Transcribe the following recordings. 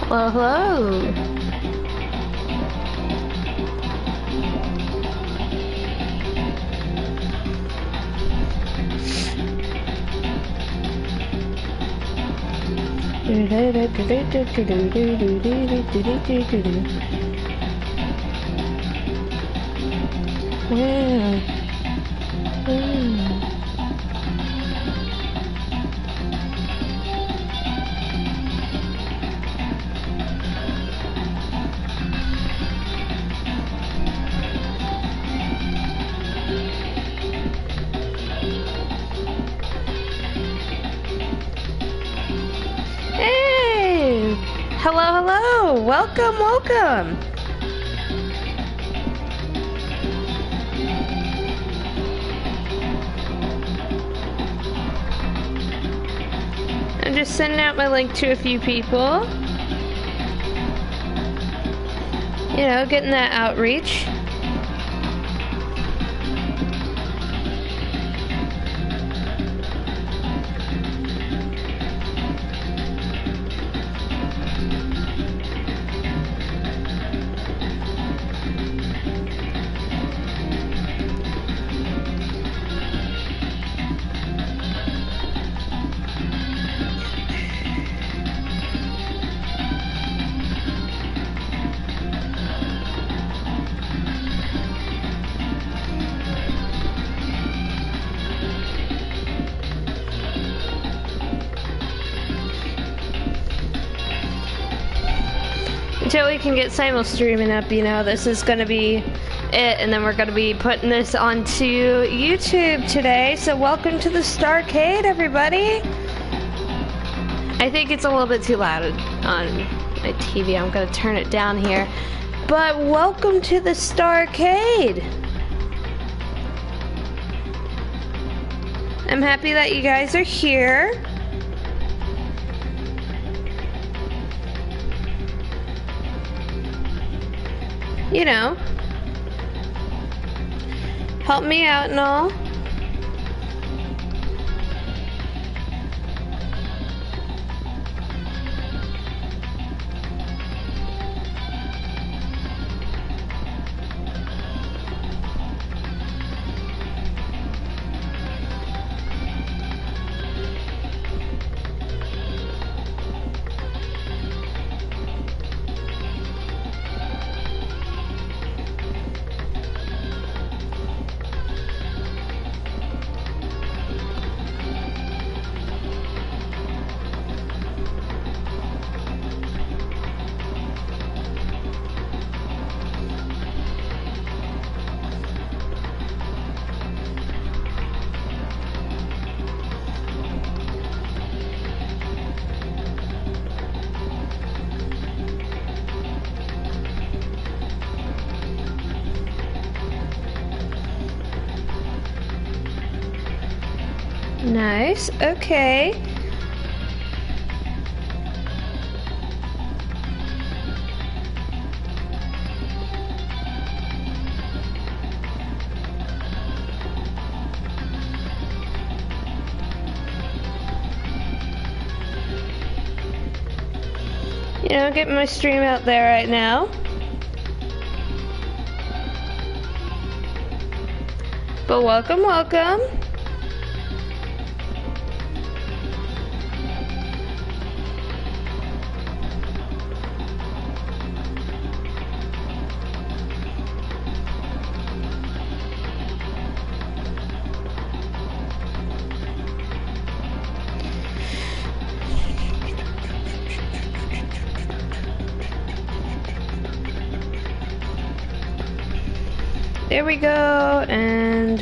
Well, hello. Hey! Hello, hello! Welcome, welcome! I'm just sending out my link to a few people. You know, getting that outreach. Until we can get simul streaming up, you know, this is gonna be it, and then we're gonna be putting this onto YouTube today. So welcome to the Starcade, everybody. I think it's a little bit too loud on my TV. I'm gonna turn it down here. But welcome to the Starcade. I'm happy that you guys are here. You know, help me out and all. Nice, okay. you know, getting my stream out there right now. But welcome, welcome. There we go, and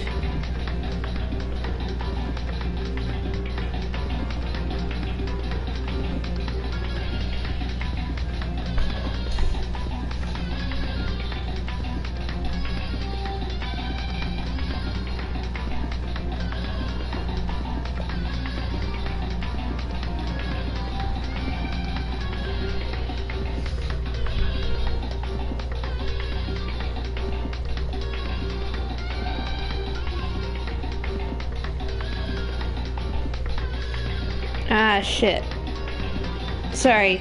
ah, shit. Sorry.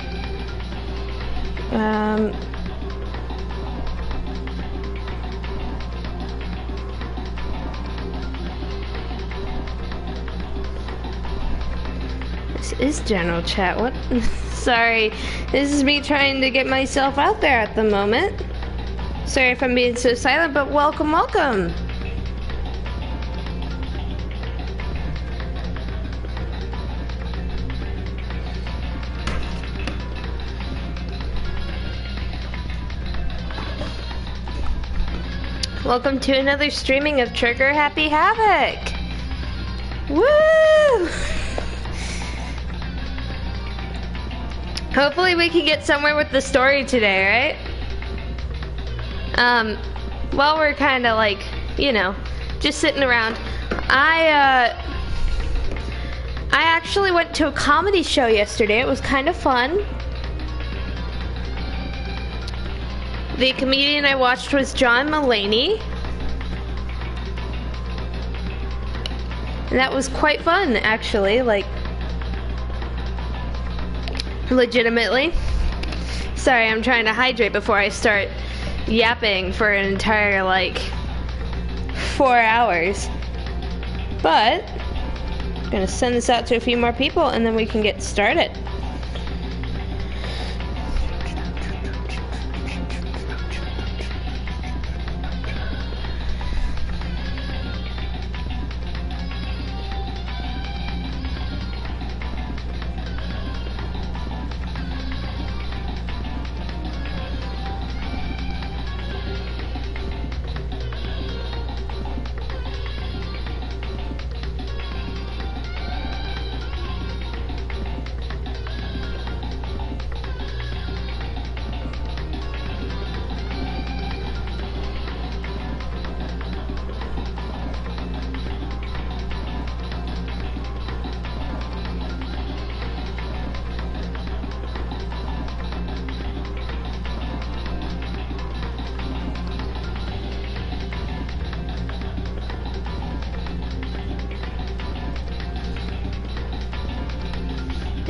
This is general chat. What? Sorry. This is me trying to get myself out there at the moment. Sorry if I'm being so silent, but welcome, welcome. Welcome to another streaming of Trigger Happy Havoc! Woo! Hopefully we can get somewhere with the story today, right? While we're kinda like, you know, just sitting around. I actually went to a comedy show yesterday. It was kind of fun. The comedian I watched was John Mulaney. And that was quite fun, actually, like, legitimately. Sorry, I'm trying to hydrate before I start yapping for an entire, like, 4 hours. But, I'm gonna send this out to a few more people and then we can get started.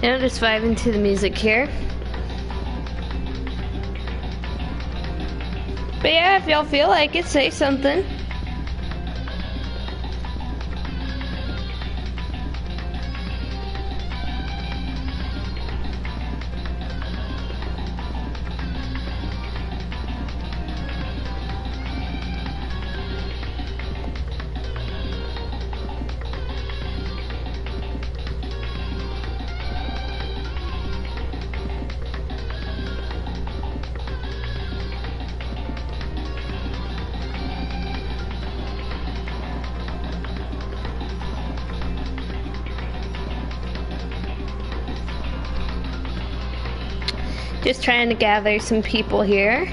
And I'm just vibing to the music here. But yeah, if y'all feel like it, say something. Just trying to gather some people here.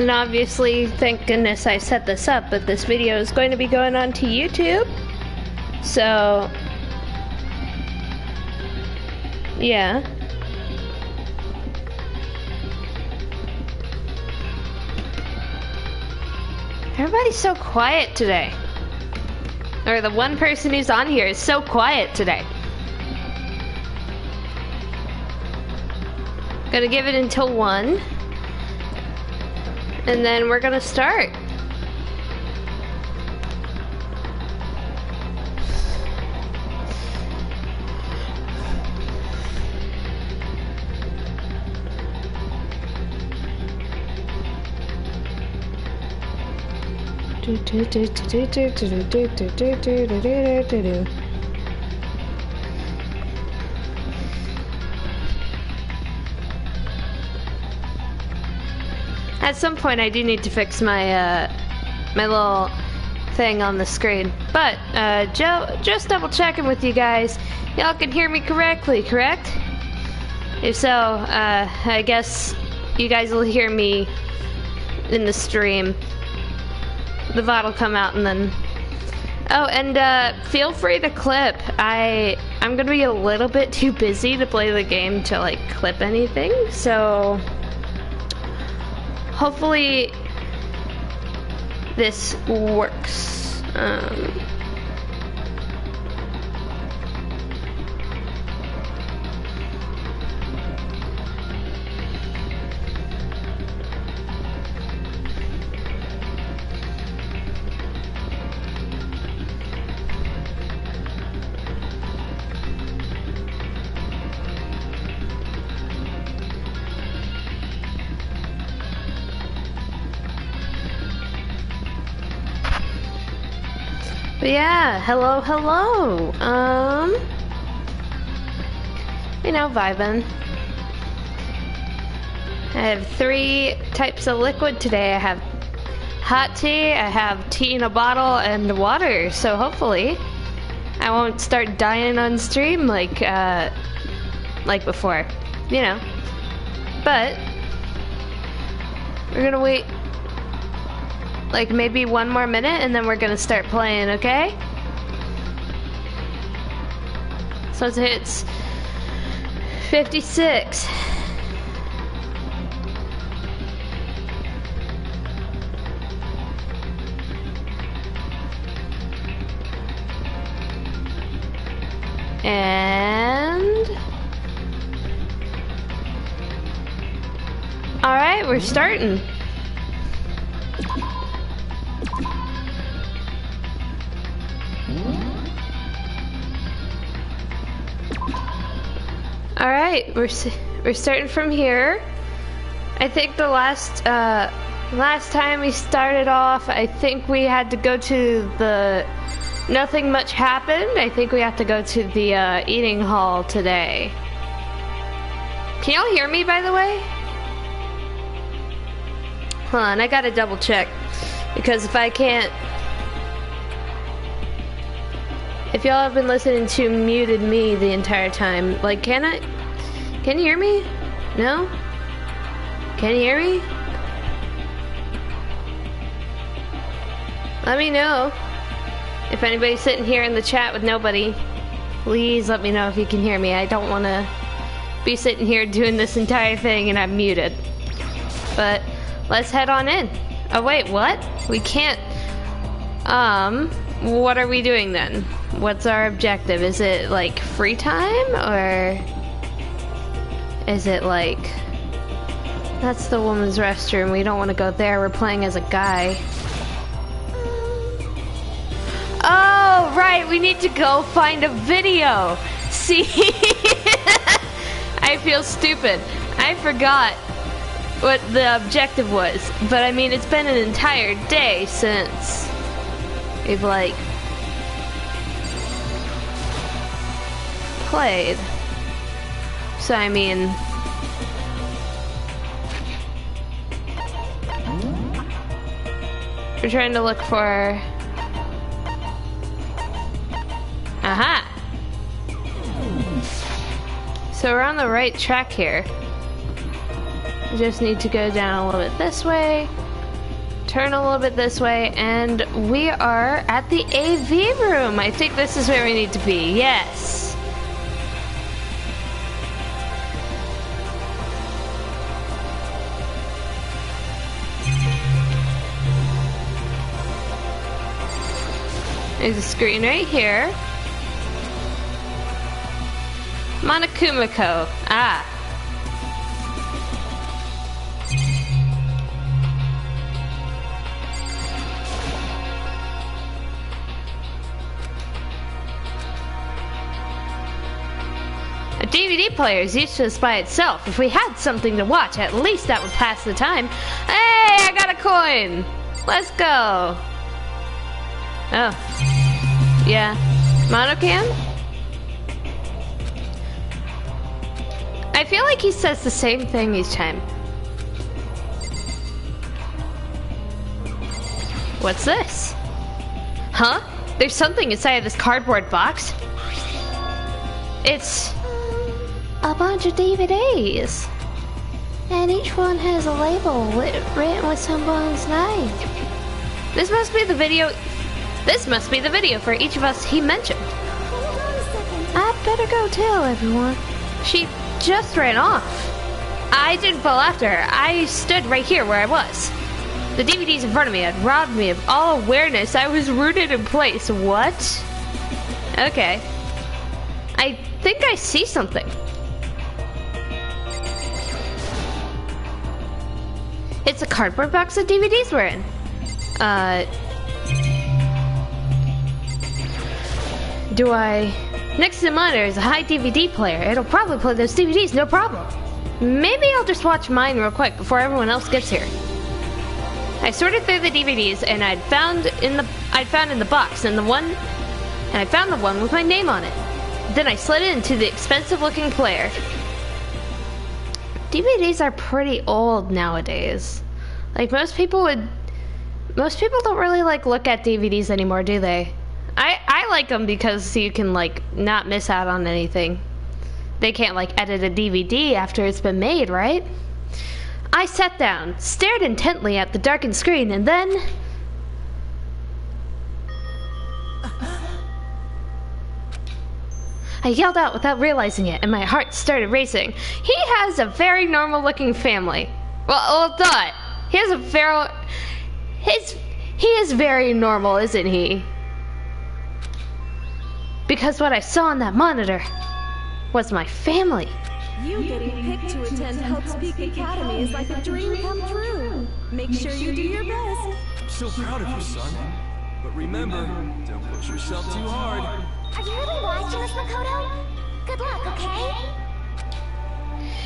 And obviously, thank goodness I set this up, but this video is going to be going on to YouTube. So, yeah. Everybody's so quiet today. Or the one person who's on here is so quiet today. Gonna give it until 1. And then we're gonna start. At some point, I do need to fix my my little thing on the screen. But Joe, just double checking with you guys. Y'all can hear me correctly, correct? If so, I guess you guys will hear me in the stream. The VOD will come out and then. Oh, and feel free to clip. I'm gonna be a little bit too busy to play the game to like clip anything, so hopefully this works. But yeah, hello, hello. You know, vibing. I have 3 types of liquid today. I have hot tea, I have tea in a bottle, and water. So hopefully, I won't start dying on stream like before, you know. But we're gonna wait like maybe 1 more minute and then we're gonna start playing, okay? So it's 56. And all right, we're starting. All right, we're starting from here. I think the last time we started off, I think we had to go to the. Nothing much happened. I think we have to go to the eating hall today. Can y'all hear me, by the way? Hold on, I gotta double check because if I can't. If y'all have been listening to muted me the entire time, like, can you hear me? No? Can you hear me? Let me know. If anybody's sitting here in the chat with nobody, please let me know if you can hear me. I don't want to be sitting here doing this entire thing and I'm muted. But let's head on in. Oh wait, what? We can't. What are we doing then? What's our objective? Is it like free time or is it like that's the woman's restroom? We don't want to go there. We're playing as a guy. Oh, right. We need to go find a video. See? I feel stupid. I forgot what the objective was. But I mean, it's been an entire day since we've like played. So I mean, we're trying to look for. Aha! So we're on the right track here. We just need to go down a little bit this way. turn a little bit this way, and we are at the AV room. I think this is where we need to be. Yes. There's a screen right here. Monokumiko. Ah. A DVD player is useless by itself. If we had something to watch, at least that would pass the time. Hey, I got a coin! Let's go! Oh. Yeah. Monocam? I feel like he says the same thing each time. What's this? Huh? There's something inside of this cardboard box. It's a bunch of DVDs. And each one has a label written with someone's name. This must be the video for each of us he mentioned. Hold on a second. I'd better go tell everyone. She just ran off. I didn't fall after her. I stood right here where I was. The DVDs in front of me had robbed me of all awareness. I was rooted in place. What? Okay. I think I see something. It's a cardboard box of DVDs we're in. Do I... Next to the monitor is a high DVD player. It'll probably play those DVDs, no problem. Maybe I'll just watch mine real quick before everyone else gets here. I sorted through the DVDs and I'd found in the box and I found the one with my name on it. Then I slid it into the expensive-looking player. DVDs are pretty old nowadays. Like most people don't really like look at DVDs anymore, do they? I like them because you can like not miss out on anything. They can't like edit a DVD after it's been made, right? I sat down, stared intently at the darkened screen, and then I yelled out without realizing it, and my heart started racing. He has a very normal looking family. Well, thought. He is very normal, isn't he? Because what I saw on that monitor was my family. You getting picked to attend Hope's Peak Academy is like a dream come true. Make sure you do your best. I'm so proud of you, son. But remember, don't push yourself too hard. Are you really watching us, Makoto? Good luck, okay?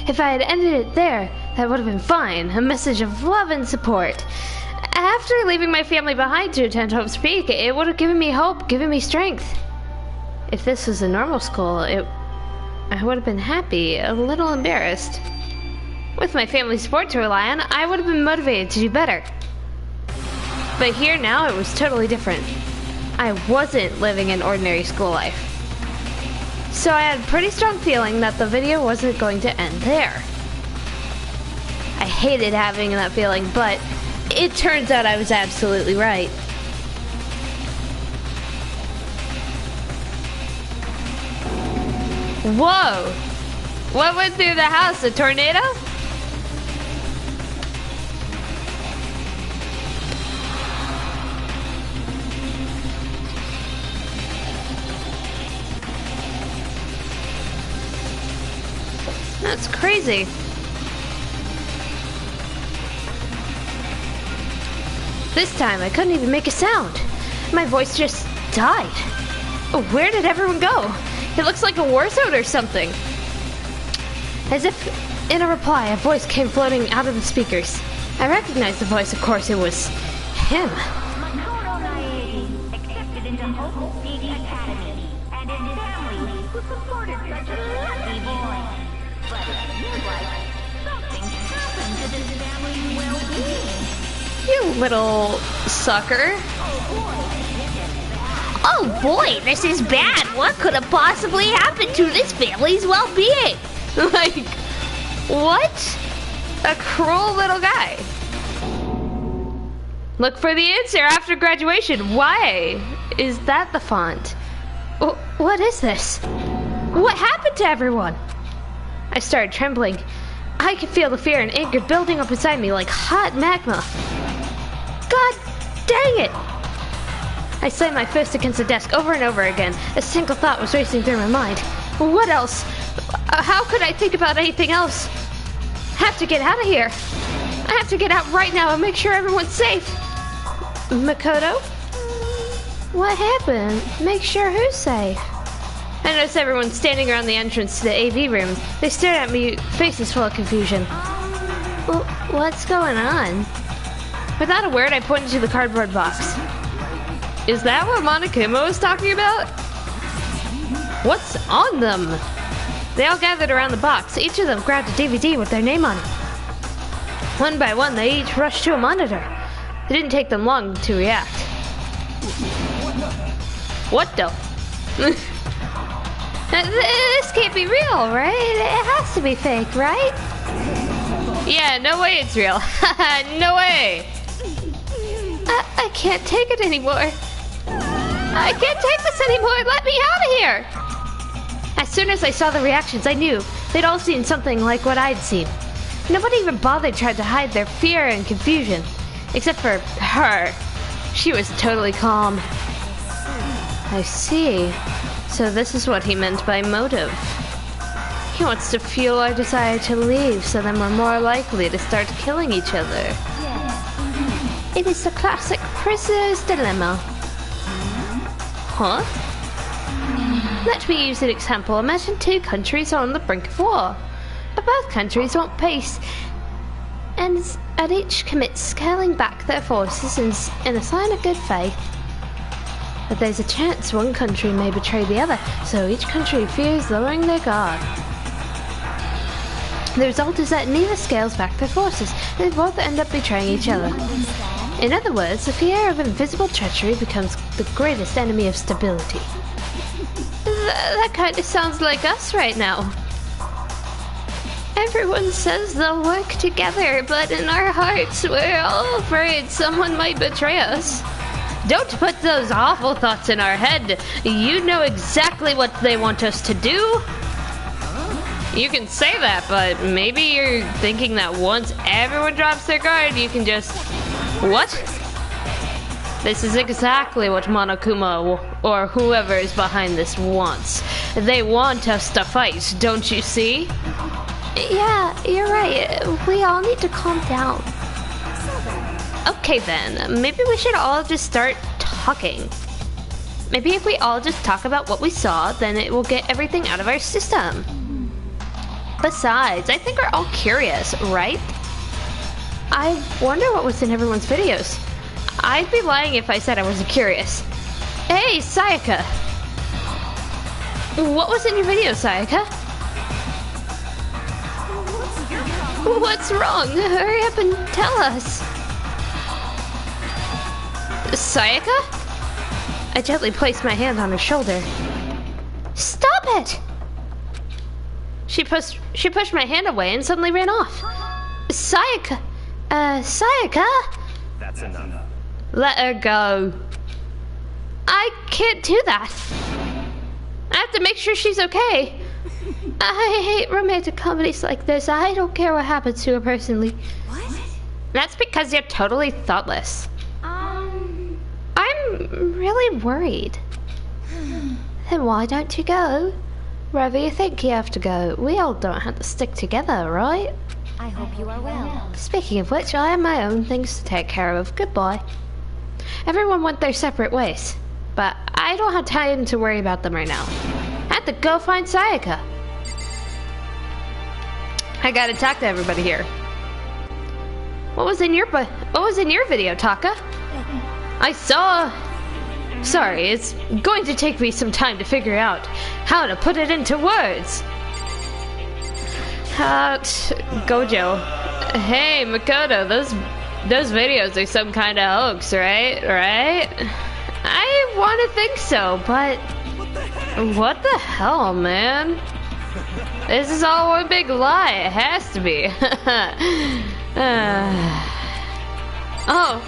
If I had ended it there, that would have been fine. A message of love and support. After leaving my family behind to attend Hope's Peak, it would have given me hope, given me strength. If this was a normal school, I would have been happy, a little embarrassed. With my family's support to rely on, I would have been motivated to do better. But here now, it was totally different. I wasn't living an ordinary school life. So I had a pretty strong feeling that the video wasn't going to end there. I hated having that feeling, but it turns out I was absolutely right. Whoa! What went through the house? A tornado? That's crazy. This time I couldn't even make a sound. My voice just died. Where did everyone go? It looks like a war zone or something. As if in a reply, a voice came floating out of the speakers. I recognized the voice, of course, it was him. Makoto Naegi, accepted into Hope's Peak Academy, and his family, who supported such a lucky boy. But it seems like something happened to this family's well-being. You little sucker. Oh boy, this is bad. What could have possibly happened to this family's well-being? Like, what? A cruel little guy. Look for the answer after graduation. Why is that the font? What is this? What happened to everyone? I started trembling. I could feel the fear and anger building up inside me like hot magma. God dang it! I slammed my fist against the desk over and over again. A single thought was racing through my mind. What else? How could I think about anything else? I have to get out of here. I have to get out right now and make sure everyone's safe. Makoto? What happened? Make sure who's safe? I noticed everyone standing around the entrance to the AV room. They stared at me, faces full of confusion. What's going on? Without a word, I pointed to the cardboard box. Is that what Monokuma was talking about? What's on them? They all gathered around the box. Each of them grabbed a DVD with their name on it. One by one, they each rushed to a monitor. It didn't take them long to react. What the? This can't be real, right? It has to be fake, right? Yeah, no way it's real. No way. I can't take it anymore. I can't take this anymore. Let me out of here. As soon as I saw the reactions, I knew they'd all seen something like what I'd seen. Nobody even bothered trying to hide their fear and confusion. Except for her. She was totally calm. I see. So this is what he meant by motive. He wants to fuel our desire to leave, so then we're more likely to start killing each other. It is the classic prisoner's dilemma. Huh? Let me use an example. Imagine two countries are on the brink of war. But both countries want peace, and each commits scaling back their forces in a sign of good faith. But there's a chance one country may betray the other, so each country fears lowering their guard. The result is that neither scales back their forces. They both end up betraying each other. In other words, the fear of invisible treachery becomes the greatest enemy of stability. That kind of sounds like us right now. Everyone says they'll work together, but in our hearts, we're all afraid someone might betray us. Don't put those awful thoughts in our head. You know exactly what they want us to do. You can say that, but maybe you're thinking that once everyone drops their guard, you can just... What? This is exactly what Monokuma or whoever is behind this wants. They want us to fight, don't you see? Yeah, you're right. We all need to calm down. Okay then, maybe we should all just start talking. Maybe if we all just talk about what we saw, then it will get everything out of our system. Besides, I think we're all curious, right? I wonder what was in everyone's videos. I'd be lying if I said I wasn't curious. Hey, Saiyaka! What was in your video, Saiyaka? What's wrong? Hurry up and tell us. Saiyaka? I gently placed my hand on her shoulder. Stop it! She pushed my hand away and suddenly ran off. Saiyaka! Saiyaka? That's enough. Let her go. I can't do that. I have to make sure she's okay. I hate romantic comedies like this. I don't care what happens to her personally. What? That's because you're totally thoughtless. I'm really worried. Then why don't you go? Wherever you think you have to go. We all don't have to stick together, right? I hope you are well. Speaking of which, I have my own things to take care of. Goodbye. Everyone went their separate ways, but I don't have time to worry about them right now. I have to go find Saiyaka. I gotta talk to everybody here. What was in your video, Taka? I saw... Sorry, it's going to take me some time to figure out how to put it into words. Gojo. Hey, Makoto, those videos are some kind of hoax, right? I want to think so, but... What the hell, man? This is all one big lie. It has to be. Oh.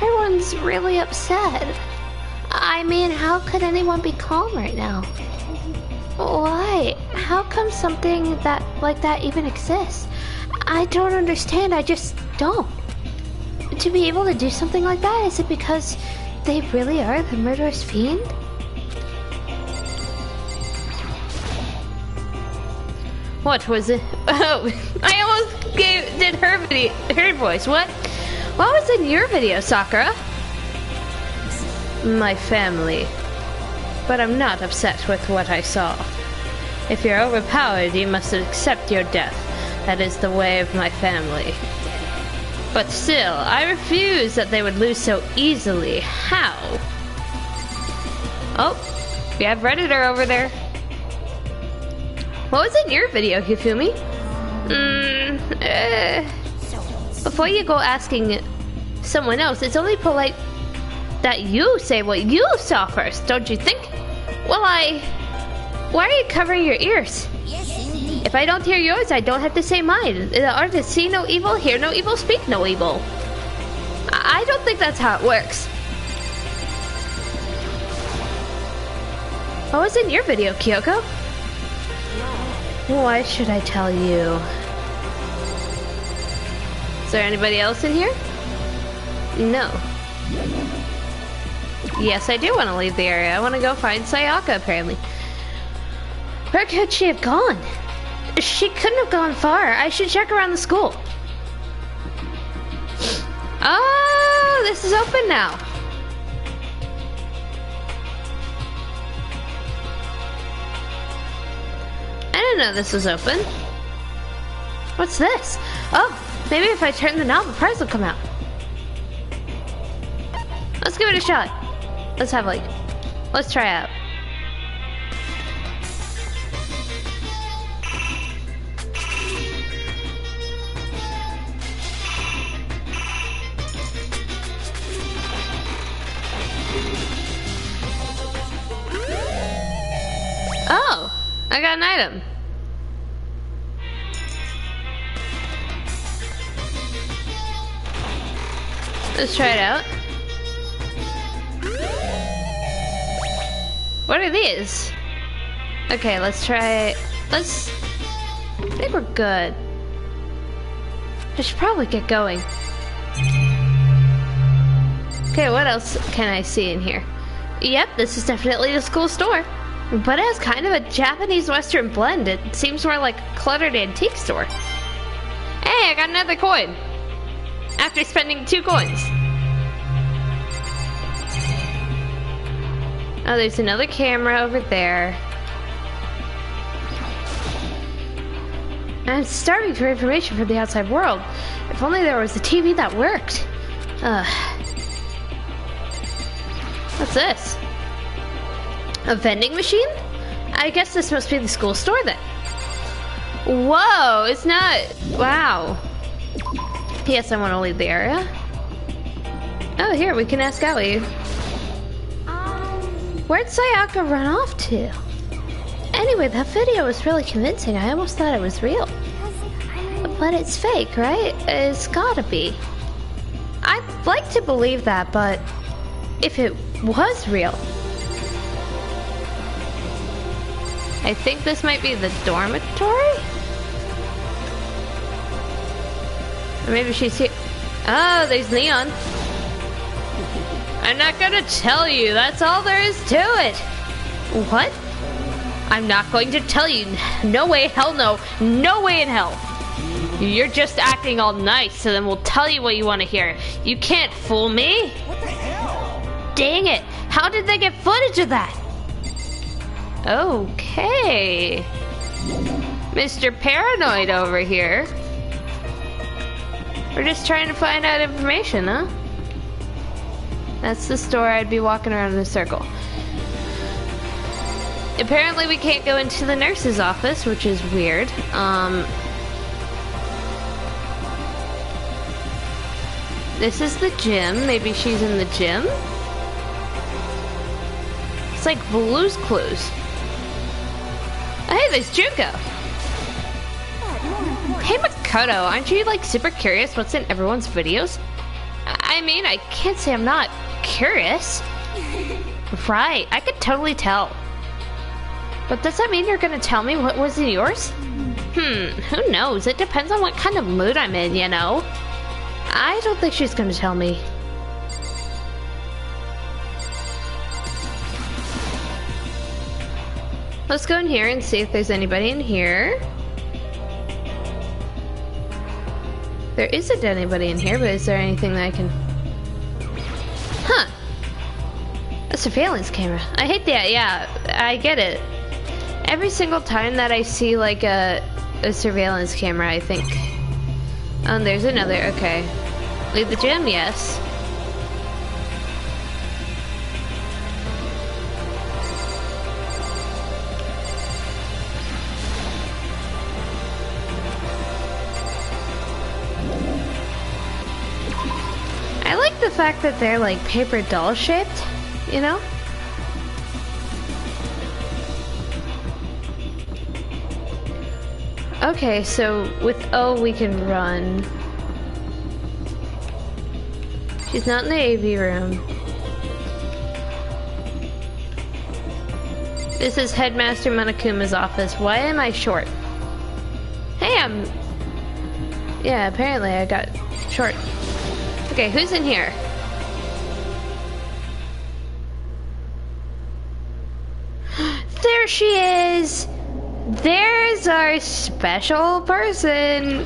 Everyone's really upset. I mean, how could anyone be calm right now? Why? How come something like that even exists? I don't understand, I just don't. To be able to do something like that, is it because they really are the murderous fiend? What was it? Oh, I almost did her voice. What was in your video, Sakura? My family. But I'm not upset with what I saw. If you're overpowered, you must accept your death. That is the way of my family. But still, I refuse that they would lose so easily. How? Oh, we have Redditor over there. What was in your video, Hifumi? Before you go asking someone else, it's only polite that you say what you saw first, don't you think? Well, why are you covering your ears? If I don't hear yours, I don't have to say mine. The artists see no evil, hear no evil, speak no evil. I don't think that's how it works. What was in your video, Kyoko? Why should I tell you? Is there anybody else in here? No. Yes, I do want to leave the area. I want to go find Saiyaka, apparently. Where could she have gone? She couldn't have gone far. I should check around the school. Oh, this is open now. I didn't know this was open. What's this? Oh, maybe if I turn the knob, the prize will come out. Let's give it a shot. Let's try out. Oh, I got an item. Let's try it out. What are these? Okay, let's try. I think we're good. I should probably get going. Okay, what else can I see in here? Yep, this is definitely the school store. But it has kind of a Japanese-Western blend. It seems more like a cluttered antique store. Hey, I got another coin. After spending 2 coins. Oh, there's another camera over there. I'm starving for information from the outside world. If only there was a TV that worked. What's this? A vending machine? I guess this must be the school store then. Whoa, it's not... Wow. Yes, I want to leave the area. Oh, here, we can ask Aoi. Where'd Saiyaka run off to? Anyway, that video was really convincing. I almost thought it was real. But it's fake, right? It's gotta be. I'd like to believe that, but if it was real... I think this might be the dormitory? Or maybe she's here. Oh, there's Leon. I'm not gonna tell you. That's all there is to it. What? I'm not going to tell you. No way, hell no. No way in hell. You're just acting all nice, so then we'll tell you what you want to hear. You can't fool me. What the hell? Dang it. How did they get footage of that? Okay. Mr. Paranoid over here. We're just trying to find out information, huh? That's the store. I'd be walking around in a circle. Apparently we can't go into the nurse's office, which is weird. This is the gym. Maybe she's in the gym? It's like Blue's Clues. Oh, hey, there's Junko. Hey, Makoto, aren't you like super curious what's in everyone's videos? I mean, I can't say I'm not curious. Right, I could totally tell. But does that mean you're gonna tell me what was yours? Who knows? It depends on what kind of mood I'm in, you know? I don't think she's gonna tell me. Let's go in here and see if there's anybody in here. There isn't anybody in here, but is there anything that I can... Huh. A surveillance camera. I hate that, yeah, I get it. Every single time that I see like a surveillance camera, I think... Oh, and there's another, okay. Leave the gym, yes. I like the fact that they're like paper doll shaped, you know? Okay, so with O we can run. She's not in the AV room. This is Headmaster Monokuma's office. Why am I short? Hey, yeah, apparently I got short. Okay, who's in here? There she is! There's our special person!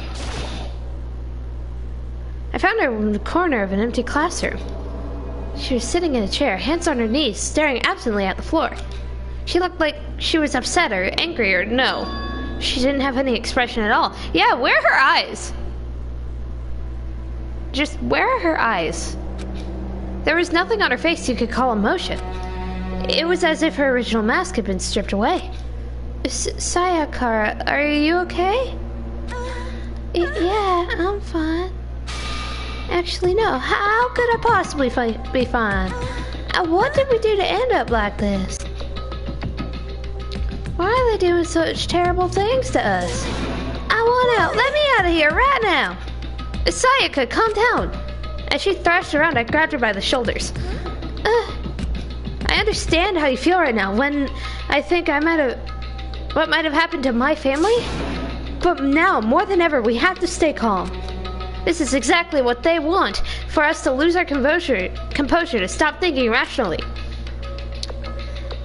I found her in the corner of an empty classroom. She was sitting in a chair, hands on her knees, staring absently at the floor. She looked like she was upset or angry or no. She didn't have any expression at all. Yeah, where are her eyes? Just where are her eyes? There was nothing on her face you could call emotion. It was as if her original mask had been stripped away. Saiyaka, are you okay? Yeah, I'm fine. Actually, no. How could I possibly be fine? What did we do to end up like this? Why are they doing such terrible things to us? I want out. Let me out of here right now. Saiyaka, calm down. As she thrashed around, I grabbed her by the shoulders. I understand how you feel right now when I think what might have happened to my family. But now, more than ever, we have to stay calm. This is exactly what they want, for us to lose our composure, to stop thinking rationally.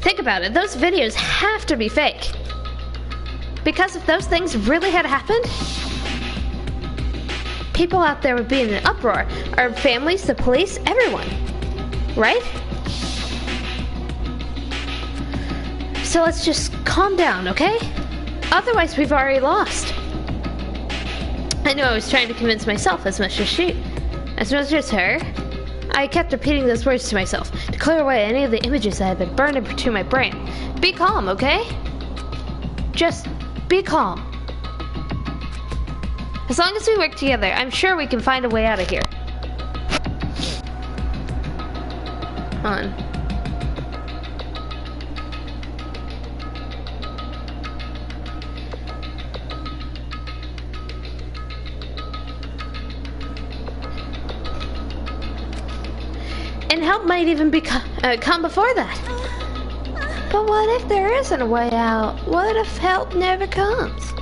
Think about it, those videos have to be fake. Because if those things really had happened, people out there would be in an uproar. Our families, the police, everyone. Right? So let's just calm down, okay? Otherwise, we've already lost. I knew I was trying to convince myself as much as her. I kept repeating those words to myself to clear away any of the images that had been burned into my brain. Be calm, okay? Just be calm. As long as we work together, I'm sure we can find a way out of here. Hold on. And help might even come before that. But what if there isn't a way out? What if help never comes?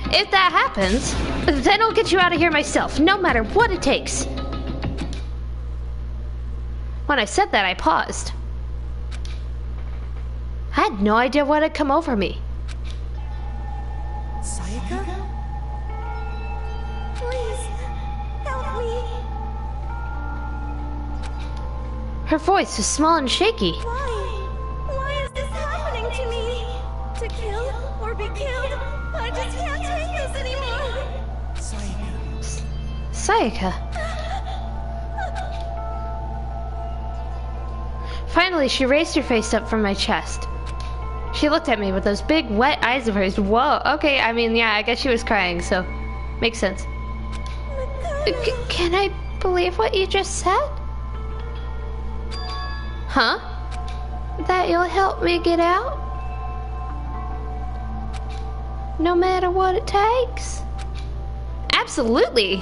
If that happens, then I'll get you out of here myself, no matter what it takes. When I said that, I paused. I had no idea what had come over me. Saiyaka? Please, help me. Her voice was small and shaky. Why? Why is this happening to me? To kill or be killed? I just can't take this anymore. Saiyaka. Finally, she raised her face up from my chest. She looked at me with those big, wet eyes of hers. Whoa, okay, I mean, yeah, I guess she was crying, so makes sense. Can I believe what you just said? Huh? That you'll help me get out? No matter what it takes? Absolutely!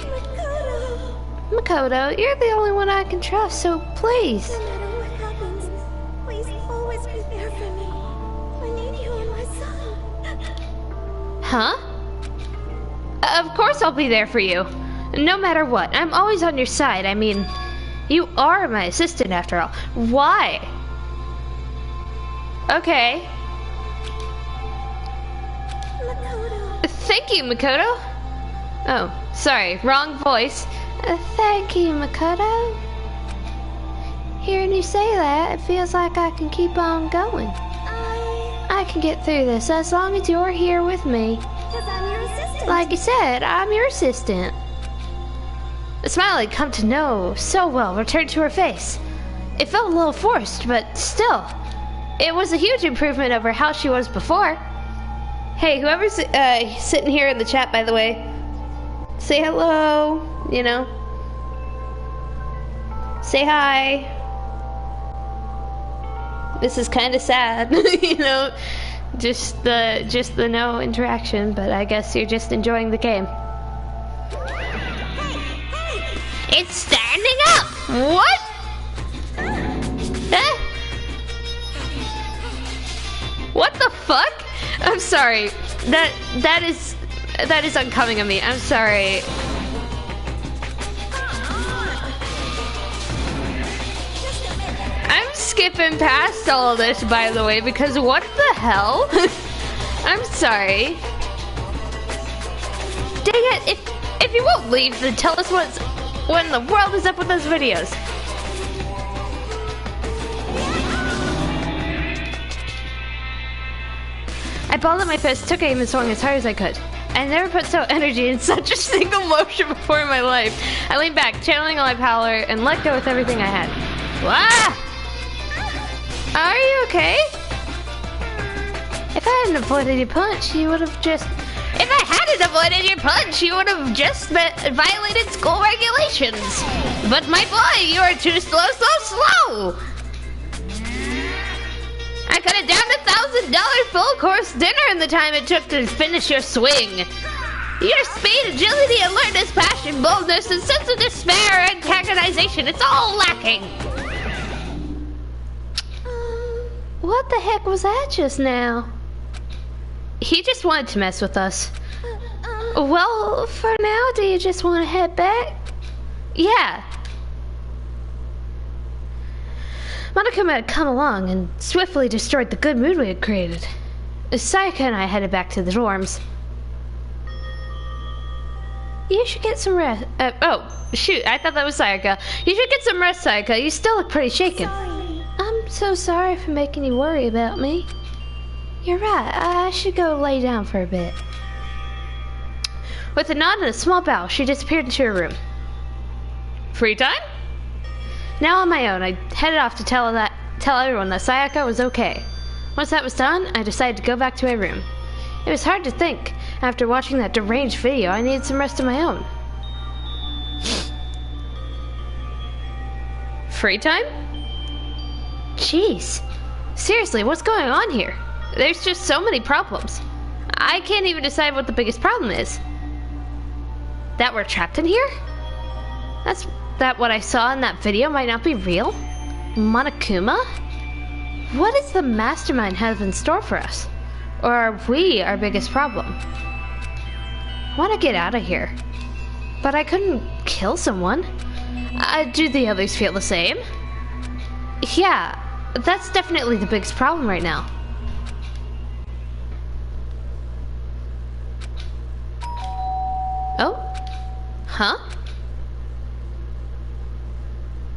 Makoto, you're the only one I can trust, so please. No matter what happens, please always be there for me. I need you and my son. Huh? Of course I'll be there for you. No matter what, I'm always on your side. I mean, you are my assistant after all. Why? Okay. Makoto. Thank you, Makoto. Oh, sorry, wrong voice. Thank you, Makoto. Hearing you say that, it feels like I can keep on going. I can get through this as long as you're here with me. Because I'm your assistant. Like you said, I'm your assistant. The smile I'd come to know so well returned to her face. It felt a little forced, but still, it was a huge improvement over how she was before. Hey, whoever's sitting here in the chat, by the way, say hello, you know. Say hi. This is kind of sad, you know, just the no interaction, but I guess you're just enjoying the game. It's standing up! What? Eh? What the fuck? I'm sorry. That is uncoming of me. I'm sorry. I'm skipping past all of this, by the way, because what the hell? I'm sorry. Dang it! If you won't leave, then tell us when the world is up with those videos. I balled up my fist, took aim, and swung as hard as I could. I never put so energy in such a single motion before in my life. I leaned back, channeling all my power, and let go with everything I had. Wah! Are you okay? If I hadn't avoided your punch, you would have just... If I hadn't avoided your punch, you would have just violated school regulations. But my boy, you are too slow, so slow! I could have downed $1,000 full course dinner in the time it took to finish your swing. Your speed, agility, alertness, passion, boldness, and sense of despair and antagonization, it's all lacking. What the heck was that just now? He just wanted to mess with us. Well, for now, do you just want to head back? Yeah. Monokuma had come along and swiftly destroyed the good mood we had created. Saiyaka and I headed back to the dorms. You should get some rest. Oh, shoot, I thought that was Saiyaka. You should get some rest, Saiyaka. You still look pretty shaken. Sorry. I'm so sorry for making you worry about me. You're right, I should go lay down for a bit. With a nod and a small bow, she disappeared into her room. Free time? Now on my own, I headed off to tell everyone that Saiyaka was okay. Once that was done, I decided to go back to my room. It was hard to think. After watching that deranged video, I needed some rest of my own. Free time? Jeez. Seriously, what's going on here? There's just so many problems. I can't even decide what the biggest problem is. That we're trapped in here? That what I saw in that video might not be real? Monokuma? What does the mastermind have in store for us? Or are we our biggest problem? I want to get out of here. But I couldn't kill someone. Do the others feel the same? Yeah, that's definitely the biggest problem right now. Oh? Huh?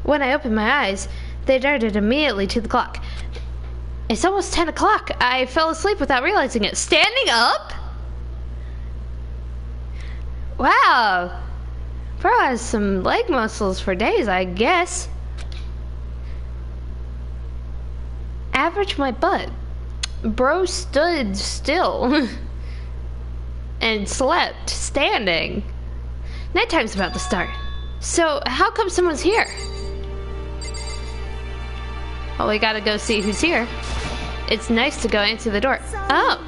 When I opened my eyes, they darted immediately to the clock. It's almost 10 o'clock. I fell asleep without realizing it. Standing up? Wow. Bro has some leg muscles for days, I guess. Average my butt. Bro stood still. And slept, standing. Nighttime's about to start. So, how come someone's here? Well, we gotta go see who's here. It's nice to go answer the door. Oh!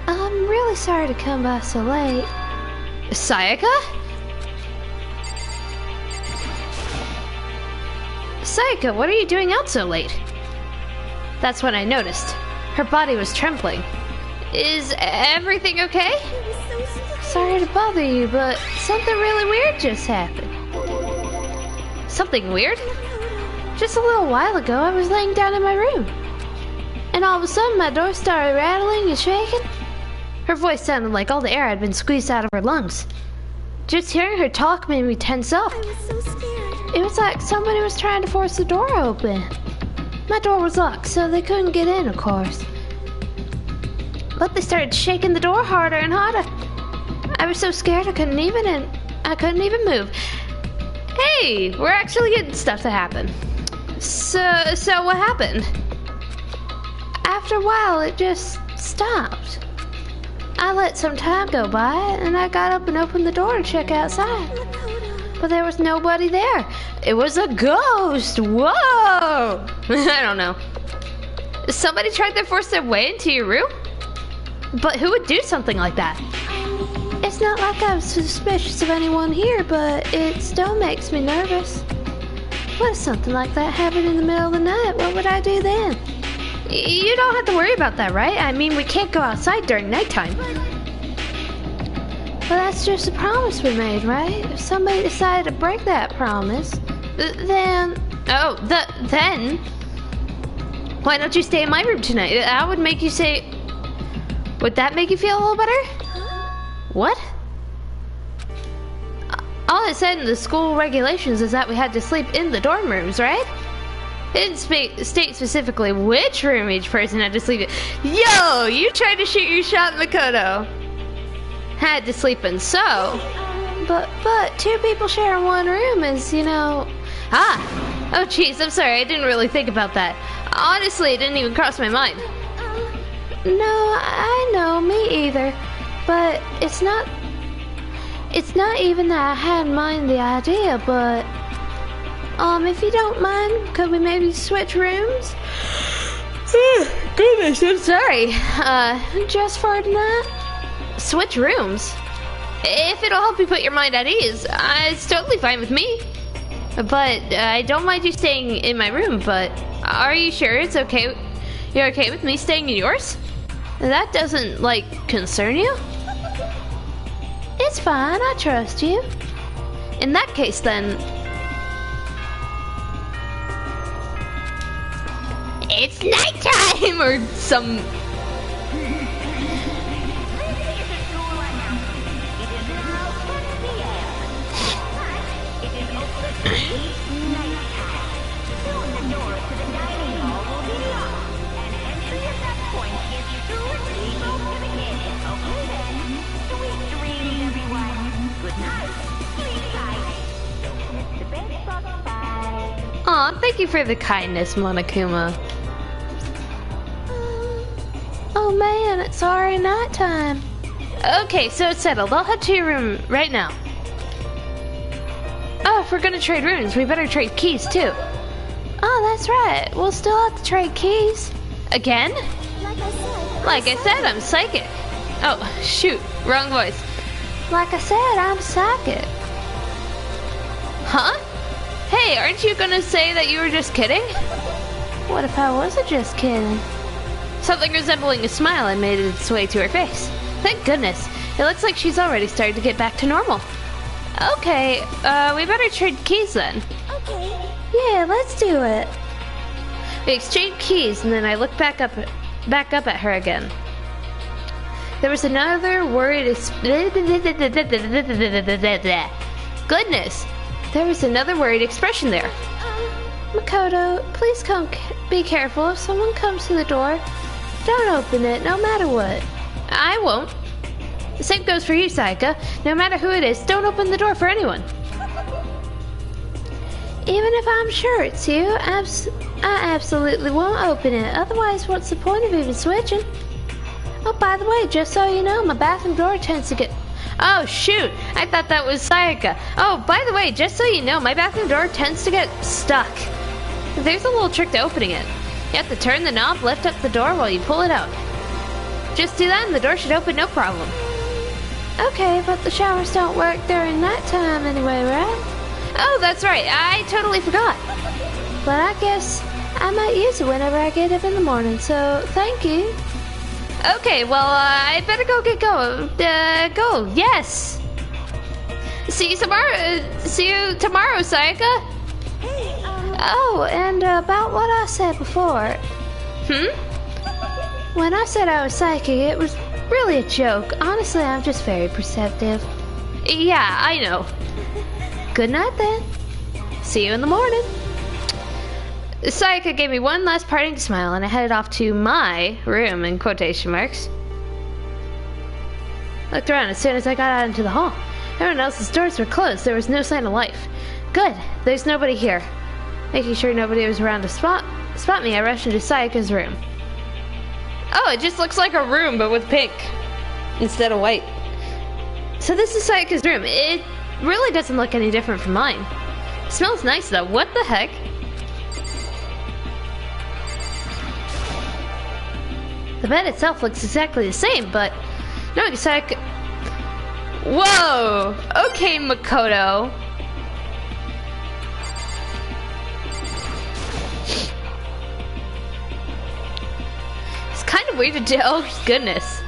I'm really sorry to come by so late. Saiyaka? Saiyaka, what are you doing out so late? That's when I noticed. Her body was trembling. Is everything okay? Sorry to bother you, but something really weird just happened. Something weird? Just a little while ago, I was laying down in my room. And all of a sudden, my door started rattling and shaking. Her voice sounded like all the air had been squeezed out of her lungs. Just hearing her talk made me tense up. I was so scared. It was like somebody was trying to force the door open. My door was locked, so they couldn't get in, of course. But they started shaking the door harder and harder. I was so scared I couldn't even move. Hey, we're actually getting stuff to happen. So what happened? After a while, it just stopped. I let some time go by, and I got up and opened the door to check outside. Makoto. But there was nobody there. It was a ghost. Whoa! I don't know. Somebody tried to force their way into your room? But who would do something like that? It's not like I'm suspicious of anyone here, but it still makes me nervous. What if something like that happened in the middle of the night? What would I do then? You don't have to worry about that, right? I mean, we can't go outside during nighttime. Well, that's just a promise we made, right? If somebody decided to break that promise, then... Oh, then... Why don't you stay in my room tonight? That would make you say... Would that make you feel a little better? What? All it said in the school regulations is that we had to sleep in the dorm rooms, right? It didn't state specifically which room each person had to sleep in. Yo, you tried to shoot your shot, Makoto. Had to sleep in, so... But two people sharing one room is, you know... Ah! Oh, jeez, I'm sorry, I didn't really think about that. Honestly, it didn't even cross my mind. No, I know, me either. But it's not even that I had in mind the idea, but... if you don't mind, could we maybe switch rooms? Goodness, I'm sorry. Just for tonight? Switch rooms? If it'll help you put your mind at ease, it's totally fine with me. But I don't mind you staying in my room, but are you sure it's okay? You're okay with me staying in yours? That doesn't, like, concern you? It's fine, I trust you. In that case, then... It's nighttime! Or some... Aw, thank you for the kindness, Monokuma. Oh man, it's already nighttime. Okay, so it's settled. I'll head to your room right now. Oh, if we're gonna trade rooms, we better trade keys too. Oh, that's right. We'll still have to trade keys. Again? Like I said, I'm psychic. Oh, shoot. Wrong voice. Like I said, I'm psychic. Huh? Hey, aren't you gonna say that you were just kidding? What if I wasn't just kidding? Something resembling a smile had made its way to her face. Thank goodness. It looks like she's already started to get back to normal. Okay, we better trade keys then. Okay. Yeah, let's do it. We exchanged keys, and then I looked back up at her again. There was another worried Goodness! There was another worried expression there. Makoto, please be careful. If someone comes to the door, don't open it, no matter what. I won't. The same goes for you, Saiyaka. No matter who it is, don't open the door for anyone. Even if I'm sure it's you, I absolutely won't open it. Otherwise, what's the point of even switching? Oh, by the way, just so you know, my bathroom door tends to get... Oh, shoot! I thought that was Saiyaka. Oh, by the way, just so you know, my bathroom door tends to get stuck. There's a little trick to opening it. You have to turn the knob, lift up the door while you pull it out. Just do that and the door should open no problem. Okay, but the showers don't work during nighttime anyway, right? Oh, that's right. I totally forgot. but I guess I might use it whenever I get up in the morning, so thank you. Okay, well, I better go get going. Go, yes. See you tomorrow, Saiyaka. Hey, Oh, and about what I said before. When I said I was psychic, it was really a joke. Honestly, I'm just very perceptive. Yeah, I know. Good night then. See you in the morning. Saiyaka gave me one last parting smile and I headed off to my room in quotation marks. Looked around as soon as I got out into the hall. Everyone else's doors were closed. There was no sign of life. Good. There's nobody here. Making sure nobody was around to spot me, I rushed into Sayaka's room. Oh, it just looks like a room, but with pink instead of white. So this is Sayaka's room. It really doesn't look any different from mine. It smells nice though. What the heck? The bed itself looks exactly the same, but knowing Sayaka... Whoa! Okay, Makoto. It's kind of weird to do. Oh, goodness.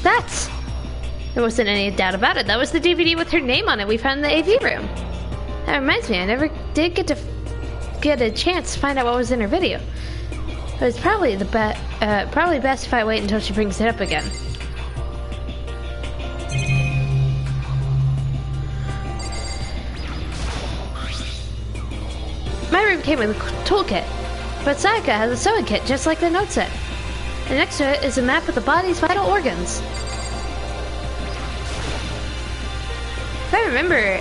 There wasn't any doubt about it. That was the DVD with her name on it we found in the AV room. That reminds me, I never did get a chance to find out what was in her video. It was probably probably best if I wait until she brings it up again. My room came with a toolkit, but Saiyaka has a sewing kit just like the note said. And next to it is a map of the body's vital organs. If I remember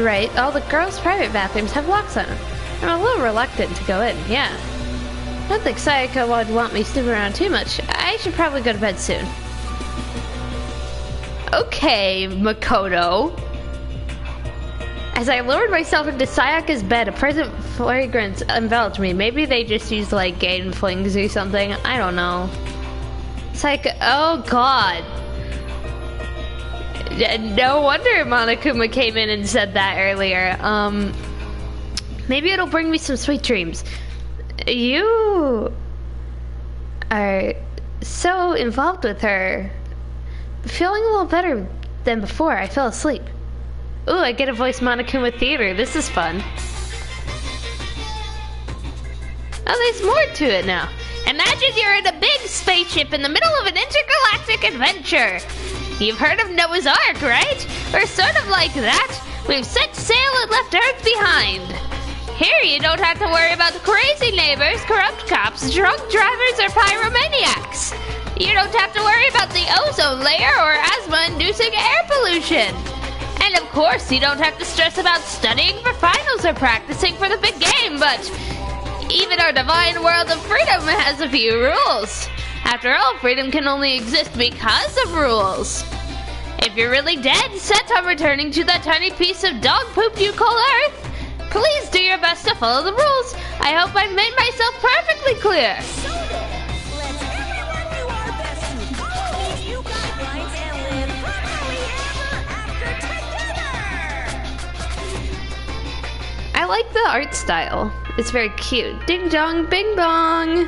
right, all the girls' private bathrooms have locks on them. I'm a little reluctant to go in, yeah. I don't think Saiyaka would want me snooping around too much. I should probably go to bed soon. Okay, Makoto. As I lowered myself into Sayaka's bed, a pleasant fragrance enveloped me. Maybe they just used like game flings or something. I don't know. Sayaka, oh god. No wonder Monokuma came in and said that earlier. Maybe it'll bring me some sweet dreams. You are so involved with her. Feeling a little better than before. I fell asleep. Ooh, I get to voice Monokuma Theater. This is fun. Oh, there's more to it now. Imagine you're in a big spaceship in the middle of an intergalactic adventure. You've heard of Noah's Ark, right? We're sort of like that. We've set sail and left Earth behind. Here, you don't have to worry about crazy neighbors, corrupt cops, drunk drivers, or pyromaniacs. You don't have to worry about the ozone layer or asthma-inducing air pollution. And of course, you don't have to stress about studying for finals or practicing for the big game, but even our divine world of freedom has a few rules. After all, freedom can only exist because of rules. If you're really dead set on returning to that tiny piece of dog poop you call Earth, please do your best to follow the rules. I hope I've made myself perfectly clear. so then, let's everyone do our best to follow these new guidelines and live happily ever after together. I like the art style. It's very cute. Ding dong, bing bong.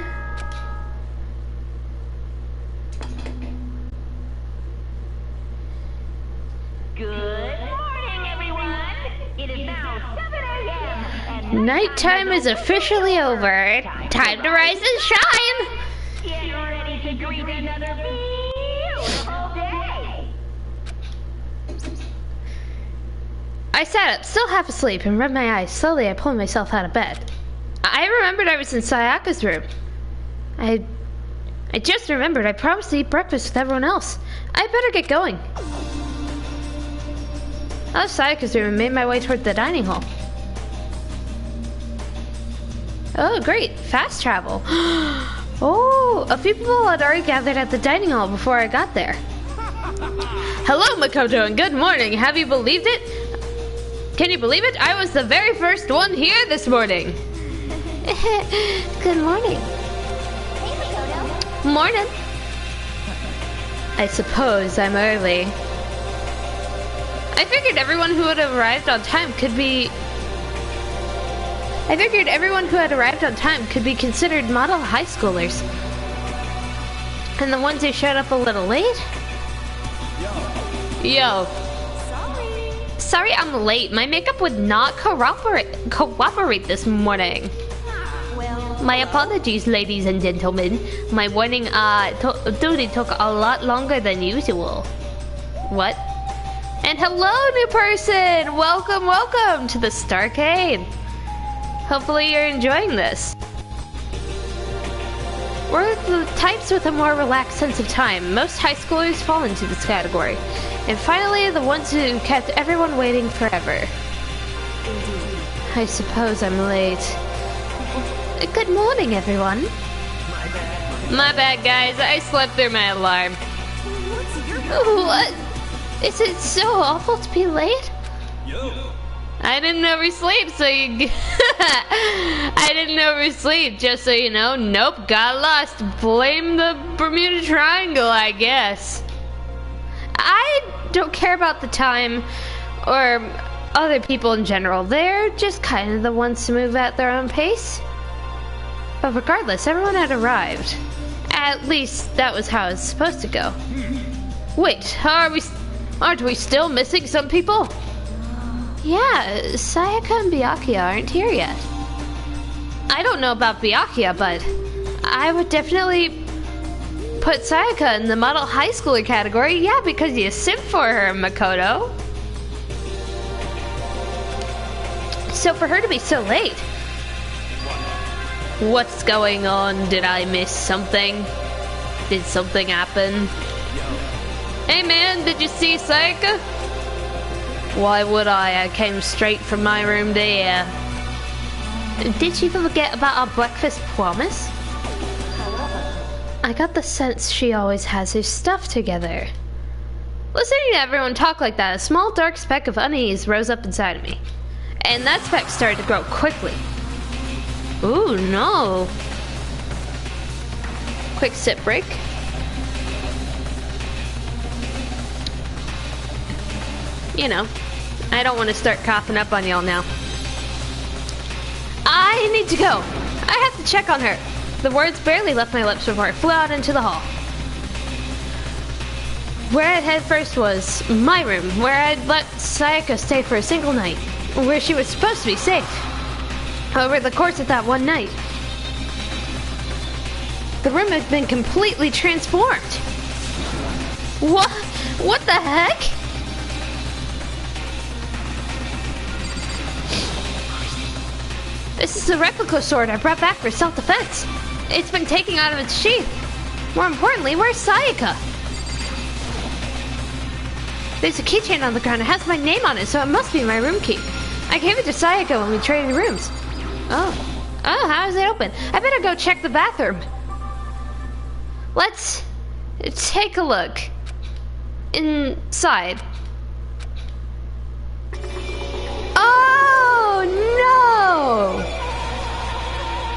Good morning, everyone. It is now 7 a.m. and Nighttime is officially over. Time to rise and shine. get ready to greet another beautiful day. I sat up, still half asleep, and rubbed my eyes. Slowly, I pulled myself out of bed. I remembered I was in Sayaka's room. I just remembered I promised to eat breakfast with everyone else. I better get going. I left Sayaka's room and made my way toward the dining hall. Oh, great. Fast travel. Oh, a few people had already gathered at the dining hall before I got there. Hello, Makoto, and good morning. Have you believed it? Can you believe it? I was the very first one here this morning. Good morning. Hey, Makoto. Morning. I suppose I'm early. I figured everyone who would have arrived on time could be I figured everyone who had arrived on time could be considered model high schoolers. And the ones who showed up a little late? Yo. Sorry I'm late. My makeup would not cooperate this morning. My apologies, ladies and gentlemen. My warning duty took a lot longer than usual. What? And hello, new person! Welcome, welcome to the Starcade. Hopefully you're enjoying this. We're the types with a more relaxed sense of time. Most high schoolers fall into this category. And finally, the ones who kept everyone waiting forever. I suppose I'm late. Good morning, everyone. My bad, guys. I slept through my alarm. What? Is it so awful to be late? I didn't oversleep, so you... I didn't oversleep, just so you know. Nope, got lost. Blame the Bermuda Triangle, I guess. I don't care about the time or other people in general. They're just kind of the ones to move at their own pace. But regardless, everyone had arrived. At least that was how it was supposed to go. Wait, aren't we still missing some people? Yeah, Saiyaka and Byakuya aren't here yet. I don't know about Byakuya, but I would definitely put Saiyaka in the model high schooler category. Yeah, because you simp for her, Makoto. So for her to be so late. What's going on? Did I miss something? Did something happen? Hey man, did you see Saiyaka? Why would I? I came straight from my room there. Did you forget about our breakfast promise? I got the sense she always has her stuff together. Listening to everyone talk like that, a small dark speck of unease rose up inside of me. And that speck started to grow quickly. Ooh, no. Quick sip break. You know, I don't want to start coughing up on y'all now. I need to go. I have to check on her. The words barely left my lips before I flew out into the hall. Where I'd head first was my room, where I'd let Saiyaka stay for a single night, where she was supposed to be safe. Over the course of that one night, the room had been completely transformed. What the heck? This is a replica sword I brought back for self-defense. It's been taken out of its sheath. More importantly, where's Saiyaka? There's a keychain on the ground. It has my name on it, so it must be my room key. I gave it to Saiyaka when we traded rooms. Oh, how is it open? I better go check the bathroom. Let's take a look inside. Oh no!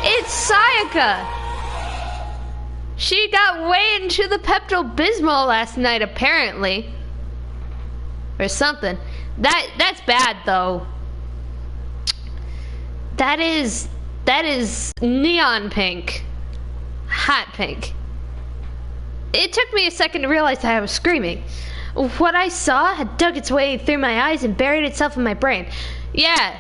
It's Saiyaka. She got way into the Pepto-Bismol last night, apparently, or something. That's bad though. That is neon pink. Hot pink. It took me a second to realize that I was screaming. What I saw had dug its way through my eyes and buried itself in my brain. Yeah.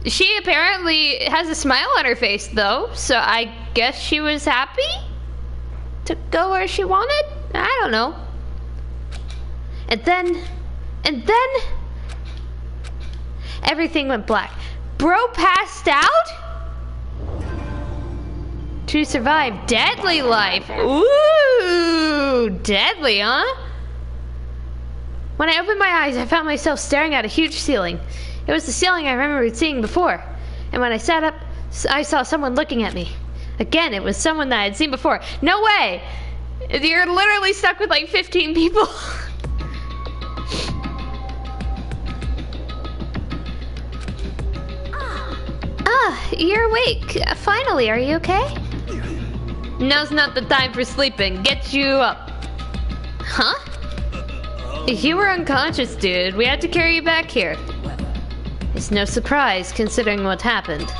She apparently has a smile on her face though, so I guess she was happy to go where she wanted? I don't know. And then everything went black. Bro passed out? To survive deadly life. Ooh, deadly, huh? When I opened my eyes, I found myself staring at a huge ceiling. It was the ceiling I remembered seeing before. And when I sat up, I saw someone looking at me. Again, it was someone that I had seen before. No way! You're literally stuck with like 15 people. You're awake. Finally, are you okay? Now's not the time for sleeping. Get you up. Huh? You were unconscious, dude. We had to carry you back here. It's no surprise, considering what happened.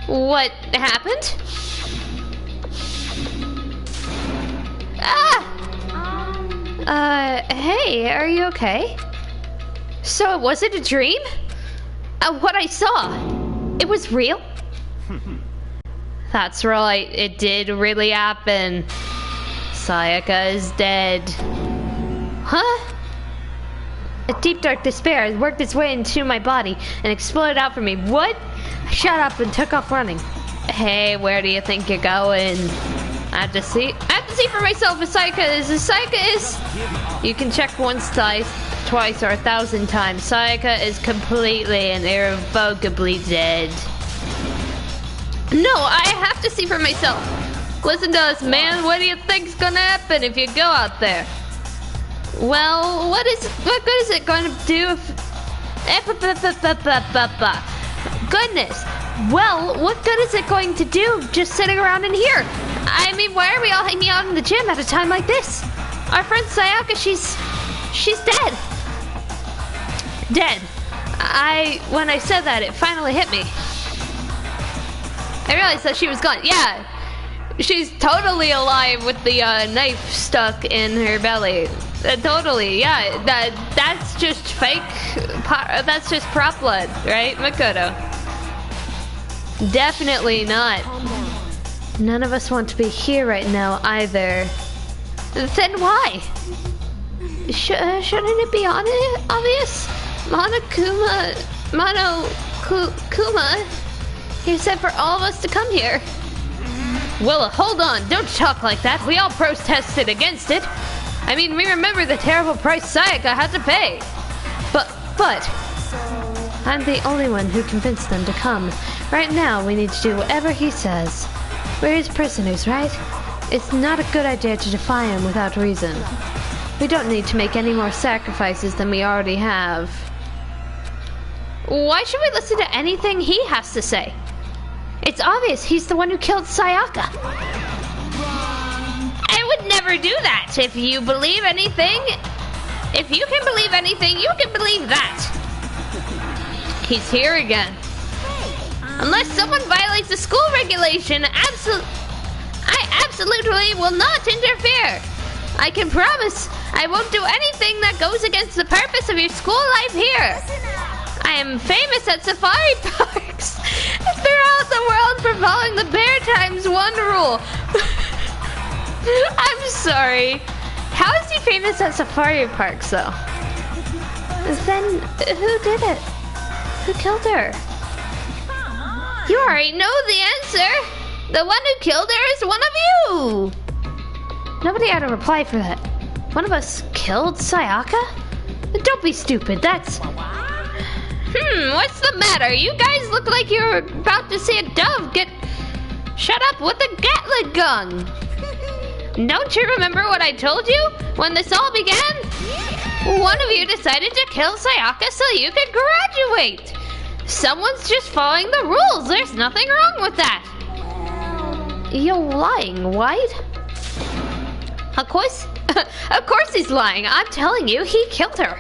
What happened? Ah! Hey, are you okay? So, was it a dream? What I saw, it was real? That's right, it did really happen. Saiyaka is dead. Huh? A deep dark despair has worked its way into my body and exploded out from me. What? I shut up and took off running. Hey, where do you think you're going? I have to see for myself if Saiyaka is as Saiyaka is. You can check once, twice, or 1,000 times. Saiyaka is completely and irrevocably dead. No, I have to see for myself. Listen to us, man. What do you think's gonna happen if you go out there? Well, what good is it going to do if... Goodness. Well, what good is it going to do just sitting around in here? I mean, why are we all hanging out in the gym at a time like this? Our friend Saiyaka, she's dead. Dead. When I said that, it finally hit me. I realized that she was gone. Yeah, she's totally alive with the knife stuck in her belly. Totally, yeah. That's just fake. That's just prop blood, right, Makoto? Definitely not. None of us want to be here right now either. Then why? Shouldn't it be obvious? Kuma. He said for all of us to come here. Well, hold on. Don't talk like that. We all protested against it. I mean, we remember the terrible price Saiyaka had to pay. But, I'm the only one who convinced them to come. Right now, we need to do whatever he says. We're his prisoners, right? It's not a good idea to defy him without reason. We don't need to make any more sacrifices than we already have. Why should we listen to anything he has to say? It's obvious he's the one who killed Saiyaka. I would never do that. If you believe anything, if you can believe anything, you can believe that. He's here again. Unless someone violates the school regulation, I absolutely will not interfere. I can promise I won't do anything that goes against the purpose of your school life here. I am famous at safari parks throughout the world for following the Bear Times 1 rule. I'm sorry. How is he famous at safari parks, though? Then who did it? Who killed her? You already know the answer. The one who killed her is one of you. Nobody had a reply for that. One of us killed Saiyaka? Don't be stupid. That's... what's the matter? You guys look like you're about to see a dove get shut up with a Gatling gun. Don't you remember what I told you when this all began? One of you decided to kill Saiyaka so you could graduate. Someone's just following the rules. There's nothing wrong with that. You're lying, White. Of course he's lying. I'm telling you, he killed her.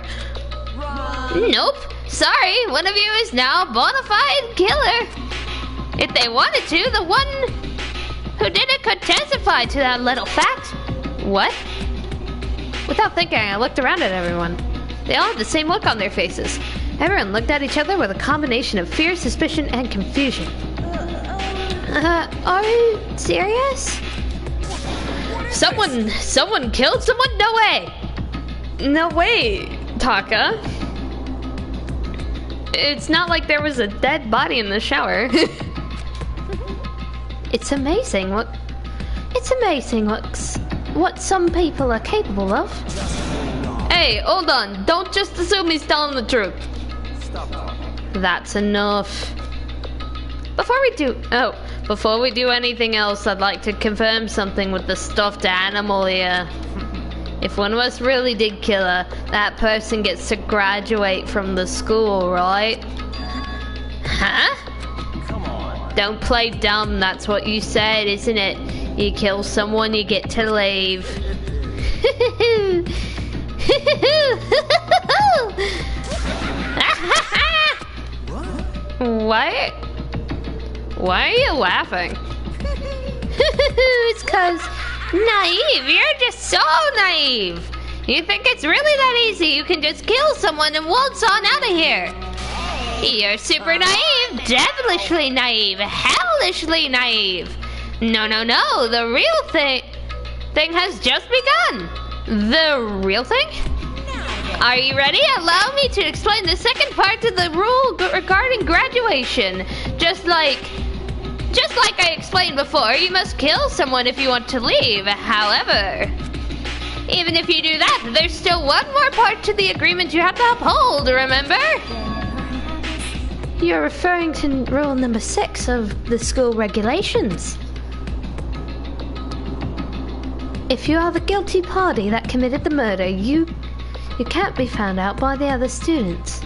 Nope. Sorry, one of you is now a bona fide killer. If they wanted to, the one who did it could testify to that little fact. What? Without thinking, I looked around at everyone. They all had the same look on their faces. Everyone looked at each other with a combination of fear, suspicion, and confusion. Are you serious? Someone killed someone? No way! No way, Taka. It's not like there was a dead body in the shower. It's amazing what some people are capable of. Hey, hold on. Don't just assume he's telling the truth. That's enough. Before we do anything else, I'd like to confirm something with the stuffed animal here. If one of us really did kill her, that person gets to graduate from the school, right? Huh? Come on. Don't play dumb, that's what you said, isn't it? You kill someone, you get to leave. What? Why are you laughing? It's cause naive. You're just so naive. You think it's really that easy? You can just kill someone and waltz on out of here. You're super naive, devilishly naive, hellishly naive. No, no, no. The real thing has just begun. The real thing? Are you ready? Allow me to explain the second part of the rule regarding graduation. Just like I explained before, you must kill someone if you want to leave. However, even if you do that, there's still one more part to the agreement you have to uphold, remember? You're referring to rule number 6 of the school regulations. If you are the guilty party that committed the murder, you can't be found out by the other students.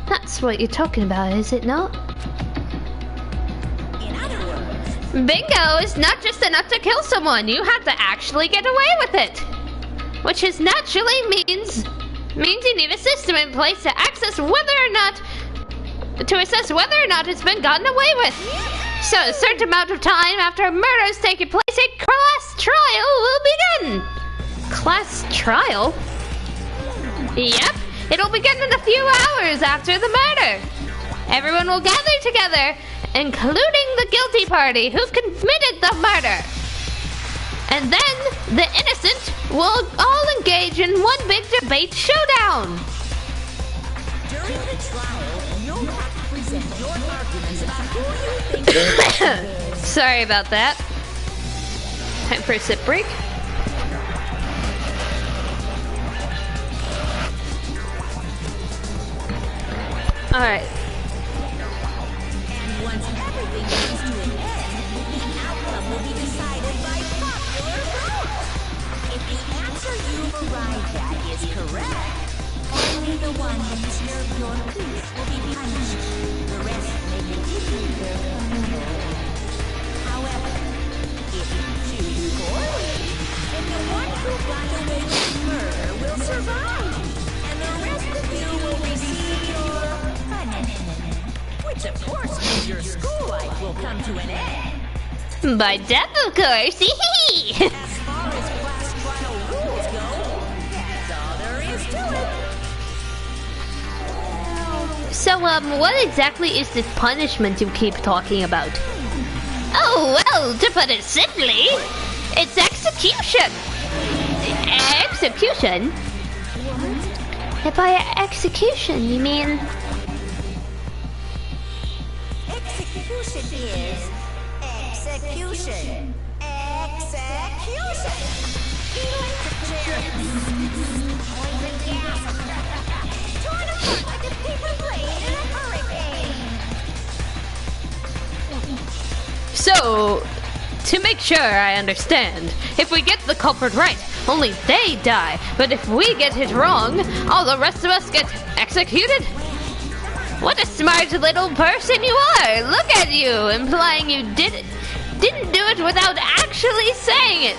That's what you're talking about, is it not? In other words, Bingo is not just enough to kill someone. You have to actually get away with it. Which is naturally means you need a system in place to assess whether or not it's been gotten away with. So a certain amount of time after a murder has taken place, a class trial will begin. Class trial? Yep, it'll begin in a few hours after the murder. Everyone will gather together, including the guilty party who committed the murder. And then the innocent will all engage in one big debate showdown. during the trial, you'll have to present your arguments about who you think. Sorry about that. Time for a sip break. Alright. And once everything comes to an end, the outcome will be decided by popular vote. If the answer you've arrived at is correct, only the one that disturbed your peace will be punished. The rest may continue their punishment. However, if you choose poorly, then the one who got away with murder will survive, and the rest of you will receive your punishment. Which of course means your school life will come to an end. By death, of course. As far as class trial rules go, that's all there is to it. So, what exactly is this punishment you keep talking about? Oh, well, to put it simply, it's execution. Execution? What? By execution, you mean... Execution is execution. Execution. Electric chair. Poison gas. Torn apart like a paper plane in a hurricane. So, to make sure I understand, if we get the culprit right, only they die. But if we get it wrong, all the rest of us get executed? What a smart little person you are! Look at you, implying you didn't do it without actually saying it.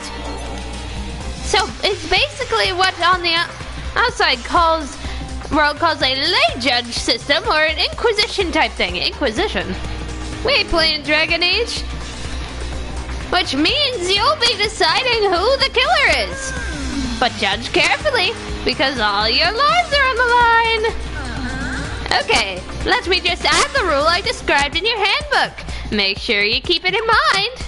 So it's basically what on the outside world calls a lay judge system or an inquisition type thing. Inquisition. We play in Dragon Age. Which means you'll be deciding who the killer is. But judge carefully, because all your lives are on the line. Okay, let me just add the rule I described in your handbook. Make sure you keep it in mind.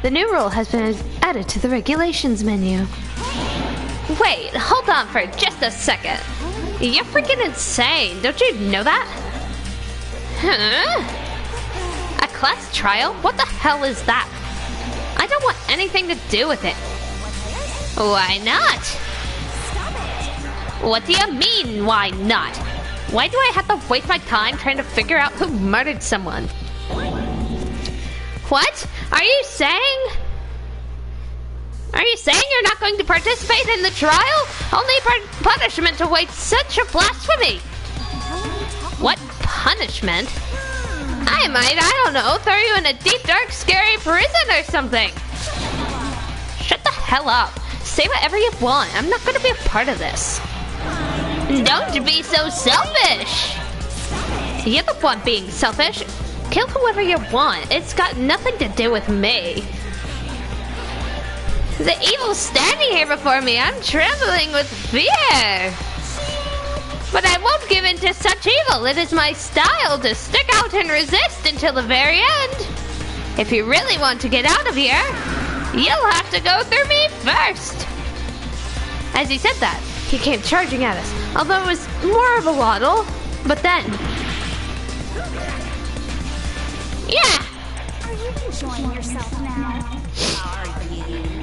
The new rule has been added to the regulations menu. Wait, hold on for just a second. You're freaking insane, don't you know that? Huh? A class trial? What the hell is that? I don't want anything to do with it. Why not? What do you mean, why not? Why do I have to waste my time trying to figure out who murdered someone? What? Are you saying you're not going to participate in the trial? Only punishment awaits such a blasphemy. What punishment? I might, I don't know, throw you in a deep, dark, scary prison or something. Shut the hell up. Say whatever you want. I'm not going to be a part of this. Don't be so selfish. You're the one being selfish. Kill whoever you want. It's got nothing to do with me. The evil's standing here before me. I'm trembling with fear. But I won't give in to such evil. It is my style to stick out and resist until the very end. If you really want to get out of here, you'll have to go through me first. As he said that, he came charging at us, although it was more of a waddle. But then... yeah! Are you enjoying yourself now? Are you?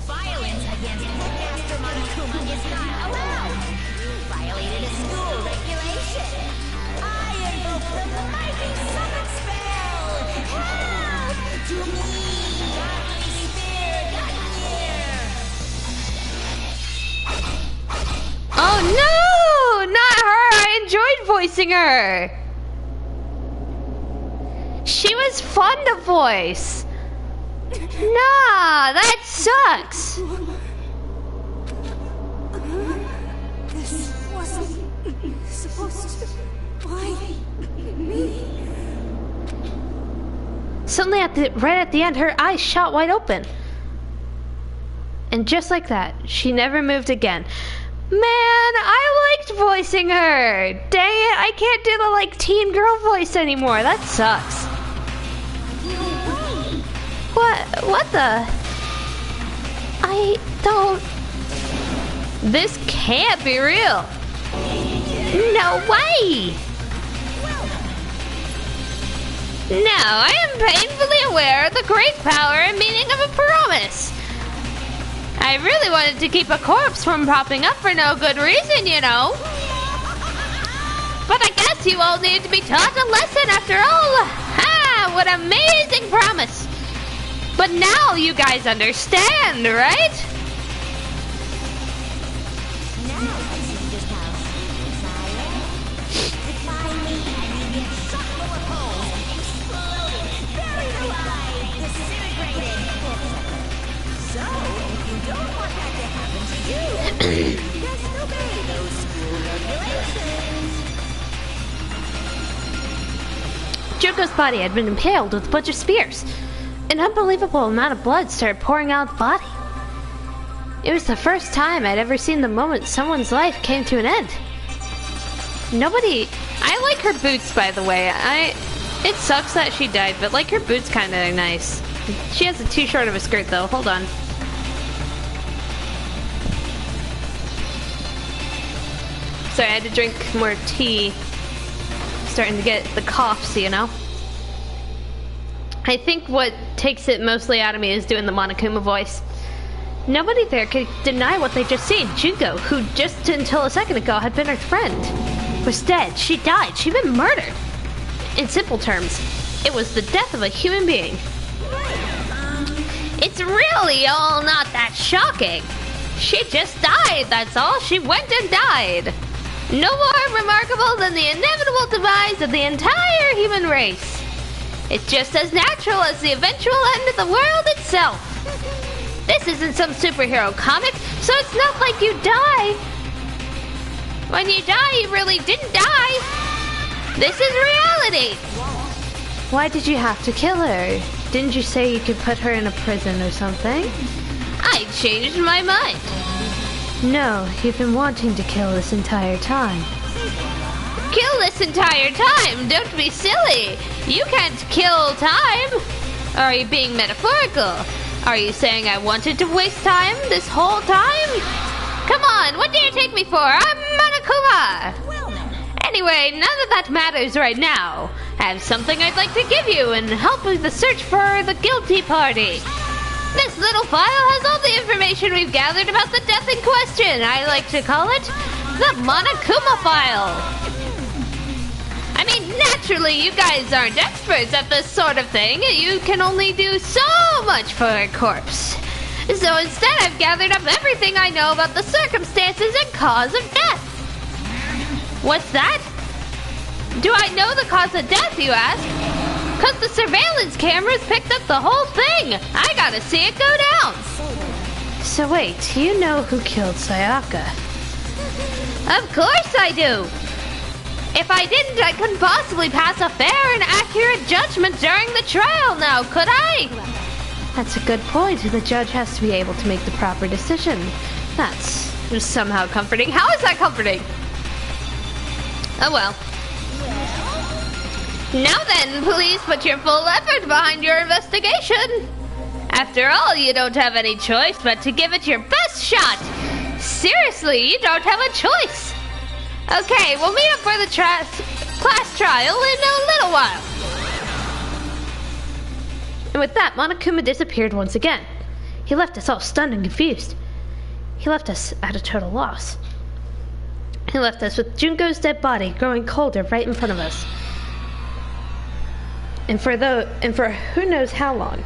Violence against Headmaster Monokuma is not allowed. You violated a school regulation. I invoke the mighty summon spell. Help to me, godly spirit, not here. Oh no! Not her! I enjoyed voicing her! She was fun to voice! Nah, that sucks! This wasn't supposed to. Why me? Suddenly, right at the end, her eyes shot wide open. And just like that, she never moved again. Man, I liked voicing her! Dang it, I can't do the, like, teen girl voice anymore. That sucks. What the? I don't... This can't be real. No way! No, I am painfully aware of the great power and meaning of a promise. I really wanted to keep a corpse from popping up for no good reason, you know. But I guess you all need to be taught a lesson after all. Ha! What an amazing promise. But now you guys understand, right? Now I see just how Saya. Defy me and you get shot full of holes, exploded, buried alive, disintegrated. So, if you don't want that to happen to you, just obey those school regulations. Junko's body had been impaled with a bunch of spears. An unbelievable amount of blood started pouring out of the body. It was the first time I'd ever seen the moment someone's life came to an end. I like her boots, by the way. It sucks that she died, but like her boots kind of nice. She has too short of a skirt though. Hold on. Sorry, I had to drink more tea. Starting to get the coughs, you know? I think what takes it mostly out of me is doing the Monokuma voice. Nobody there could deny what they just seen. Junko, who just until a second ago had been her friend, was dead. She died. She'd been murdered. In simple terms, it was the death of a human being. It's really all not that shocking. She just died, that's all. She went and died. No more remarkable than the inevitable demise of the entire human race. It's just as natural as the eventual end of the world itself. This isn't some superhero comic, so it's not like you die. When you die, you really didn't die. This is reality. Why did you have to kill her? Didn't you say you could put her in a prison or something? I changed my mind. No, you've been wanting to kill this entire time. Kill this entire time? Don't be silly. You can't kill time. Are you being metaphorical? Are you saying I wanted to waste time this whole time? Come on, what do you take me for? I'm Monokuma. Anyway, none of that matters right now. I have something I'd like to give you and help with the search for the guilty party. This little file has all the information we've gathered about the death in question. I like to call it the Monokuma file. I mean, naturally, you guys aren't experts at this sort of thing. You can only do so much for a corpse. So instead, I've gathered up everything I know about the circumstances and cause of death. What's that? Do I know the cause of death, you ask? Because the surveillance cameras picked up the whole thing. I gotta see it go down. So wait, you know who killed Saiyaka? Of course I do. If I didn't, I couldn't possibly pass a fair and accurate judgment during the trial now, could I? That's a good point. The judge has to be able to make the proper decision. That's just somehow comforting. How is that comforting? Oh well. Now then, please put your full effort behind your investigation. After all, you don't have any choice but to give it your best shot. Seriously, you don't have a choice. Okay, we'll meet up for the class trial in a little while. And with that, Monokuma disappeared once again. He left us all stunned and confused. He left us at a total loss. He left us with Junko's dead body growing colder right in front of us. And for who knows how long.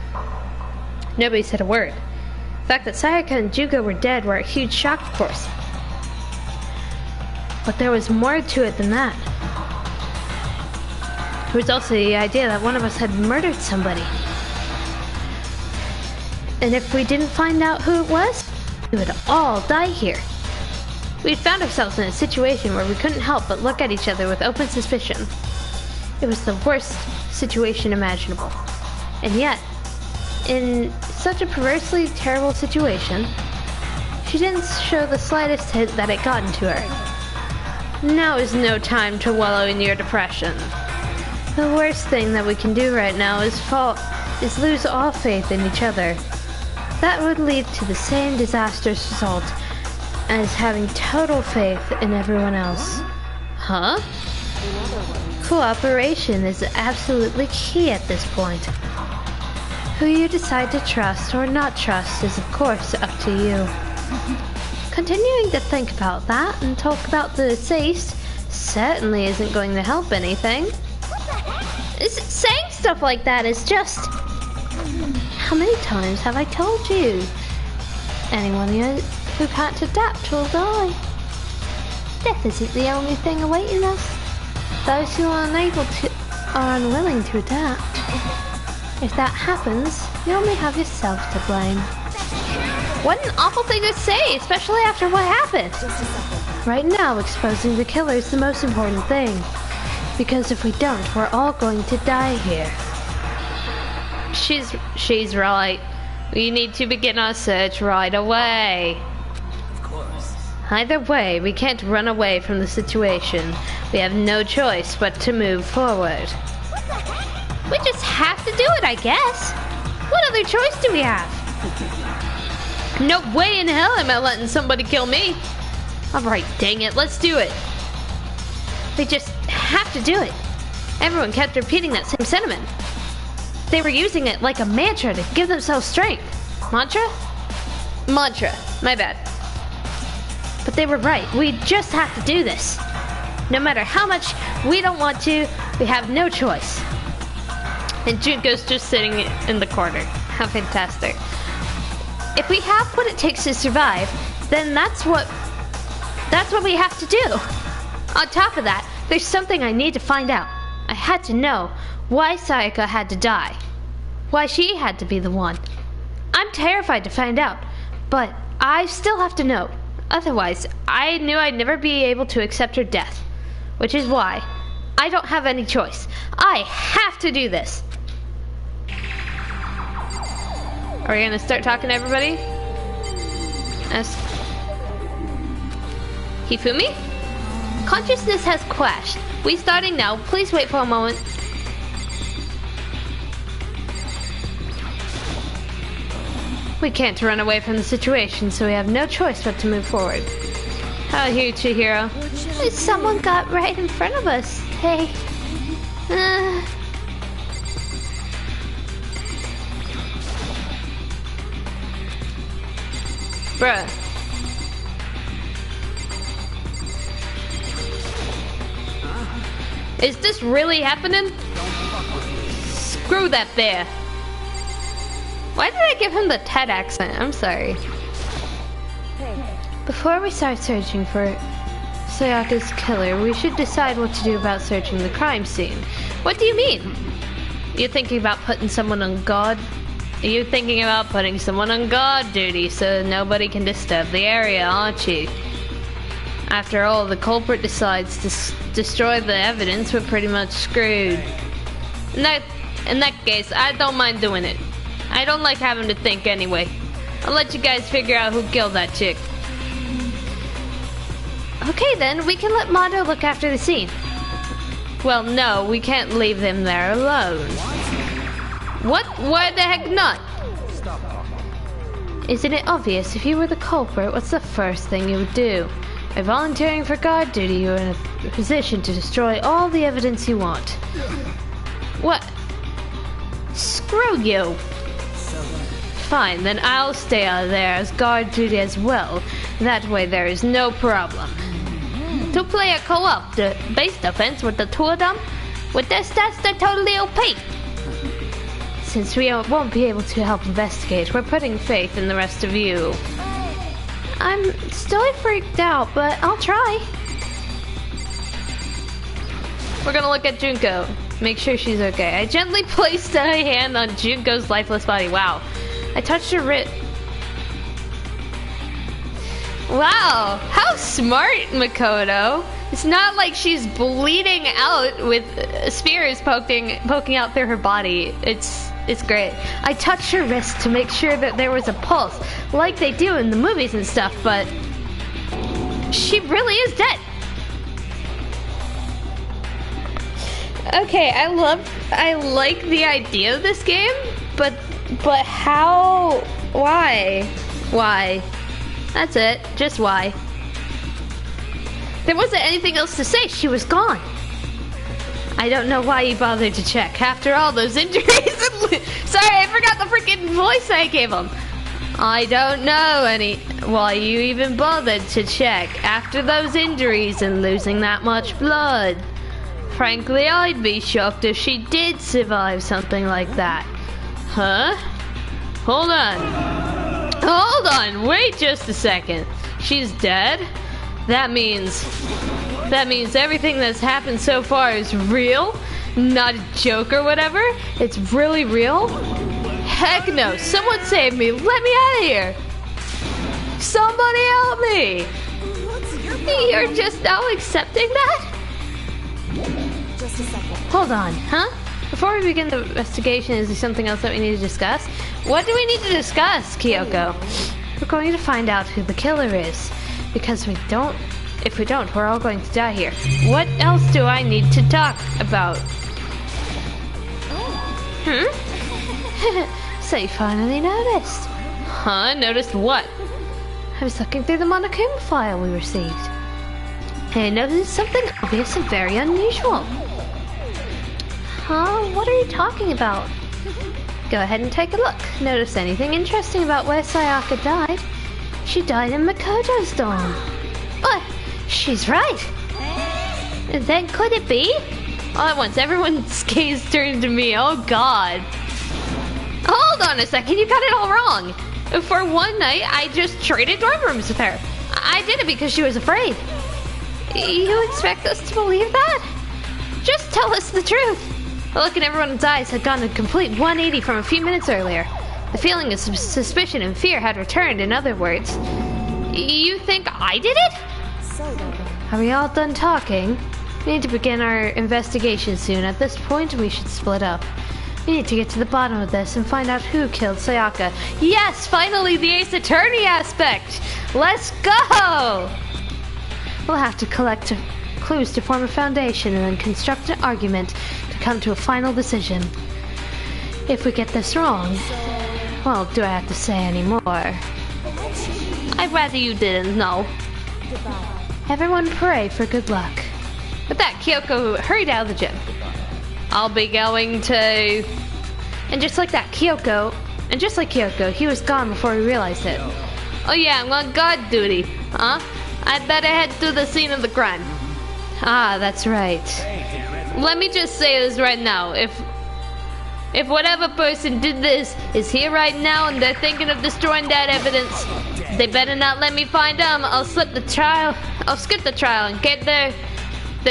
Nobody said a word. The fact that Saiyaka and Junko were dead were a huge shock, of course. But there was more to it than that. There was also the idea that one of us had murdered somebody. And if we didn't find out who it was, we would all die here. We'd found ourselves in a situation where we couldn't help but look at each other with open suspicion. It was the worst situation imaginable. And yet, in such a perversely terrible situation, she didn't show the slightest hint that it got into her. Now is no time to wallow in your depression. The worst thing that we can do right now is lose all faith in each other. That would lead to the same disastrous result as having total faith in everyone else. Huh? Cooperation is absolutely key at this point. Who you decide to trust or not trust is of course up to you. Continuing to think about that and talk about the deceased certainly isn't going to help anything. Saying stuff like that is just... How many times have I told you? Anyone who can't adapt will die. Death isn't the only thing awaiting us. Those who are are unwilling to adapt. If that happens, you only have yourself to blame. What an awful thing to say, especially after what happened. Right now, exposing the killer is the most important thing. Because if we don't, we're all going to die here. She's right. We need to begin our search right away. Of course. Either way, we can't run away from the situation. We have no choice but to move forward. We just have to do it, I guess. What other choice do we have? No way in hell am I letting somebody kill me. Alright, dang it, let's do it. We just have to do it. Everyone kept repeating that same sentiment. They were using it like a mantra to give themselves strength. Mantra? Mantra, my bad. But they were right, we just have to do this. No matter how much we don't want to, we have no choice. And Junko's just sitting in the corner. How fantastic. If we have what it takes to survive, then that's what we have to do. On top of that, there's something I need to find out. I had to know why Saiyaka had to die. Why she had to be the one. I'm terrified to find out, but I still have to know. Otherwise, I knew I'd never be able to accept her death. Which is why I don't have any choice. I have to do this. Are we gonna start talking to everybody? Ask Hifumi? Consciousness has crashed. We starting now. Please wait for a moment. We can't run away from the situation, so we have no choice but to move forward. How are you, Chihiro? Someone got right in front of us. Hey. Bruh. Is this really happening? Screw that bear. Why did I give him the Ted accent? I'm sorry. Before we start searching for Sayaka's killer, we should decide what to do about searching the crime scene. What do you mean? You're thinking about putting someone on guard? You're thinking about putting someone on guard duty so nobody can disturb the area, aren't you? After all, the culprit decides to destroy the evidence, we're pretty much screwed. In that case, I don't mind doing it. I don't like having to think anyway. I'll let you guys figure out who killed that chick. Okay then, we can let Mondo look after the scene. Well, no, we can't leave them there alone. What? Why the heck not? Isn't it obvious? If you were the culprit, what's the first thing you would do? By volunteering for guard duty, you're in a position to destroy all the evidence you want. What? Screw you. Fine, then I'll stay out there as guard duty as well. That way there is no problem. To play a co-op base defense with the two of them, with their stats, they're totally OP. Since we won't be able to help investigate, we're putting faith in the rest of you. I'm still freaked out, but I'll try. We're gonna look at Junko. Make sure she's okay. I gently placed a hand on Junko's lifeless body. Wow. I touched her wrist. Wow, how smart, Makoto. It's not like she's bleeding out with spears poking out through her body. It's great. I touched her wrist to make sure that there was a pulse, like they do in the movies and stuff, but she really is dead. Okay, I like the idea of this game, but how? Why? That's it. Just why? There wasn't anything else to say. She was gone. I don't know why you bothered to check. After all those injuries. Sorry, I forgot the freaking voice I gave him. I don't know why you even bothered to check after those injuries and losing that much blood. Frankly, I'd be shocked if she did survive something like that. Huh? Hold on, wait just a second. She's dead? That means everything that's happened so far is real? Not a joke or whatever? It's really real? Heck no, someone save me, let me out of here! Somebody help me! You're just now accepting that? Just a second. Hold on, huh? Before we begin the investigation, is there something else that we need to discuss? What do we need to discuss, Kyoko? We're going to find out who the killer is. Because if we don't, we're all going to die here. What else do I need to talk about? So you finally noticed. Huh? Noticed what? I was looking through the Monokuma file we received. And I noticed something obvious and very unusual. Huh? What are you talking about? Go ahead and take a look. Notice anything interesting about where Saiyaka died? She died in Makoto's dorm. What? She's right. Then could it be? All at once, everyone's gaze turned to me. Oh God. Hold on a second, you got it all wrong. For one night, I just traded dorm rooms with her. I did it because she was afraid. You expect us to believe that? Just tell us the truth. The look in everyone's eyes had gone a complete 180 from a few minutes earlier. The feeling of suspicion and fear had returned, in other words. You think I did it? Are we all done talking? We need to begin our investigation soon. At this point, we should split up. We need to get to the bottom of this and find out who killed Saiyaka. Yes, finally, the Ace Attorney aspect! Let's go! We'll have to collect clues to form a foundation and then construct an argument to come to a final decision. If we get this wrong, well, do I have to say any more? I'd rather you didn't know. Everyone pray for good luck. With that, Kyoko hurried out of the gym. I'll be going to... And just like Kyoko, he was gone before we realized it. Oh yeah, I'm on guard duty, huh? I'd better head to the scene of the crime. Ah, that's right. Let me just say this right now. If whatever person did this is here right now and they're thinking of destroying that evidence, they better not let me find them. I'll skip the trial and get their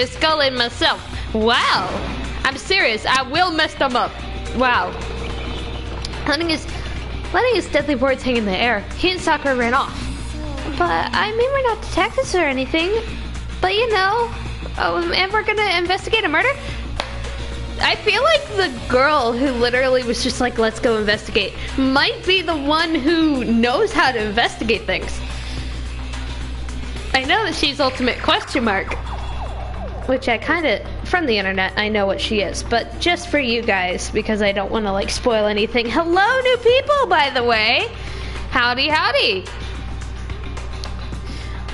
skull in myself. Wow. I'm serious. I will mess them up. Wow. Letting his deadly words hang in the air, he and Sakura ran off. But, I mean, we're not detectives or anything. But, you know, and we're gonna investigate a murder? I feel like the girl who literally was just like, let's go investigate, might be the one who knows how to investigate things. I know that she's ultimate question mark. Which I kind of, from the internet, I know what she is. But just for you guys, because I don't want to, like, spoil anything. Hello, new people, by the way. Howdy, howdy.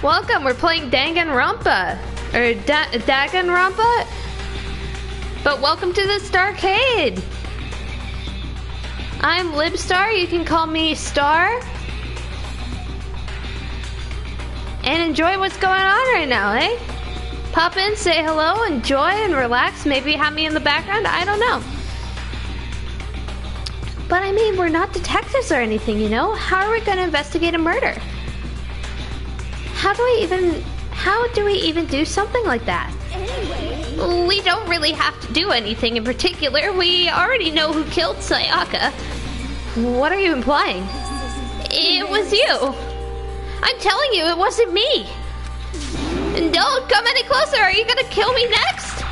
Welcome, we're playing Danganronpa. Or Danganronpa? But welcome to the Starcade. I'm Libstar, you can call me Star. And enjoy what's going on right now, eh? Pop in, say hello, enjoy, and relax. Maybe have me in the background, I don't know. But I mean, we're not detectives or anything, you know? How are we gonna investigate a murder? How do we even do something like that? Anyway, we don't really have to do anything in particular. We already know who killed Saiyaka. What are you implying? It was you. I'm telling you, it wasn't me. Don't come any closer. Are you gonna kill me next?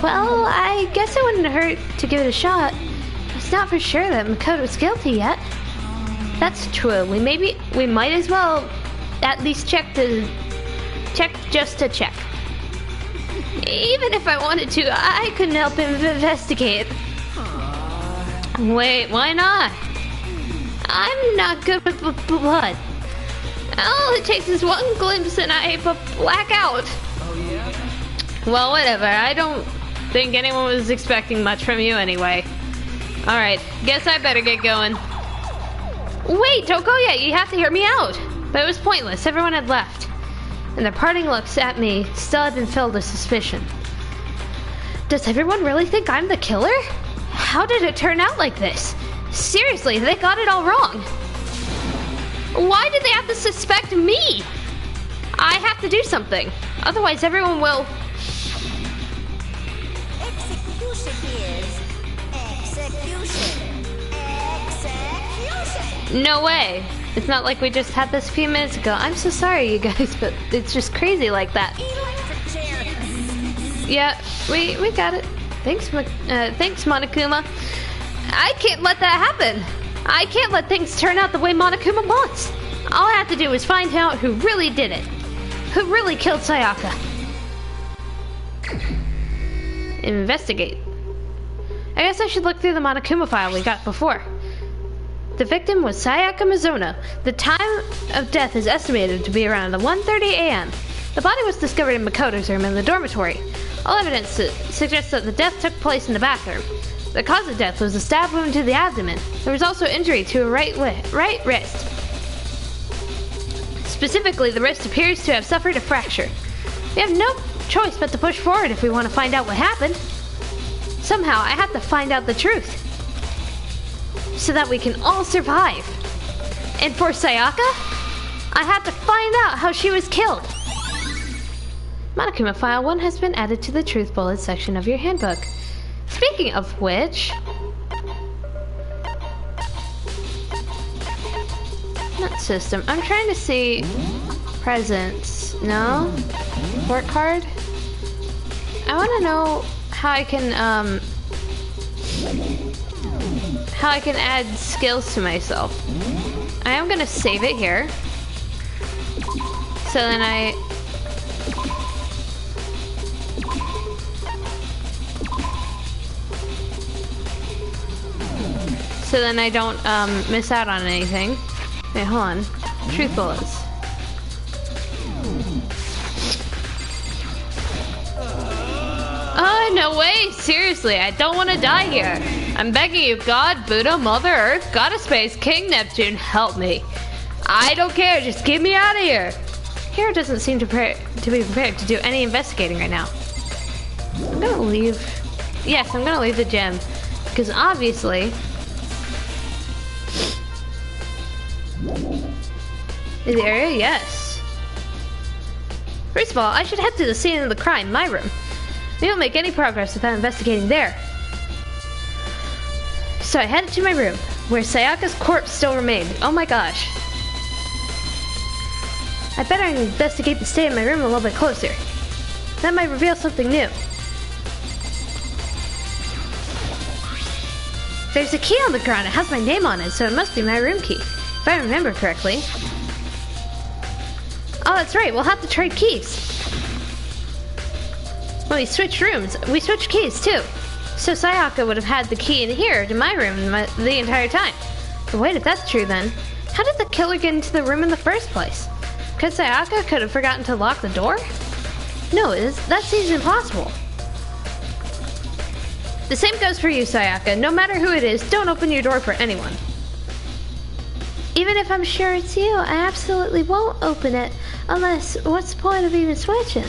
Well, I guess it wouldn't hurt to give it a shot. It's not for sure that Makoto's guilty yet. That's true. We might as well at least check just to check. Even if I wanted to, I couldn't help him investigate. Wait, why not? I'm not good with blood. All it takes is one glimpse and I black out. Oh, yeah? Well, whatever. I don't think anyone was expecting much from you anyway. Alright, guess I better get going. Wait, don't go yet. You have to hear me out. But it was pointless. Everyone had left. And their parting looks at me still had been filled with suspicion. Does everyone really think I'm the killer? How did it turn out like this? Seriously, they got it all wrong. Why did they have to suspect me? I have to do something. Otherwise, everyone will... Execution is execution. Execution. No way. It's not like we just had this a few minutes ago. I'm so sorry, you guys, but it's just crazy like that. Electric chair. Yeah, we got it. Thanks, thanks, Monokuma. I can't let that happen. I can't let things turn out the way Monokuma wants. All I have to do is find out who really did it. Who really killed Saiyaka. Investigate. I guess I should look through the Monokuma file we got before. The victim was Saiyaka Mizuno. The time of death is estimated to be around 1:30 a.m. The body was discovered in Makoto's room in the dormitory. All evidence suggests that the death took place in the bathroom. The cause of death was a stab wound to the abdomen. There was also injury to a right wrist. Specifically, the wrist appears to have suffered a fracture. We have no choice but to push forward if we want to find out what happened. Somehow, I have to find out the truth. So that we can all survive. And for Saiyaka, I have to find out how she was killed. Monokuma File 1 has been added to the Truth Bullet section of your handbook. Speaking of which... Not system. I'm trying to see... Presents. No? Work card? I want to know how I can, how I can add skills to myself. I am gonna save it here. So then I don't miss out on anything. Wait, hold on. Truth bullets. Oh, no way! Seriously, I don't want to die here. I'm begging you, God, Buddha, Mother Earth, Goddess Space, King Neptune, help me. I don't care, just get me out of here. Hero doesn't seem to be prepared to do any investigating right now. I'm gonna leave. Yes, I'm gonna leave the gym. Because obviously... The area? Yes. First of all, I should head to the scene of the crime, my room. We won't make any progress without investigating there. So I headed to my room, where Sayaka's corpse still remained. Oh my gosh. I better investigate the state of my room a little bit closer. That might reveal something new. There's a key on the ground. It has my name on it, so it must be my room key, if I remember correctly. Oh, that's right. We'll have to trade keys. When we switch rooms, we switch keys too. So Saiyaka would have had the key in here to my room the entire time. But wait, if that's true then, how did the killer get into the room in the first place? Because Saiyaka could have forgotten to lock the door? No, that seems impossible. The same goes for you, Saiyaka. No matter who it is, don't open your door for anyone. Even if I'm sure it's you, I absolutely won't open it. Unless, what's the point of even switching?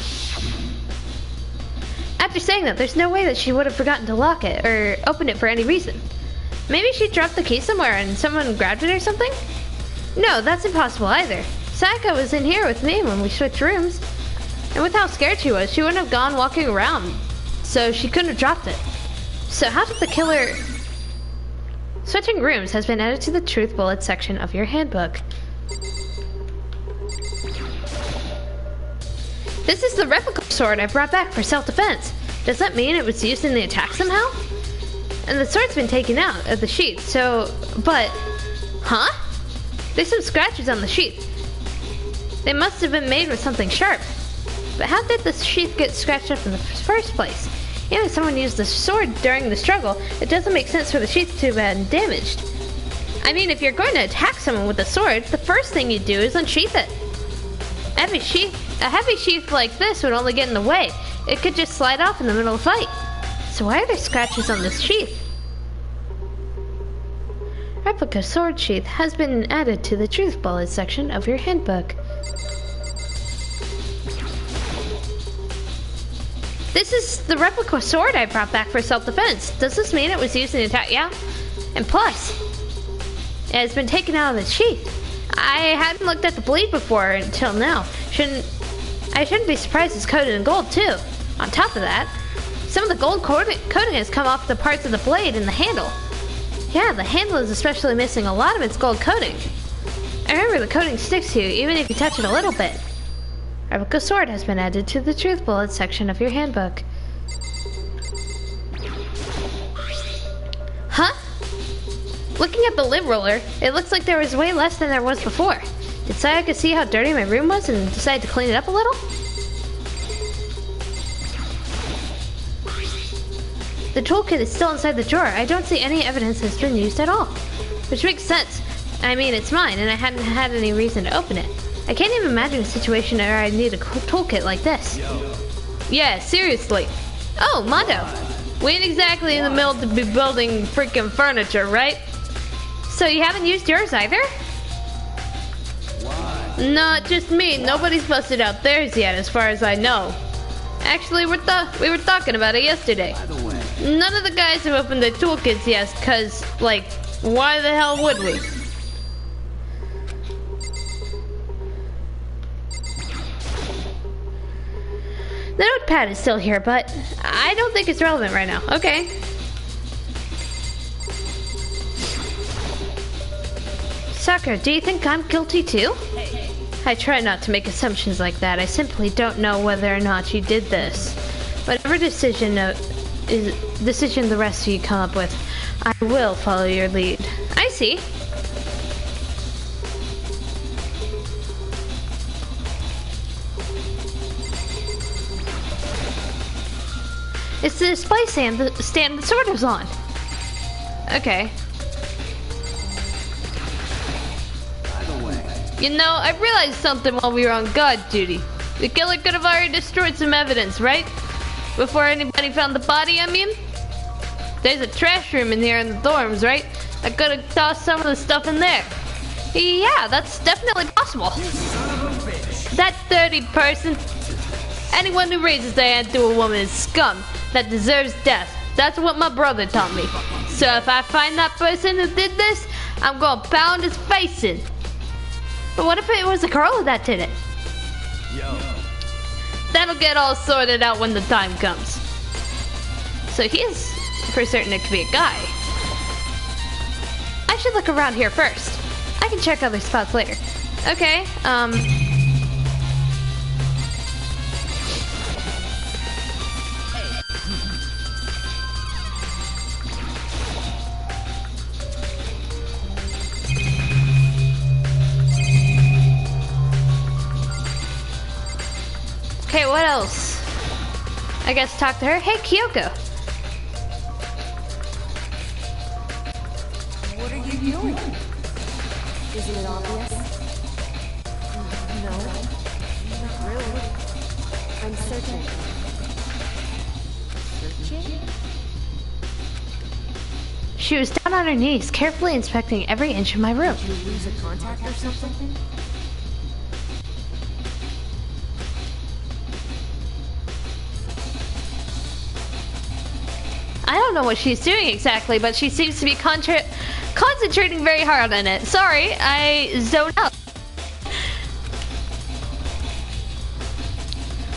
After saying that, there's no way that she would have forgotten to lock it or open it for any reason. Maybe she dropped the key somewhere and someone grabbed it or something? No, that's impossible either. Saiyaka was in here with me when we switched rooms. And with how scared she was, she wouldn't have gone walking around. So she couldn't have dropped it. So how did the killer... Switching rooms has been added to the Truth Bullet section of your handbook. This is the replica sword I brought back for self-defense. Does that mean it was used in the attack somehow? And the sword's been taken out of the sheath, so... But... Huh? There's some scratches on the sheath. They must have been made with something sharp. But how did the sheath get scratched up in the first place? Even if someone used the sword during the struggle, it doesn't make sense for the sheath to have been damaged. I mean, if you're going to attack someone with a sword, the first thing you do is unsheath it. A heavy sheath like this would only get in the way. It could just slide off in the middle of the fight. So why are there scratches on this sheath? Replica sword sheath has been added to the Truth Bullet section of your handbook. This is the replica sword I brought back for self-defense. Does this mean it was used in the attack? Yeah. And plus, it has been taken out of the sheath. I hadn't looked at the blade before until now. I shouldn't be surprised it's coated in gold too. On top of that, some of the gold coating has come off the parts of the blade and the handle. Yeah, the handle is especially missing a lot of its gold coating. I remember the coating sticks to you even if you touch it a little bit. Replica sword has been added to the Truth Bullet section of your handbook. Huh? Looking at the lid roller, it looks like there was way less than there was before. Did Saiyaka see how dirty my room was and decide to clean it up a little? The toolkit is still inside the drawer. I don't see any evidence it's been used at all. Which makes sense. I mean, it's mine and I hadn't had any reason to open it. I can't even imagine a situation where I need a toolkit like this. Yeah, seriously. Oh, Mondo. We ain't exactly in the middle to be building freaking furniture, right? So you haven't used yours either? Not just me. Nobody's busted out theirs yet, as far as I know. Actually, we were talking about it yesterday. None of the guys have opened their toolkits yet, cause, like, why the hell would we? The notepad is still here, but I don't think it's relevant right now. Okay. Sakura, do you think I'm guilty too? I try not to make assumptions like that. I simply don't know whether or not you did this. Whatever decision the rest of you come up with, I will follow your lead. I see. It's the display stand the sword is on. Okay. You know, I realized something while we were on guard duty. The killer could have already destroyed some evidence, right? Before anybody found the body, I mean? There's a trash room in here in the dorms, right? I could have tossed some of the stuff in there. Yeah, that's definitely possible. That dirty person. Anyone who raises their hand to a woman is scum that deserves death. That's what my brother taught me. So if I find that person who did this, I'm gonna pound his face in. But what if it was a girl that did it? Yo. That'll get all sorted out when the time comes. So he is for certain it could be a guy. I should look around here first. I can check other spots later. Okay, what else? I guess talk to her. Hey, Kyoko. What are you doing? Isn't it obvious? No, not really. I'm searching. Searching? She was down on her knees, carefully inspecting every inch of my room. Did you lose a contact or something? I don't know what she's doing exactly, but she seems to be concentrating very hard on it. Sorry, I zoned out.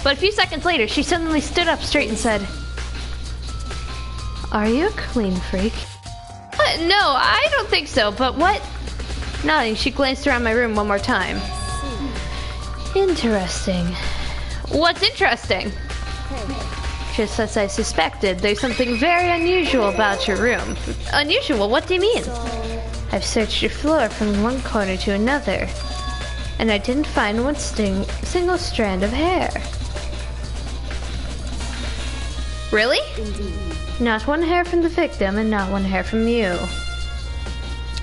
But a few seconds later, she suddenly stood up straight and said, "Are you a clean freak?" No, I don't think so, but what? Nodding, she glanced around my room one more time. Interesting. What's interesting? Just as I suspected, there's something very unusual about your room. Unusual? What do you mean? I've searched your floor from one corner to another, and I didn't find one single strand of hair. Really? Not one hair from the victim, and not one hair from you.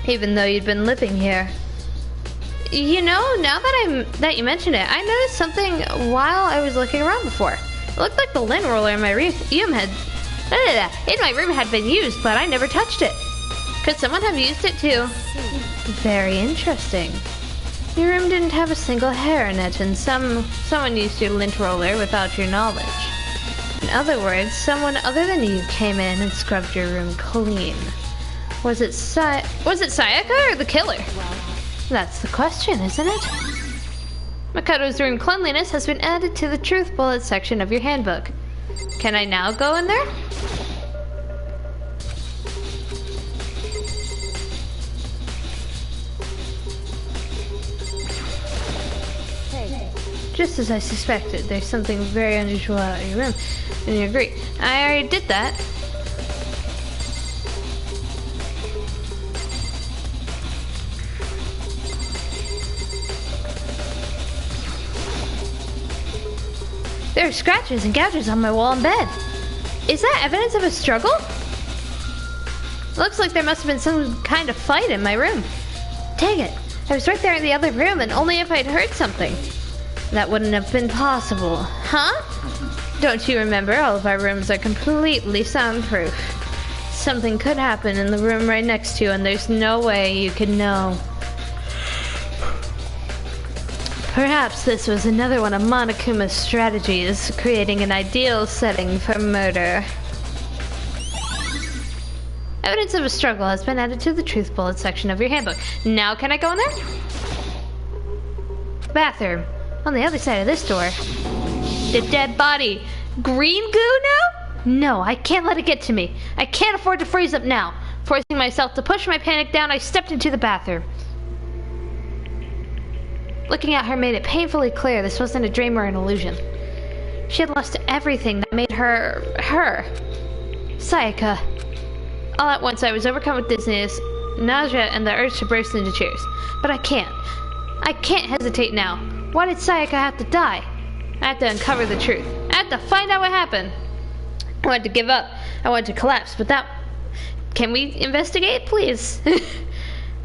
Even though you'd been living here. You know, now that you mention it, I noticed something while I was looking around before. It looked like the lint roller in my room had been used, but I never touched it. Could someone have used it too? Very interesting. Your room didn't have a single hair in it, and someone used your lint roller without your knowledge. In other words, someone other than you came in and scrubbed your room clean. Was it Saiyaka or the killer? That's the question, isn't it? Makoto's room cleanliness has been added to the truth bullet section of your handbook. Can I now go in there? Just as I suspected, there's something very unusual out in your room, and you agree. I already did that. There are scratches and gouges on my wall and bed. Is that evidence of a struggle? Looks like there must have been some kind of fight in my room. Dang it, I was right there in the other room, and only if I'd heard something. That wouldn't have been possible. Huh? Don't you remember, all of our rooms are completely soundproof. Something could happen in the room right next to you, and there's no way you could know. Perhaps this was another one of Monokuma's strategies, creating an ideal setting for murder. Evidence of a struggle has been added to the truth bullet section of your handbook. Now can I go in there? Bathroom. On the other side of this door. The dead body. Green goo now? No, I can't let it get to me. I can't afford to freeze up now. Forcing myself to push my panic down, I stepped into the bathroom. Looking at her made it painfully clear this wasn't a dream or an illusion. She had lost everything that made her, her. Saiyaka. All at once I was overcome with dizziness, nausea, and the urge to burst into tears. But I can't. I can't hesitate now. Why did Saiyaka have to die? I have to uncover the truth. I have to find out what happened. I wanted to give up. I wanted to collapse, but that... Can we investigate, please?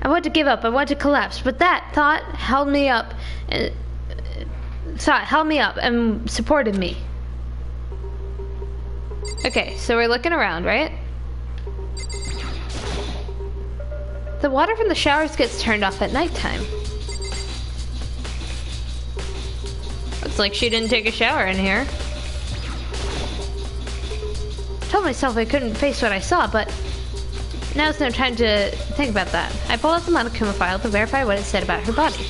I wanted to give up. I wanted to collapse, but that thought held me up. And supported me. Okay, so we're looking around, right? The water from the showers gets turned off at nighttime. Looks like she didn't take a shower in here. Told myself I couldn't face what I saw, but now's no time to think about that. I pulled out the Monokuma file to verify what it said about her body.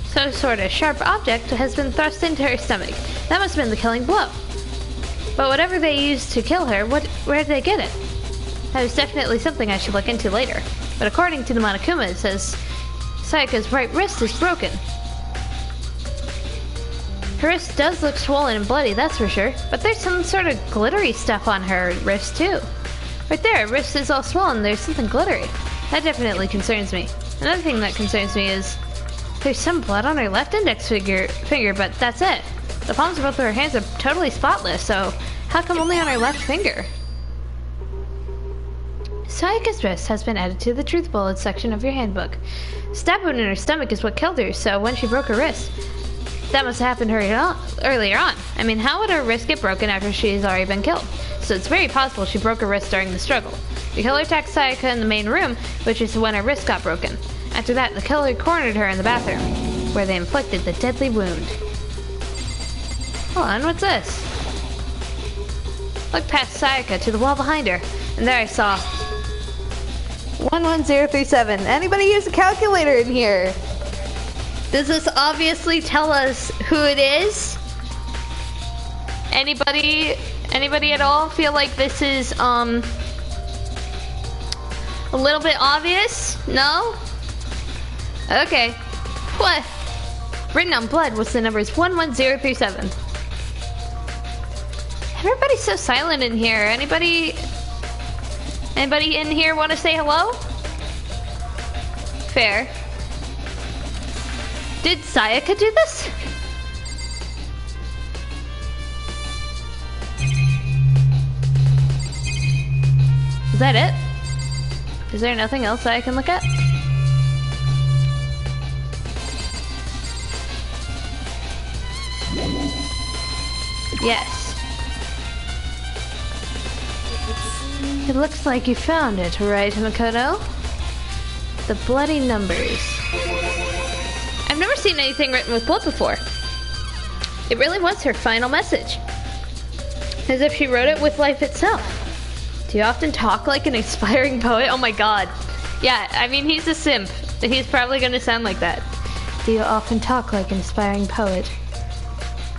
Some sort of sharp object has been thrust into her stomach. That must have been the killing blow. But whatever they used to kill her, where did they get it? That was definitely something I should look into later. But according to the Monokuma, it says Sayaka's right wrist is broken. Her wrist does look swollen and bloody, that's for sure. But there's some sort of glittery stuff on her wrist too. Right there, her wrist is all swollen, there's something glittery. That definitely concerns me. Another thing that concerns me is there's some blood on her left index finger, but that's it. The palms of both of her hands are totally spotless, so how come only on her left finger? Sayaka's wrist has been added to the truth bullet section of your handbook. Stab wound in her stomach is what killed her, so when she broke her wrist, that must have happened earlier on. I mean, how would her wrist get broken after she's already been killed? So it's very possible she broke her wrist during the struggle. The killer attacked Sayaka in the main room, which is when her wrist got broken. After that, the killer cornered her in the bathroom, where they inflicted the deadly wound. Hold on, what's this? Looked past Sayaka to the wall behind her, and there I saw 11037. Anybody use a calculator in here? Does this obviously tell us who it is? Anybody at all feel like this is a little bit obvious? No? Okay. What? Written on blood was the numbers 11037. Everybody's so silent in here. Anybody in here want to say hello? Fair. Did Sayaka do this? Is that it? Is there nothing else I can look at? Yes. It looks like you found it, right, Makoto? The bloody numbers. I've never seen anything written with blood before. It really was her final message. As if she wrote it with life itself. Do you often talk like an aspiring poet? Oh my god. Yeah, I mean, he's a simp. He's probably gonna sound like that. Do you often talk like an aspiring poet?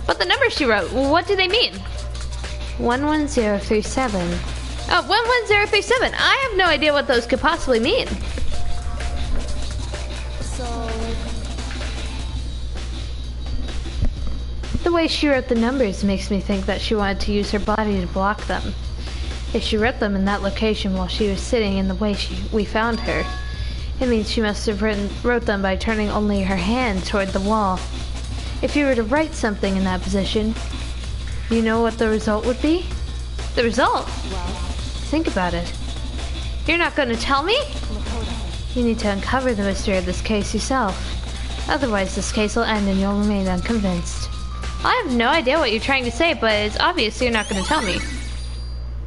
But the numbers she wrote, what do they mean? 11037. Oh, 11037. I have no idea what those could possibly mean. The way she wrote the numbers makes me think that she wanted to use her body to block them. If she wrote them in that location while she was sitting in the way we found her, it means she must have wrote them by turning only her hand toward the wall. If you were to write something in that position, you know what the result would be? The result? Think about it. You're not going to tell me? You need to uncover the mystery of this case yourself. Otherwise, this case will end and you'll remain unconvinced. I have no idea what you're trying to say, but it's obvious you're not going to tell me.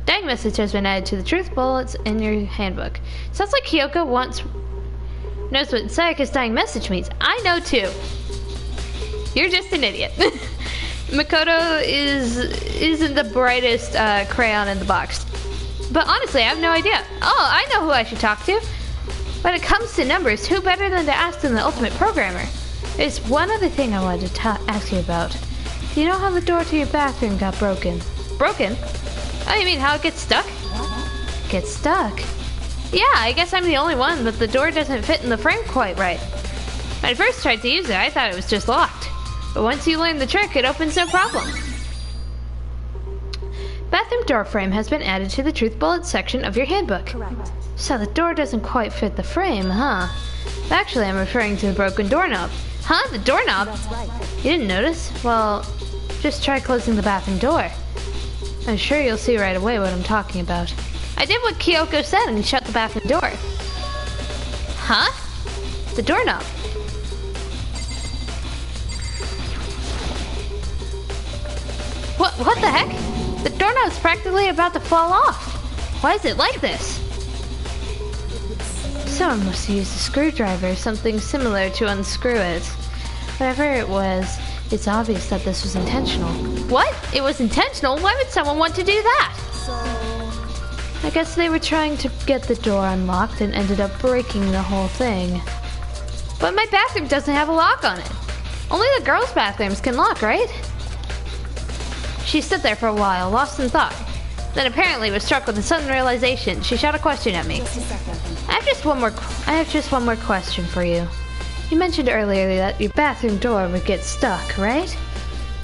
Dying message has been added to the truth bullets in your handbook. Sounds like Kyoko knows what Sayaka's dying message means. I know too. You're just an idiot. Makoto isn't the brightest crayon in the box. But honestly, I have no idea. Oh, I know who I should talk to. When it comes to numbers, who better than to ask than the ultimate programmer? There's one other thing I wanted to ask you about. Do you know how the door to your bathroom got broken? Broken? Oh, you mean how it gets stuck? Gets stuck? Yeah, I guess I'm the only one, but the door doesn't fit in the frame quite right. When I first tried to use it, I thought it was just locked. But once you learn the trick, it opens no problem. Bathroom door frame has been added to the truth bullet section of your handbook. Correct. So the door doesn't quite fit the frame, huh? Actually, I'm referring to the broken doorknob. Huh? The doorknob? That's right. You didn't notice? Well, just try closing the bathroom door. I'm sure you'll see right away what I'm talking about. I did what Kyoko said and shut the bathroom door. Huh? The doorknob. What the heck? The doorknob's practically about to fall off. Why is it like this? Someone must have used a screwdriver or something similar to unscrew it. Whatever it was, it's obvious that this was intentional. What? It was intentional? Why would someone want to do that? I guess they were trying to get the door unlocked and ended up breaking the whole thing. But my bathroom doesn't have a lock on it. Only the girls' bathrooms can lock, right? She stood there for a while, lost in thought. Then apparently was struck with a sudden realization. She shot a question at me. Just a second. I have just one more question for you. You mentioned earlier that your bathroom door would get stuck, right?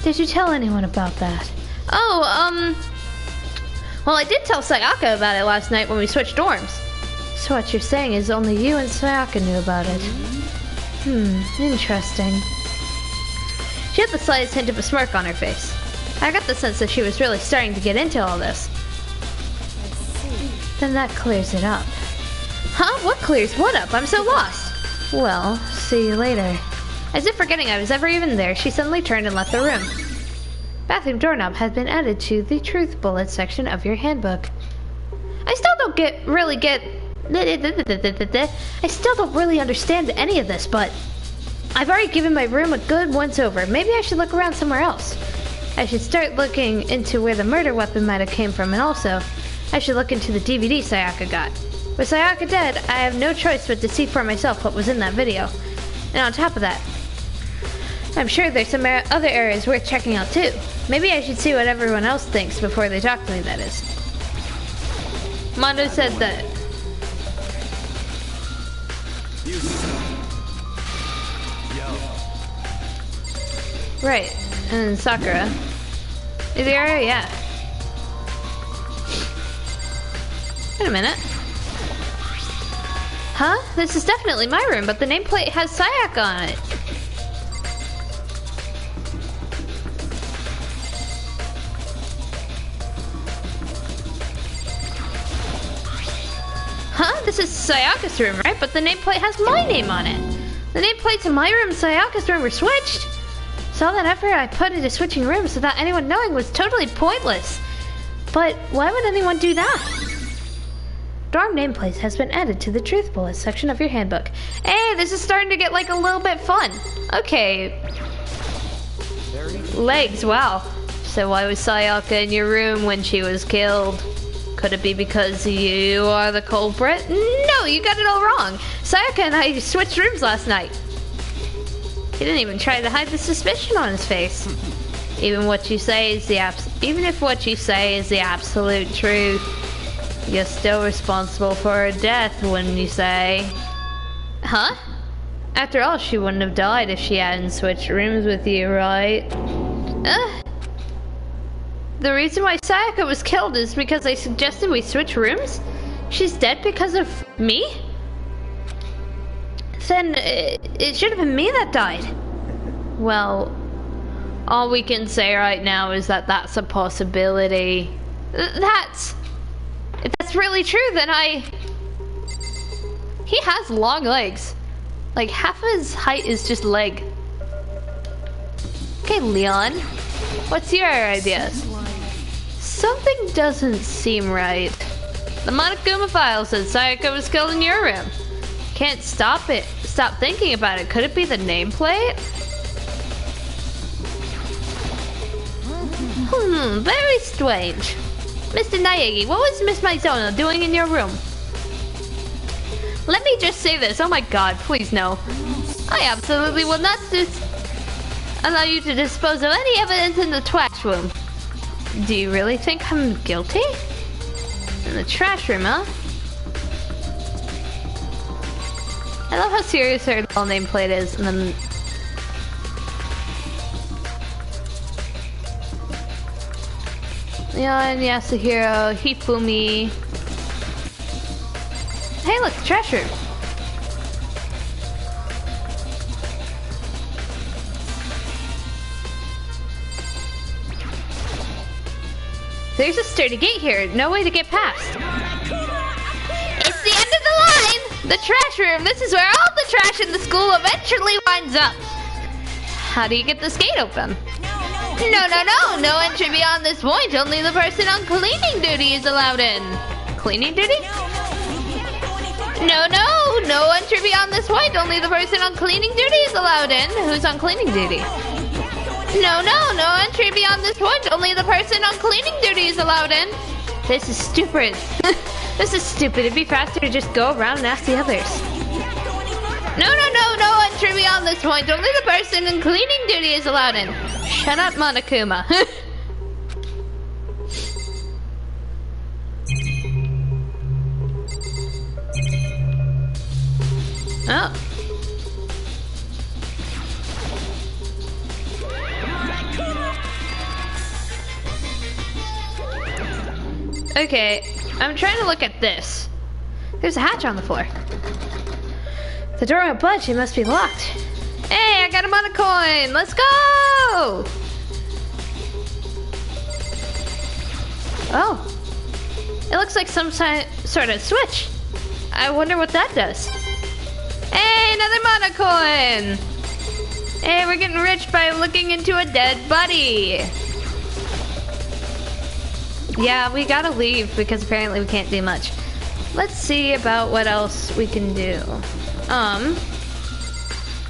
Did you tell anyone about that? Oh, well, I did tell Saiyaka about it last night when we switched dorms. So what you're saying is only you and Saiyaka knew about it. Interesting. She had the slightest hint of a smirk on her face. I got the sense that she was really starting to get into all this. Then that clears it up. Huh? What clears what up? I'm so lost. Well, see you later. As if forgetting I was ever even there, she suddenly turned and left the room. Bathroom doorknob has been added to the truth bullet section of your handbook. I still don't really understand any of this, but I've already given my room a good once over. Maybe I should look around somewhere else. I should start looking into where the murder weapon might have came from, and also, I should look into the DVD Saiyaka got. With Saiyaka dead, I have no choice but to see for myself what was in that video. And on top of that, I'm sure there's some other areas worth checking out too. Maybe I should see what everyone else thinks before they talk to me, that is. Mondo said that. Right, and then Sakura. Is the area? Yeah. Wait a minute. Huh? This is definitely my room, but the nameplate has Saiyaka on it. Huh? This is Sayaka's room, right? But the nameplate has my name on it. The nameplates in my room and Sayaka's room were switched. So all that effort I put into switching rooms without anyone knowing was totally pointless. But why would anyone do that? Dorm nameplate has been added to the truth bullet section of your handbook. Hey, this is starting to get like a little bit fun. Okay. Legs, wow. So why was Sayaka in your room when she was killed? Could it be because you are the culprit? No, you got it all wrong. Saiyaka and I switched rooms last night. He didn't even try to hide the suspicion on his face. Even if what you say is the absolute truth, you're still responsible for her death, wouldn't you say? Huh? After all, she wouldn't have died if she hadn't switched rooms with you, right? The reason why Sayaka was killed is because I suggested we switch rooms? She's dead because of me? Then it should have been me that died. Well, all we can say right now is that that's a possibility. If that's really true, then he has long legs. Like half of his height is just leg. Okay, Leon, what's your ideas? Something doesn't seem right. The Monokuma file said Sayaka was killed in your room. Can't stop thinking about it. Could it be the nameplate? Very strange. Mr. Naegi, what was Miss Mizono doing in your room? Let me just say this. Oh my god, please no. I absolutely will not allow you to dispose of any evidence in the trash room. Do you really think I'm guilty? In the trash room, huh? I love how serious her little nameplate is, and then... Leon, Yasuhiro, Hifumi... Hey look, the trash room! There's a sturdy gate here, no way to get past. It's the end of the line! The trash room, this is where all the trash in the school eventually winds up. How do you get this gate open? No entry beyond this point, only the person on cleaning duty is allowed in. Cleaning duty? No entry beyond this point, only the person on cleaning duty is allowed in. Who's on cleaning duty? No entry beyond this point, only the person on cleaning duty is allowed in. This is stupid. This is stupid. It'd be faster to just go around and ask the others. No entry beyond this point, only the person in cleaning duty is allowed in. Shut up, Monokuma. Oh. Okay, I'm trying to look at this. There's a hatch on the floor. The door won't budge, it must be locked. Hey, I got a monocoin! Let's go! go! Oh. It looks like some sort of switch. I wonder what that does. Hey, another mana coin! Hey, we're getting rich by looking into a dead body. Yeah, we gotta leave because apparently we can't do much. Let's see about what else we can do.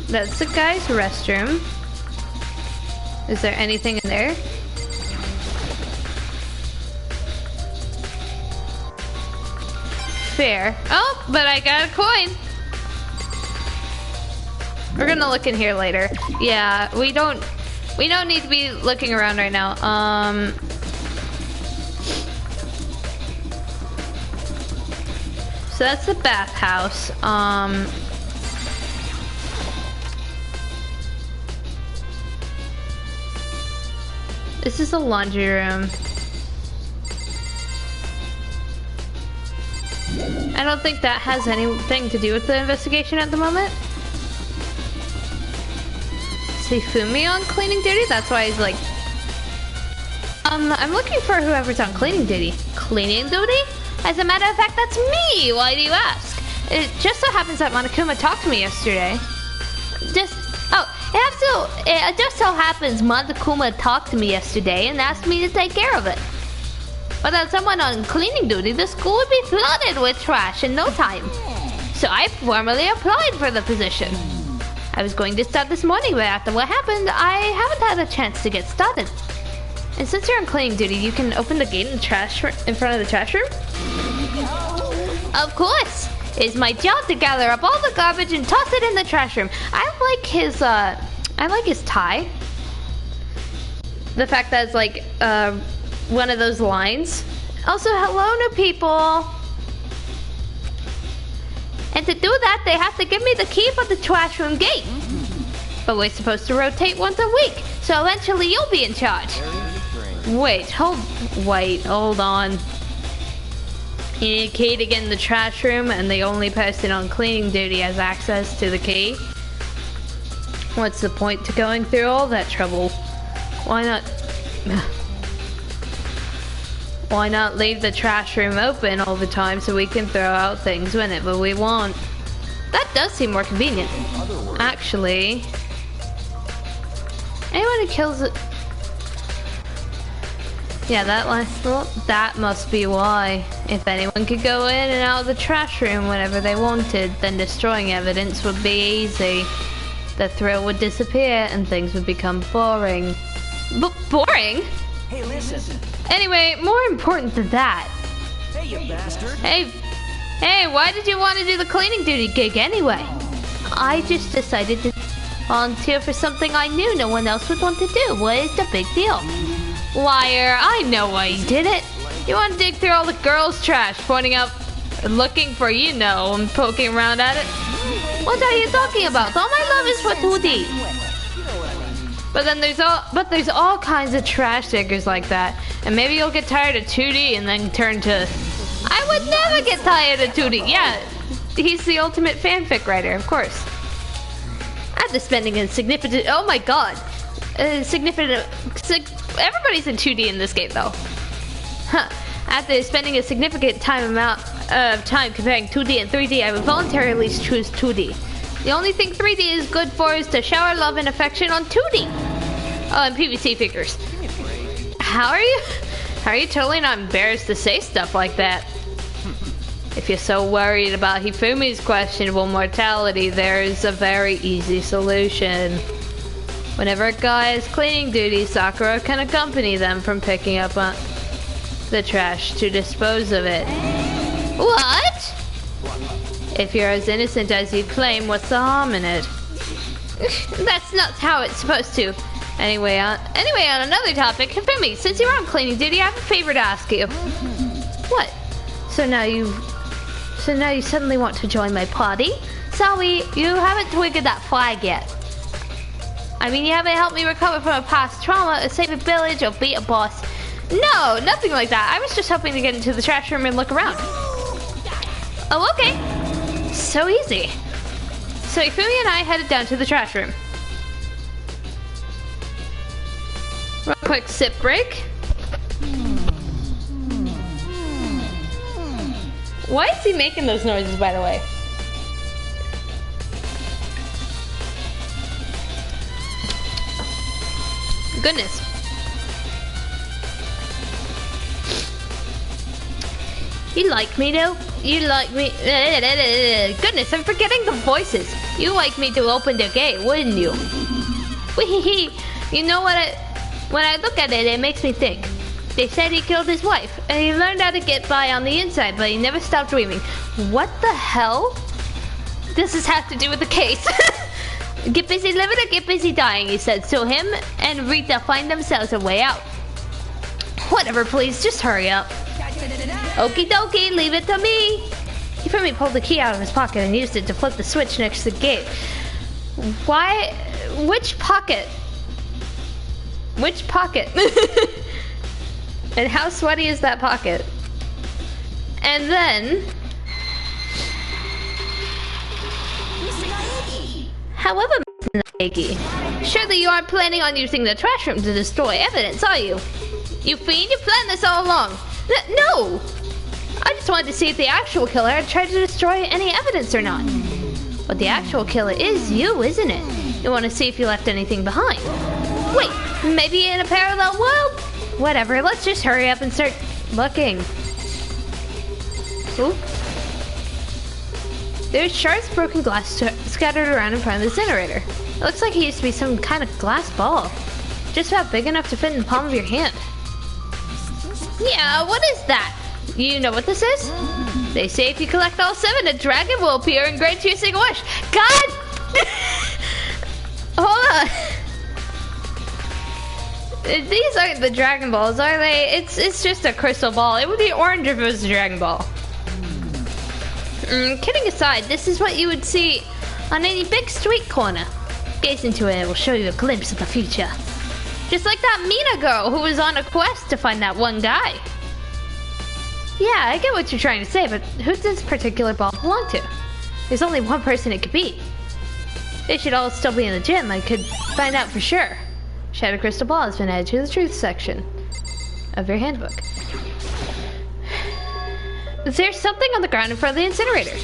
That's the guy's restroom. Is there anything in there? Fair. Oh, but I got a coin. We're gonna look in here later. Yeah, we don't need to be looking around right now. So that's the bathhouse. This is the laundry room. I don't think that has anything to do with the investigation at the moment. Is Fumi on cleaning duty? That's why he's like... I'm looking for whoever's on cleaning duty. Cleaning duty? As a matter of fact, that's me! Why do you ask? It just so happens that Monokuma talked to me yesterday. It just so happens Monokuma talked to me yesterday and asked me to take care of it. Without someone on cleaning duty, the school would be flooded with trash in no time. So I formally applied for the position. I was going to start this morning, but after what happened, I haven't had a chance to get started. And since you're on cleaning duty, you can open the gate in front of the trash room? Of course! It's my job to gather up all the garbage and toss it in the trash room. I like his tie. The fact that it's like, one of those lines. Also, hello new people. And to do that, they have to give me the key for the trash room gate. But we're supposed to rotate once a week, so eventually you'll be in charge. Wait, hold on. You need a key to get in the trash room, and the only person on cleaning duty has access to the key? What's the point to going through all that trouble? Why not leave the trash room open all the time so we can throw out things whenever we want? That does seem more convenient. Actually, anyone who kills it... Yeah, that must be why. If anyone could go in and out of the trash room whenever they wanted, then destroying evidence would be easy. The thrill would disappear and things would become boring. Boring? Hey, listen. Anyway, more important than that. Hey, you bastard. Hey, why did you want to do the cleaning duty gig anyway? I just decided to volunteer for something I knew no one else would want to do. What is the big deal? Liar, I know why you did it. You want to dig through all the girls' trash, pointing out, looking for, and poking around at it. What are you talking about? All my love is for 2D. But then there's all kinds of trash diggers like that. And maybe you'll get tired of 2D and then turn to... I would never get tired of 2D. Yeah, he's the ultimate fanfic writer, of course. After spending a significant... Oh my god. Everybody's in 2D in this game, though. Huh. After spending a significant amount of time comparing 2D and 3D, I would voluntarily choose 2D. The only thing 3D is good for is to shower love and affection on 2D. Oh, and PVC figures. How are you totally not embarrassed to say stuff like that? If you're so worried about Hifumi's questionable mortality, there is a very easy solution. Whenever a guy is cleaning duty, Sakura can accompany them from picking up the trash to dispose of it. What? If you're as innocent as you claim, what's the harm in it? That's not how it's supposed to. Anyway, on another topic, Hifumi, since you're on cleaning duty, I have a favor to ask you. What? So now you suddenly want to join my party? Sorry, you haven't twiggered that flag yet. I mean, you haven't helped me recover from a past trauma, or save a village, or beat a boss. No, nothing like that. I was just hoping to get into the trash room and look around. Oh, okay. So easy. So Ifumi and I headed down to the trash room. Quick sip break. Why is he making those noises, by the way? Goodness. You like me though? You like me? Goodness, I'm forgetting the voices. You like me to open the gate, wouldn't you? Wee. You know what? When I look at it, it makes me think. They said he killed his wife, and he learned how to get by on the inside, but he never stopped dreaming. What the hell? This has have to do with the case. Get busy living or get busy dying, he said. So him and Rita find themselves a way out. Whatever, please, just hurry up. Okie dokie, leave it to me. He for me pulled the key out of his pocket and used it to flip the switch next to the gate. Why? Which pocket? Which pocket? And how sweaty is that pocket? And then... However, Mr. Naegi, surely you aren't planning on using the trash room to destroy evidence, are you? You fiend, you planned this all along. No! I just wanted to see if the actual killer had tried to destroy any evidence or not. But the actual killer is you, isn't it? You want to see if you left anything behind. Wait, maybe in a parallel world? Whatever, let's just hurry up and start looking. Ooh. There's shards of broken glass scattered around in front of the incinerator. It looks like it used to be some kind of glass ball. Just about big enough to fit in the palm of your hand. Yeah, what is that? You know what this is? They say if you collect all 7, a dragon will appear and grant you a single wish. God! Hold on. These aren't the Dragon Balls, are they? It's just a crystal ball. It would be orange if it was a Dragon Ball. Kidding aside, this is what you would see on any big street corner. Gaze into it, it will show you a glimpse of the future. Just like that Mina girl who was on a quest to find that one guy. Yeah, I get what you're trying to say, but who does this particular ball belong to? There's only one person it could be. They should all still be in the gym. I could find out for sure. Shattered crystal ball has been added to the truth section of your handbook. There's something on the ground in front of the incinerator.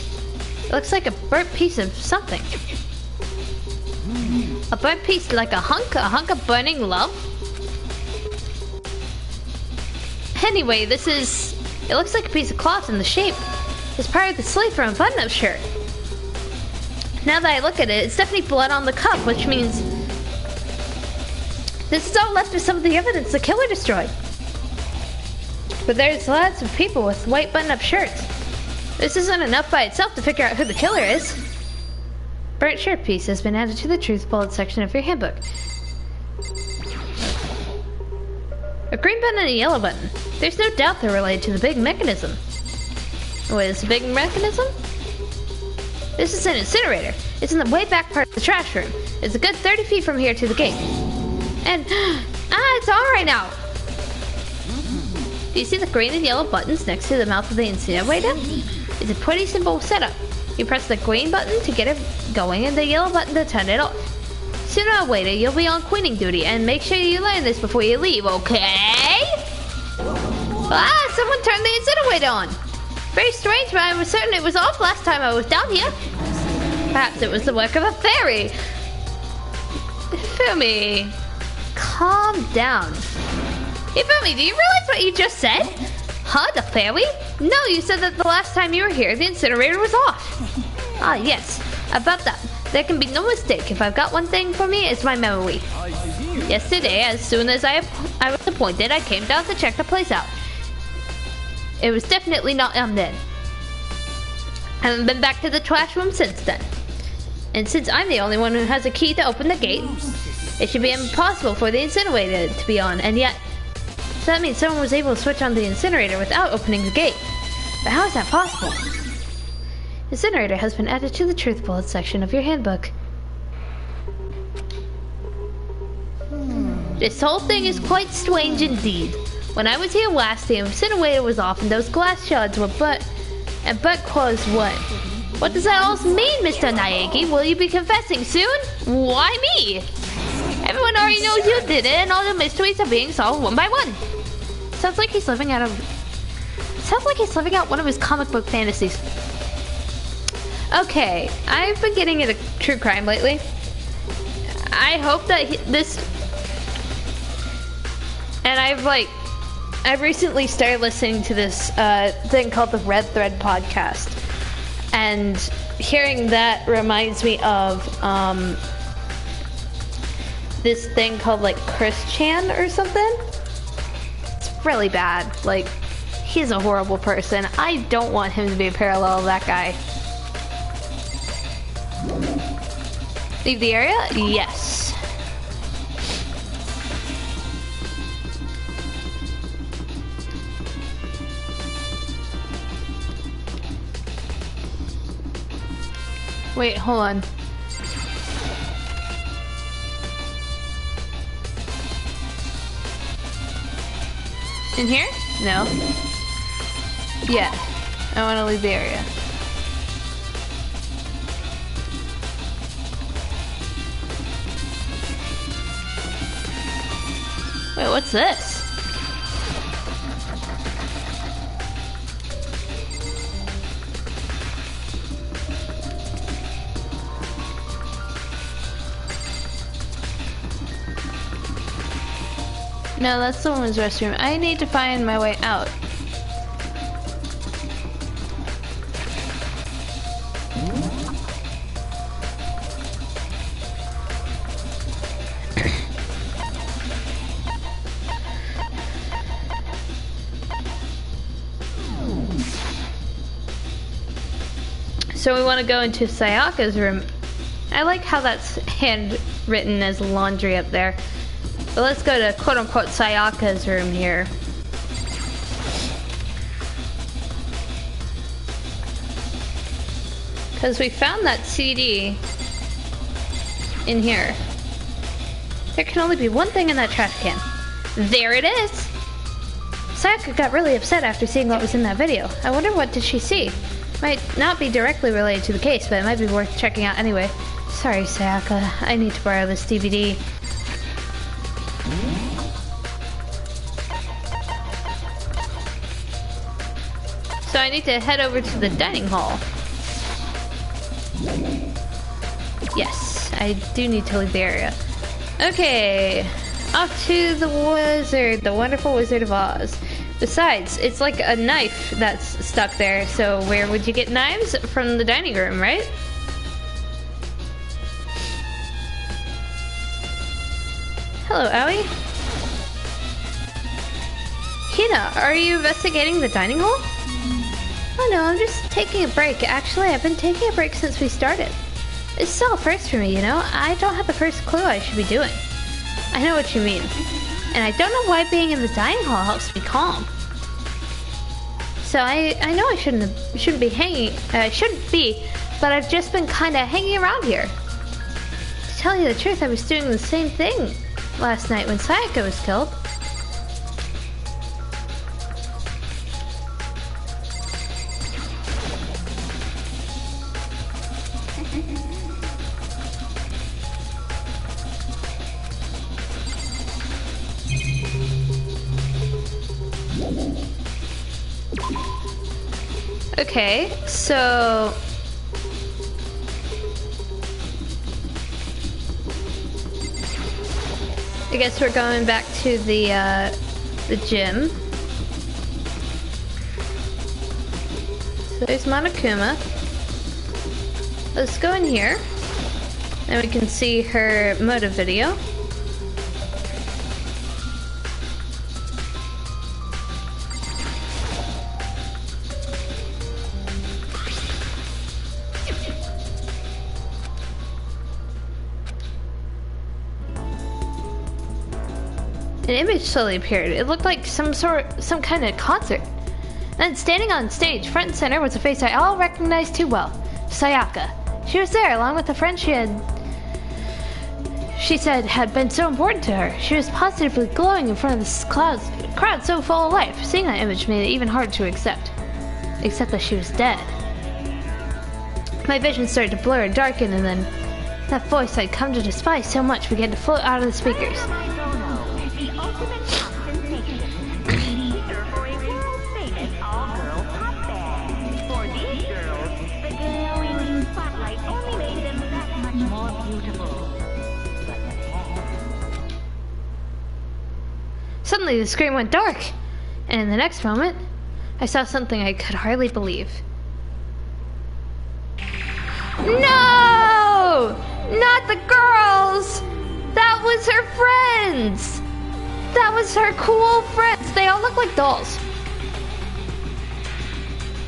It looks like a burnt piece of something. A burnt piece, like a hunk of burning love? Anyway, it looks like a piece of cloth in the shape. It's part of the sleeve from a button-up shirt. Now that I look at it, it's definitely blood on the cup, which means this is all left of some of the evidence the killer destroyed. But there's lots of people with white button-up shirts. This isn't enough by itself to figure out who the killer is. Burnt shirt piece has been added to the truth bullet section of your handbook. A green button and a yellow button. There's no doubt they're related to the big mechanism. What is the big mechanism? This is an incinerator. It's in the way back part of the trash room. It's a good 30 feet from here to the gate. And, it's on right now. Do you see the green and yellow buttons next to the mouth of the incinerator? It's a pretty simple setup. You press the green button to get it going and the yellow button to turn it off. Sooner or later, you'll be on cleaning duty, and make sure you learn this before you leave, okay? Someone turned the incinerator on. Very strange, but I was certain it was off last time I was down here. Perhaps it was the work of a fairy. Fumi, calm down. Hey, Fumi, do you realize what you just said? Huh, the fairy? No, you said that the last time you were here, the incinerator was off. Ah, yes, about that. There can be no mistake. If I've got one thing for me, it's my memory. Yesterday, as soon as I was appointed, I came down to check the place out. It was definitely not undead. I haven't been back to the trash room since then. And since I'm the only one who has a key to open the gate, it should be impossible for the incinerator to be on, and yet... So that means someone was able to switch on the incinerator without opening the gate. But how is that possible? Incinerator has been added to the truth bullet section of your handbook. This whole thing is quite strange indeed. When I was here last, the incinerator was off and those glass shards were burnt. And burnt clothes what? What does that all mean, Mr. Naegi? Will you be confessing soon? Why me? Everyone everyone already knows you did it, and all the mysteries are being solved one by one. Sounds like he's living out one of his comic book fantasies. Okay, I've been getting into true crime lately. I hope that and I've recently started listening to this thing called the Red Thread podcast, and hearing that reminds me of this thing called like Chris Chan or something. It's really bad. Like, he's a horrible person. I don't want him to be a parallel of that guy. Leave the area? Yes. Wait, hold on. In here? No. Yeah. I want to leave the area. Wait, what's this? No, that's the woman's restroom. I need to find my way out. So we want to go into Sayaka's room. I like how that's handwritten as laundry up there. But let's go to quote-unquote Sayaka's room here. Because we found that CD in here. There can only be one thing in that trash can. There it is! Sayaka got really upset after seeing what was in that video. I wonder what did she see? Might not be directly related to the case, but it might be worth checking out anyway. Sorry, Sayaka. I need to borrow this DVD. So I need to head over to the dining hall. Yes, I do need to leave the area. Okay, off to the wizard, the wonderful Wizard of Oz. Besides, it's like a knife that's stuck there, so where would you get knives? From the dining room, right? Hello, Aoi. Hina, are you investigating the dining hall? Oh no, I'm just taking a break. Actually, I've been taking a break since we started. It's still a first for me, you know? I don't have the first clue I should be doing. I know what you mean. And I don't know why being in the dining hall helps me calm. So I know I shouldn't be, but I've just been kind of hanging around here. To tell you the truth, I was doing the same thing last night when Saiyaka was killed. Okay, so I guess we're going back to the gym. So there's Monokuma. Let's go in here, and we can see her motive video. An image slowly appeared. It looked like some kind of concert. And standing on stage, front and center, was a face I all recognized too well. Saiyaka. She was there, along with the friend she said had been so important to her. She was positively glowing in front of this crowd so full of life. Seeing that image made it even harder to accept. Except that she was dead. My vision started to blur and darken, and then That voice I'd come to despise so much began to float out of the speakers. The ultimate pop sensation. Leader for a world-famous all-girl pop band. For these girls, the glowing spotlight only made them that much more beautiful. Suddenly the screen went dark, and in the next moment, I saw something I could hardly believe. No! Not the girls! That was her friends! That was her cool friends! They all look like dolls.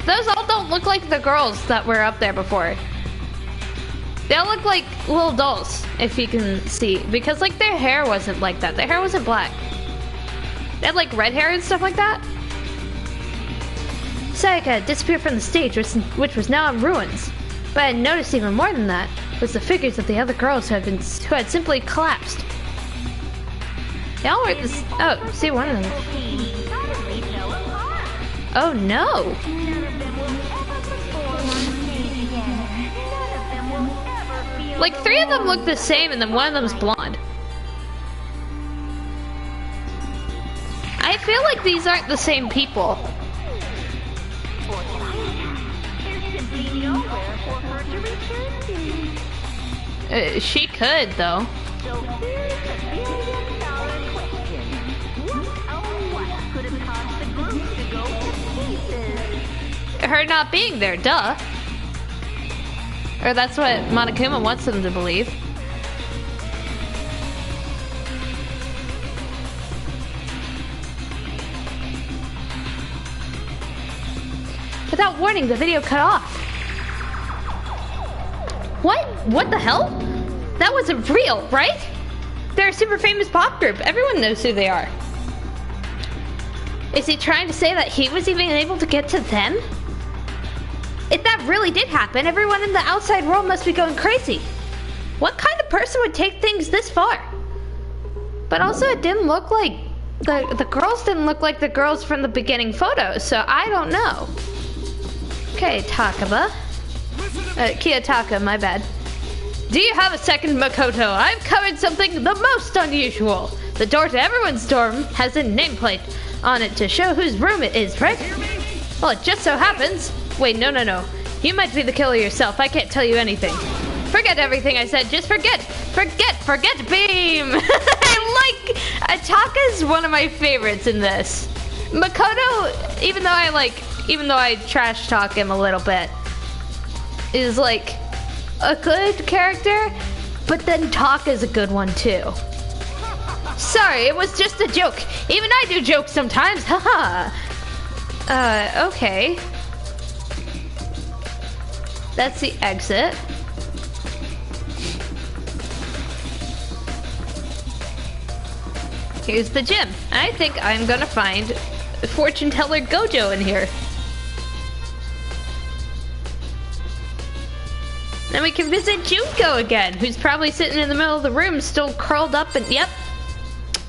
Those all don't look like the girls that were up there before. They all look like little dolls, if you can see. Because, like, their hair wasn't like that. Their hair wasn't black. They had, like, red hair and stuff like that. Saiyaka had disappeared from the stage, which was now in ruins. But I had noticed even more than that was the figures of the other girls who had simply collapsed. They all were this. Oh, see one of them. Oh no! Like 3 of them look the same, and then one of them's blonde. I feel like these aren't the same people. She could, though. So here's a billion-dollar question. What, oh what, could have caused the group to go to pieces? Her not being there, duh. Or that's what Monokuma wants them to believe. Without warning, the video cut off. What? What the hell? That wasn't real, right? They're a super famous pop group. Everyone knows who they are. Is he trying to say that he was even able to get to them? If that really did happen, everyone in the outside world must be going crazy. What kind of person would take things this far? But also, it didn't look like... The girls didn't look like the girls from the beginning photos, so I don't know. Okay, Takaba. Kiyotaka, my bad. Do you have a second, Makoto? I've covered something the most unusual. The door to everyone's dorm has a nameplate on it to show whose room it is, right? Well, it just so happens... Wait, no. You might be the killer yourself. I can't tell you anything. Forget everything I said. Just forget beam. I like... Ataka's one of my favorites in this. Makoto, even though I trash talk him a little bit, is like a good character, but then Taka's a good one too. Sorry, it was just a joke. Even I do jokes sometimes. Haha. Okay. That's the exit. Here's the gym. I think I'm gonna find fortune teller Gojo in here. Then we can visit Junko again, who's probably sitting in the middle of the room, still curled up and yep.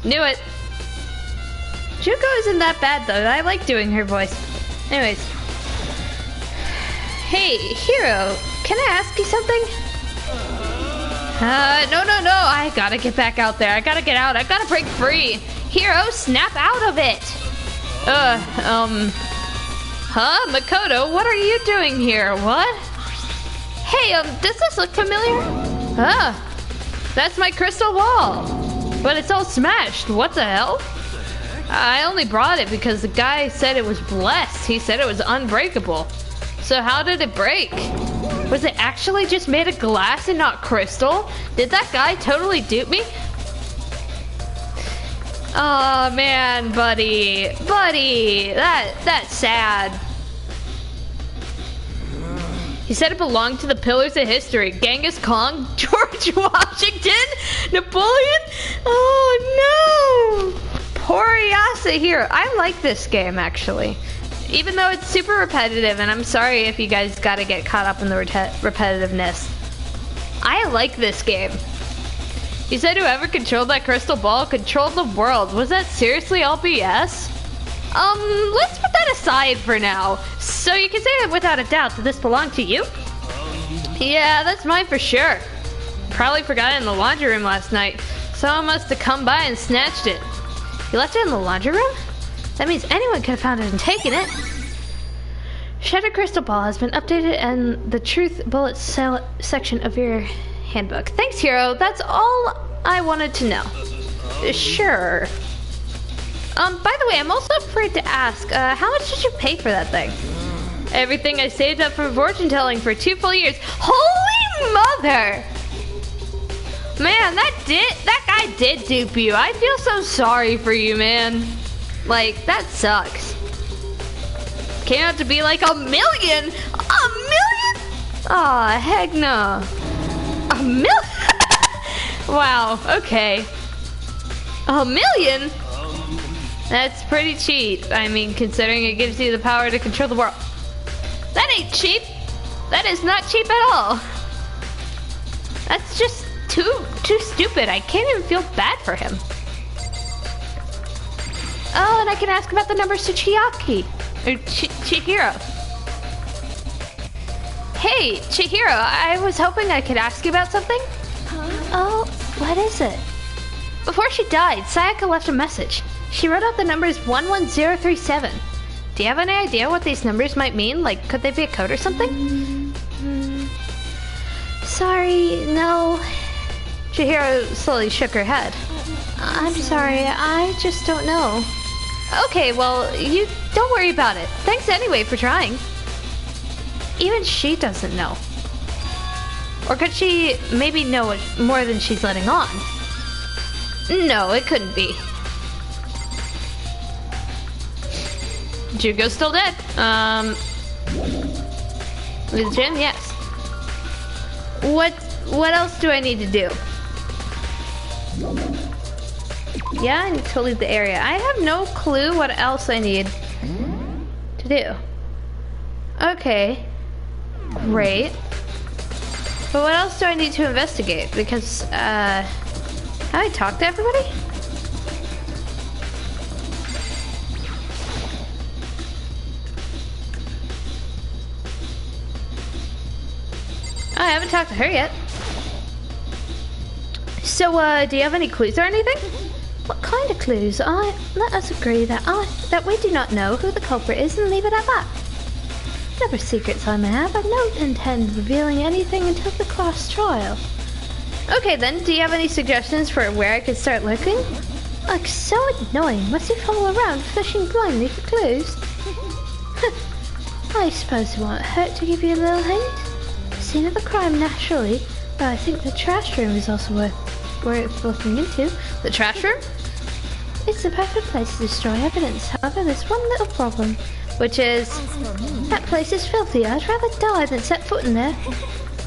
Knew it. Junko isn't that bad though. I like doing her voice. Anyways. Hey, Hiro, can I ask you something? No. I gotta get back out there. I gotta get out. I gotta break free. Hiro, snap out of it. Makoto, what are you doing here? What? Hey, does this look familiar? That's my crystal ball. But it's all smashed. What the hell? I only brought it because the guy said it was blessed. He said it was unbreakable. So how did it break? Was it actually just made of glass and not crystal? Did that guy totally dupe me? Oh man, buddy, that's sad. He said it belonged to the pillars of history. Genghis Khan, George Washington, Napoleon? Oh no! Poor Yasuhiro. I like this game actually. Even though it's super repetitive, and I'm sorry if you guys gotta get caught up in the repetitiveness. I like this game. You said whoever controlled that crystal ball controlled the world. Was that seriously all BS? Let's put that aside for now. So you can say that without a doubt that this belonged to you? Yeah, that's mine for sure. Probably forgot it in the laundry room last night. Someone must have come by and snatched it. You left it in the laundry room? That means anyone could have found it and taken it. Shattered Crystal Ball has been updated in the Truth Bullet section of your handbook. Thanks, Hero. That's all I wanted to know. Sure. By the way, I'm also afraid to ask, how much did you pay for that thing? Everything I saved up from fortune telling for 2 full years. Holy mother! Man, that guy did dupe you. I feel so sorry for you, man. Like, that sucks. Came out to be like $1 million. $1 million? Aw, heck no. $1 million? Wow, okay. $1 million? That's pretty cheap. I mean, considering it gives you the power to control the world. That ain't cheap. That is not cheap at all. That's just too stupid. I can't even feel bad for him. Oh, and I can ask about the numbers to Chiaki. Or Chihiro. Hey, Chihiro, I was hoping I could ask you about something. Huh? Oh, what is it? Before she died, Sayaka left a message. She wrote out the numbers 11037. Do you have any idea what these numbers might mean? Like, could they be a code or something? Sorry, no. Chihiro slowly shook her head. I'm sorry, I just don't know. Okay, well, you don't worry about it. Thanks anyway for trying. Even she doesn't know. Or could she maybe know more than she's letting on? No, it couldn't be. Jugo's still dead. With Jim, yes. What else do I need to do? Yeah, I need to leave the area. I have no clue what else I need to do. Okay. Great. But what else do I need to investigate? Because, how do I talk to everybody? I haven't talked to her yet. So, do you have any clues or anything? What kind of clues? Let us agree that we do not know who the culprit is and leave it at that. Whatever secrets I may have, I don't intend revealing anything until the class trial. Okay then, do you have any suggestions for where I could start looking? Like, so annoying. Must you follow around fishing blindly for clues? I suppose it won't hurt to give you a little hint. Scene of the crime, naturally, but I think the trash room is also worth looking into. The trash room? It's the perfect place to destroy evidence. However, there's one little problem, which is that place is filthy. I'd rather die than set foot in there.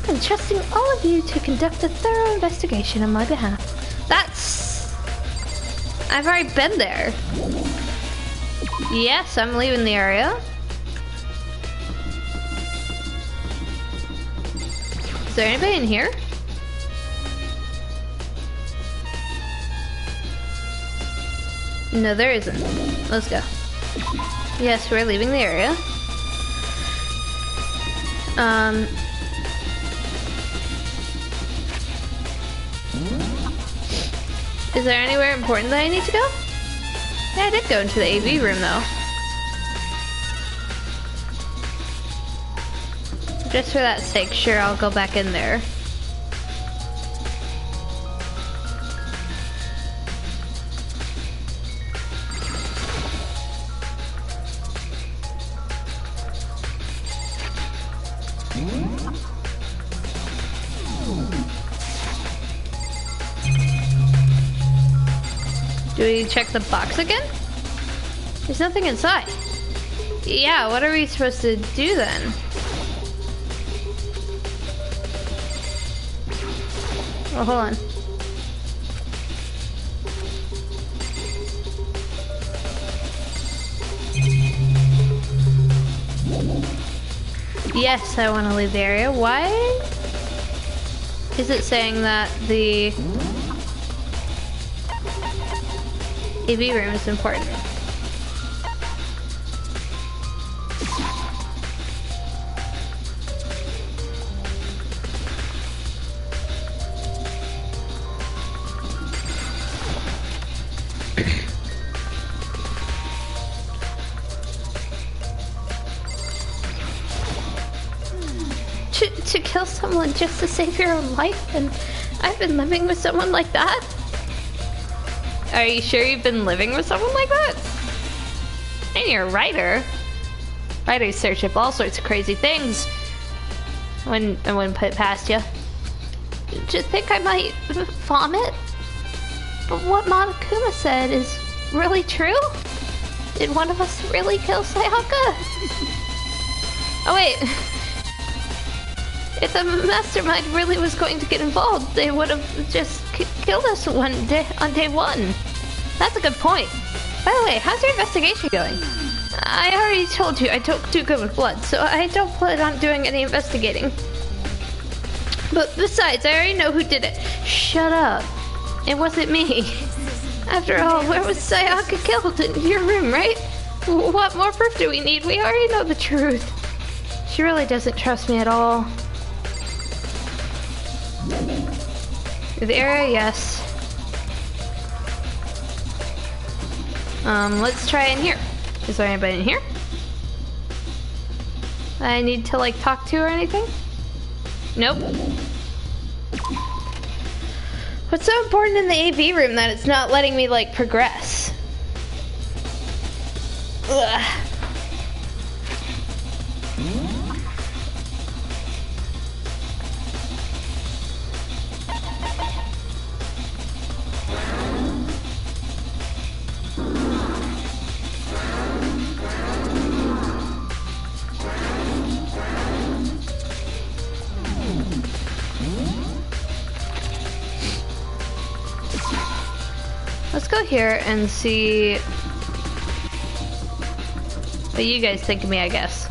I'm trusting all of you to conduct a thorough investigation on my behalf. I've already been there. Yes, I'm leaving the area. Is there anybody in here? No, there isn't. Let's go. Yes, we're leaving the area. Is there anywhere important that I need to go? Yeah, I did go into the AV room though. Just for that sake, sure, I'll go back in there. Do we check the box again? There's nothing inside. Yeah, what are we supposed to do then? Oh, hold on. Yes, I want to leave the area. Why is it saying that the AV room is important? to kill someone just to save your own life, and I've been living with someone like that? Are you sure you've been living with someone like that? And you're a writer. Writers search up all sorts of crazy things. I wouldn't put it past you. Just think I might vomit? But what Monokuma said is really true? Did one of us really kill Saiyaka? Oh wait. If the mastermind really was going to get involved, they would have just killed us on day one. That's a good point. By the way, how's your investigation going? I already told you I don't do good with blood, so I don't plan on doing any investigating. But besides, I already know who did it. Shut up. It wasn't me. After all, where was Saiyaka killed? In your room, right? What more proof do we need? We already know the truth. She really doesn't trust me at all. The area, yes. Let's try in here. Is there anybody in here I need to like talk to or anything? Nope. What's so important in the AV room that it's not letting me like progress? Ugh. Let's go here and see what you guys think of me, I guess.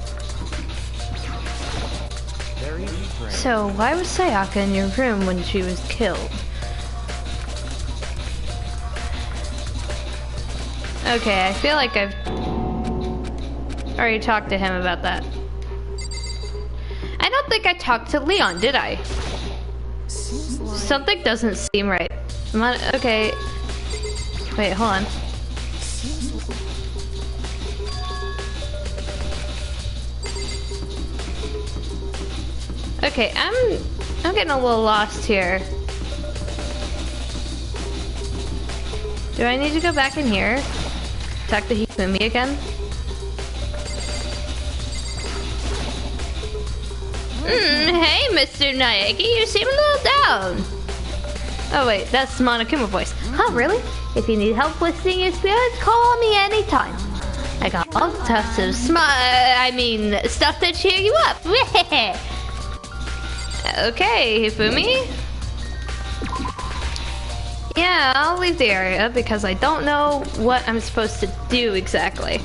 So, why was Saiyaka in your room when she was killed? Okay, I feel like I've already talked to him about that. I don't think I talked to Leon, did I? Something doesn't seem right. Okay. Wait, hold on. Okay, I'm getting a little lost here. Do I need to go back in here? Talk to Hifumi again? Hey, Mr. Naegi, you seem a little down. Oh wait, that's Monokuma voice. Huh, really? If you need help listening your spirits, call me anytime. I got all sorts of stuff to cheer you up. Okay, Hifumi. Yeah, I'll leave the area because I don't know what I'm supposed to do exactly.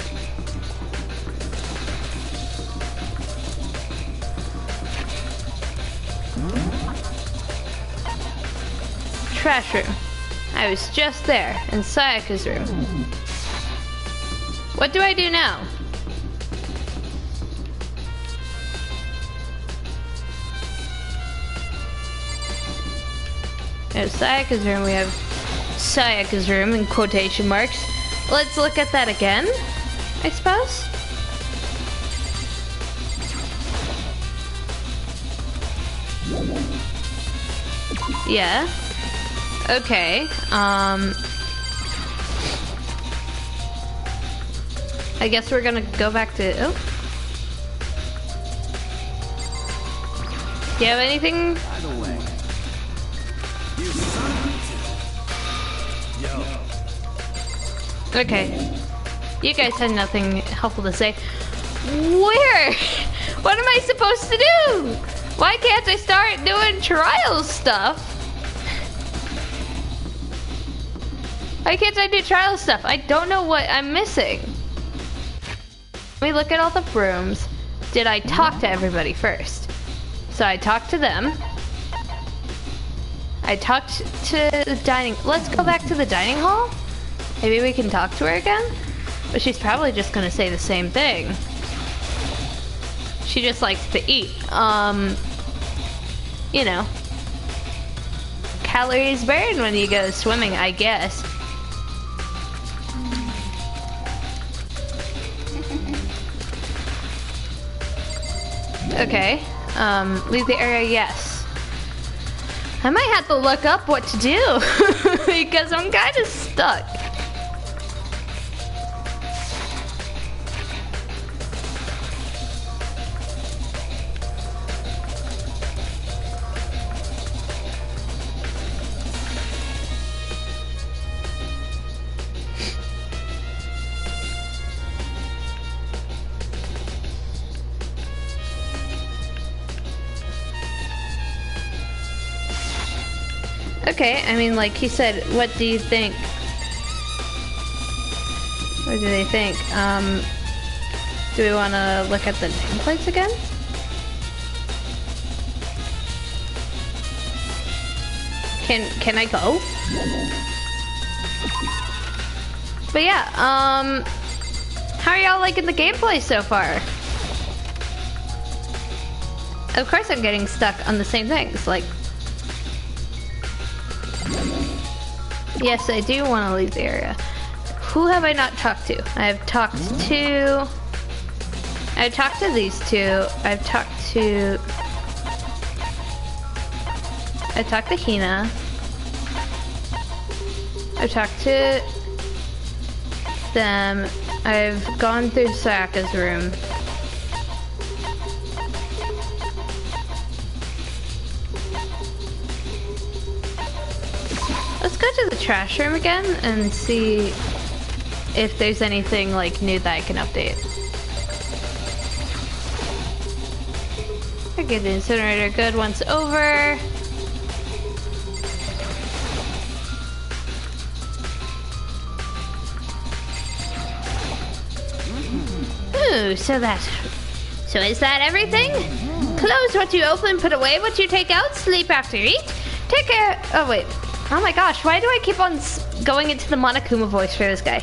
Trash room. I was just there, in Sayaka's room. What do I do now? In Sayaka's room, we have Sayaka's room in quotation marks. Let's look at that again, I suppose. Yeah. Okay, I guess we're gonna go back to, oh. Do you have anything? By the way, you son of a... Yo. Okay. You guys had nothing helpful to say. Where? What am I supposed to do? Why can't I start doing trial stuff? Why can't I do trial stuff? I don't know what I'm missing. Let me look at all the rooms. Did I talk to everybody first? So I talked to them. I talked to the dining... Let's go back to the dining hall? Maybe we can talk to her again? But she's probably just gonna say the same thing. She just likes to eat. You know. Calories burned when you go swimming, I guess. Okay. Leave the area, yes. I might have to look up what to do because I'm kind of stuck. Okay, I mean, like he said, what do you think? What do they think? Do we want to look at the nameplates again? Can I go? But yeah, how are y'all liking the gameplay so far? Of course I'm getting stuck on the same things, like... Yes, I do want to leave the area. Who have I not talked to? I've talked to these two. I talked to Hina. I've talked to them. I've gone through Sayaka's room. Let's go to the trash room again and see if there's anything like new that I can update. Okay, the incinerator good once over. Ooh, so is that everything? Close what you open, put away what you take out, sleep after you eat. Take care. Oh wait. Oh my gosh, why do I keep on going into the Monokuma voice for this guy?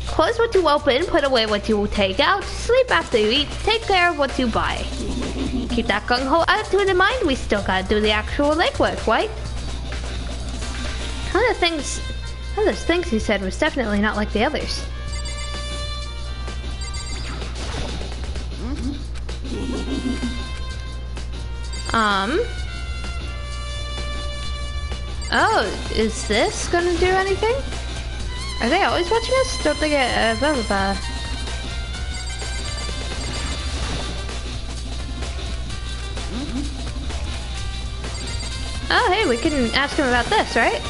Close what you open, put away what you take out, sleep after you eat, take care of what you buy. Keep that gung-ho attitude in mind, we still gotta do the actual legwork, right? One of those things he said was definitely not like the others. Oh, is this gonna do anything? Are they always watching us? Don't they get blah blah blah. Oh, hey, we can ask him about this, right?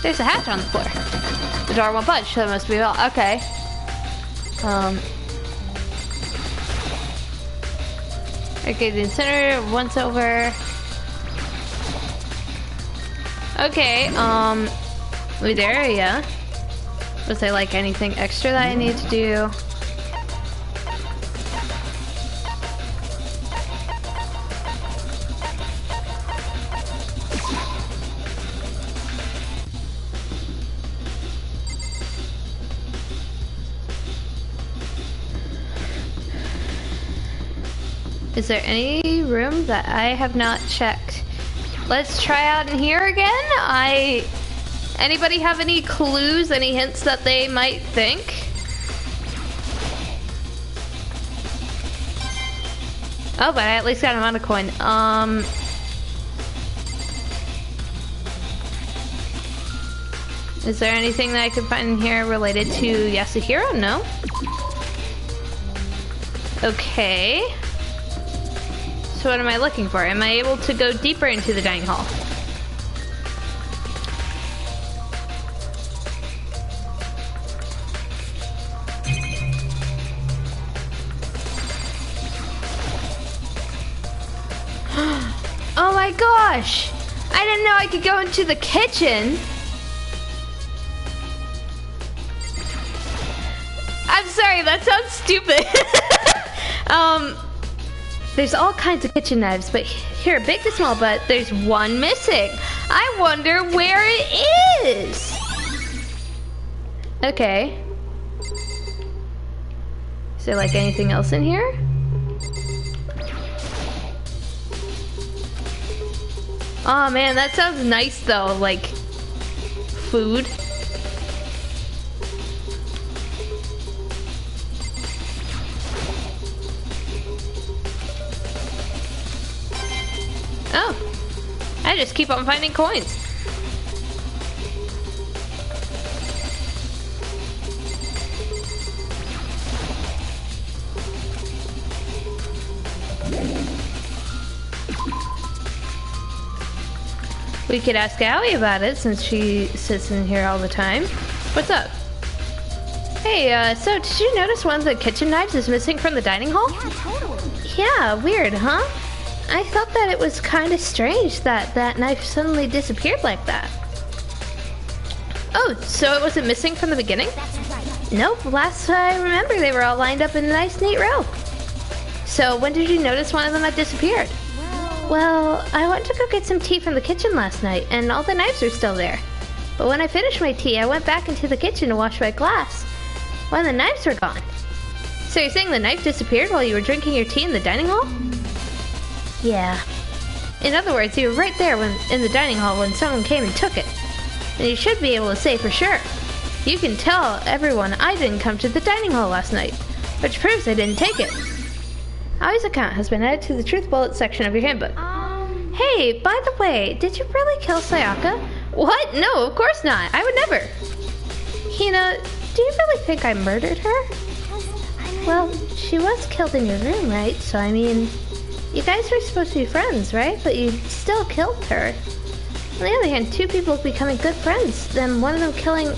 There's a hatch on the floor. The door won't budge, so it must be all okay. Okay, the incinerator once over. Okay, with area. Was there like anything extra that I need to do? Is there any room that I have not checked? Let's try out in here again. Anybody have any clues, any hints that they might think? Oh, but I at least got a mana coin. Is there anything that I can find in here related to Yasuhiro? No. Okay. So what am I looking for? Am I able to go deeper into the dining hall? Oh my gosh! I didn't know I could go into the kitchen! I'm sorry, that sounds stupid. There's all kinds of kitchen knives, but here, big to small, but there's one missing. I wonder where it is. Okay. Is there like anything else in here? Oh man, that sounds nice though, like food. Oh. I just keep on finding coins. We could ask Allie about it since she sits in here all the time. What's up? Hey, so did you notice one of the kitchen knives is missing from the dining hall? Yeah, totally. Yeah, weird, huh? I thought that it was kind of strange that that knife suddenly disappeared like that. Oh, so it wasn't missing from the beginning? That's right. Nope, last I remember they were all lined up in a nice neat row. So when did you notice one of them had disappeared? Well, I went to go get some tea from the kitchen last night, and all the knives are still there. But when I finished my tea, I went back into the kitchen to wash my glass. One of the knives were gone. So you're saying the knife disappeared while you were drinking your tea in the dining hall? Yeah. In other words, you were right there in the dining hall when someone came and took it. And you should be able to say for sure. You can tell everyone I didn't come to the dining hall last night, which proves I didn't take it. Allie's account has been added to the Truth Bullet section of your handbook. Hey, by the way, did you really kill Saiyaka? What? No, of course not. I would never. Hina, do you really think I murdered her? Well, she was killed in your room, right? So, I mean, you guys were supposed to be friends, right? But you still killed her. On the other hand, two people becoming good friends, then one of them killing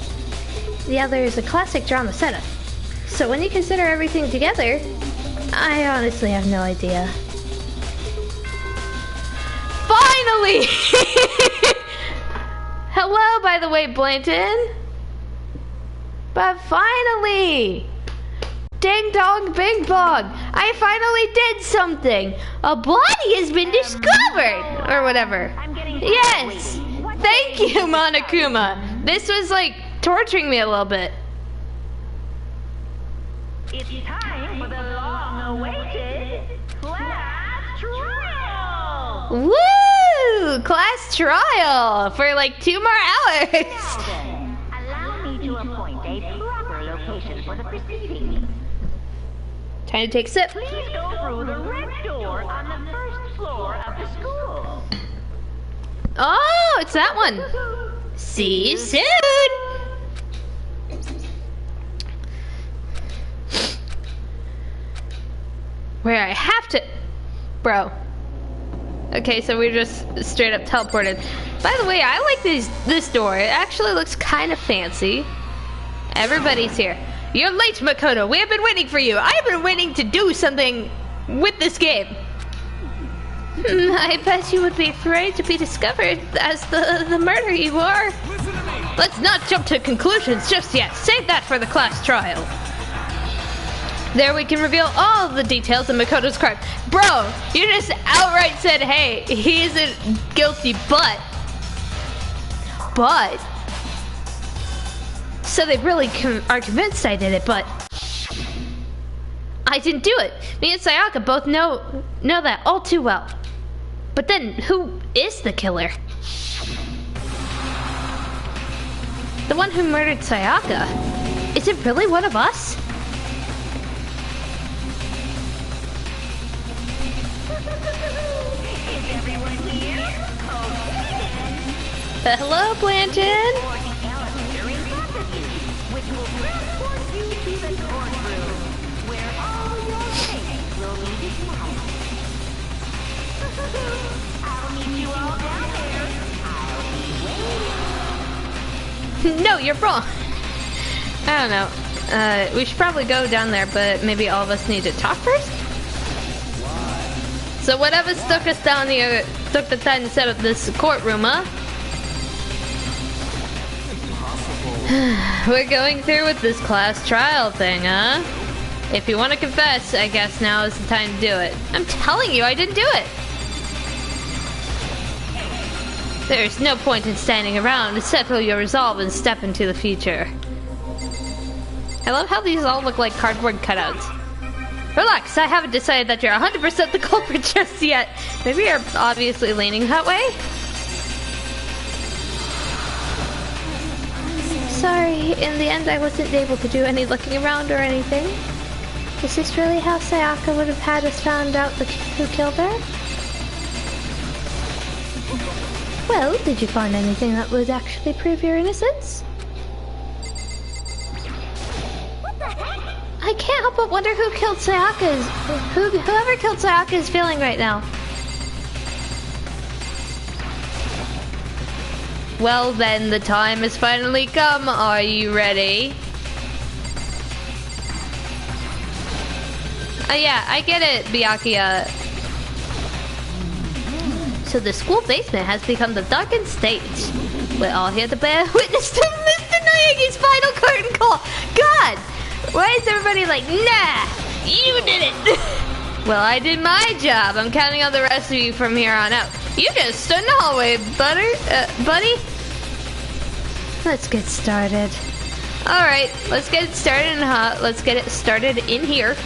the other is a classic drama setup. So when you consider everything together, I honestly have no idea. Finally! Hello, by the way, Blanton. But finally! Ding dong bing bong! I finally did something! A body has been discovered! Or whatever. Yes! Thank you, Monokuma! This was like torturing me a little bit. It's time for the long-awaited class trial! Woo! Class trial! For like 2 more hours! Then, allow me to appoint a proper location for the proceedings. Time to take a sip. Please go through the red door on the first floor of the school. Oh, it's that one. See you soon! Where I have to... Bro. Okay, so we just straight up teleported. By the way, I like this door. It actually looks kind of fancy. Everybody's here. You're late, Makoto. We have been waiting for you. I have been waiting to do something with this game. I bet you would be afraid to be discovered as the murderer you are. Let's not jump to conclusions just yet. Save that for the class trial. There we can reveal all the details of Makoto's crime. Bro, you just outright said, hey, he isn't guilty, but... So they really are convinced I did it, but... I didn't do it. Me and Saiyaka both know that all too well. But then, who is the killer? The one who murdered Saiyaka? Is it really one of us? Is everyone here? Hello, Blanton. Elevator in front of you, which will transport you to the courtroom, where all your cases will be decided. I'll meet you all down there. I'll be waiting. No, you're wrong. I don't know. We should probably go down there, but maybe all of us need to talk first? So whatever took us down here, took the time to set up this courtroom, huh? We're going through with this class trial thing, huh? If you want to confess, I guess now is the time to do it. I'm telling you, I didn't do it. There's no point in standing around to settle your resolve and step into the future. I love how these all look like cardboard cutouts. Relax, I haven't decided that you're 100% the culprit just yet. Maybe you're obviously leaning that way? Sorry, in the end I wasn't able to do any looking around or anything. Is this really how Saiyaka would have had us found out who killed her? Well, did you find anything that would actually prove your innocence? What the heck? I can't help but wonder whoever killed Sayaka is feeling right now. Well then, the time has finally come. Are you ready? Yeah, I get it, Byakuya. So the school basement has become the darkened stage. We're all here to bear witness to Mr. Naegi's final curtain call. God! Why is everybody like, nah, you did it? Well, I did my job. I'm counting on the rest of you from here on out. You just stood in the hallway, buddy. Let's get started. Alright, let's get it started let's get it started in here.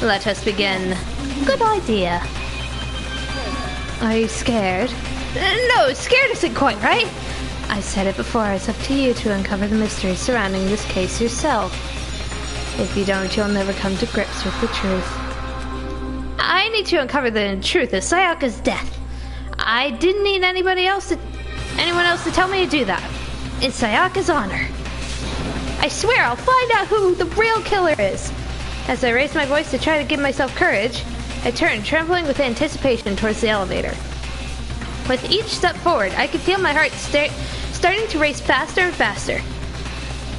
Let us begin. Good idea. Are you scared? No, scared isn't quite right. I said it before, it's up to you to uncover the mystery surrounding this case yourself. If you don't, you'll never come to grips with the truth. I need to uncover the truth of Sayaka's death. I didn't need anyone else to tell me to do that. In Sayaka's honor. I swear I'll find out who the real killer is. As I raised my voice to try to give myself courage, I turned, trembling with anticipation, towards the elevator. With each step forward, I could feel my heart starting to race faster and faster.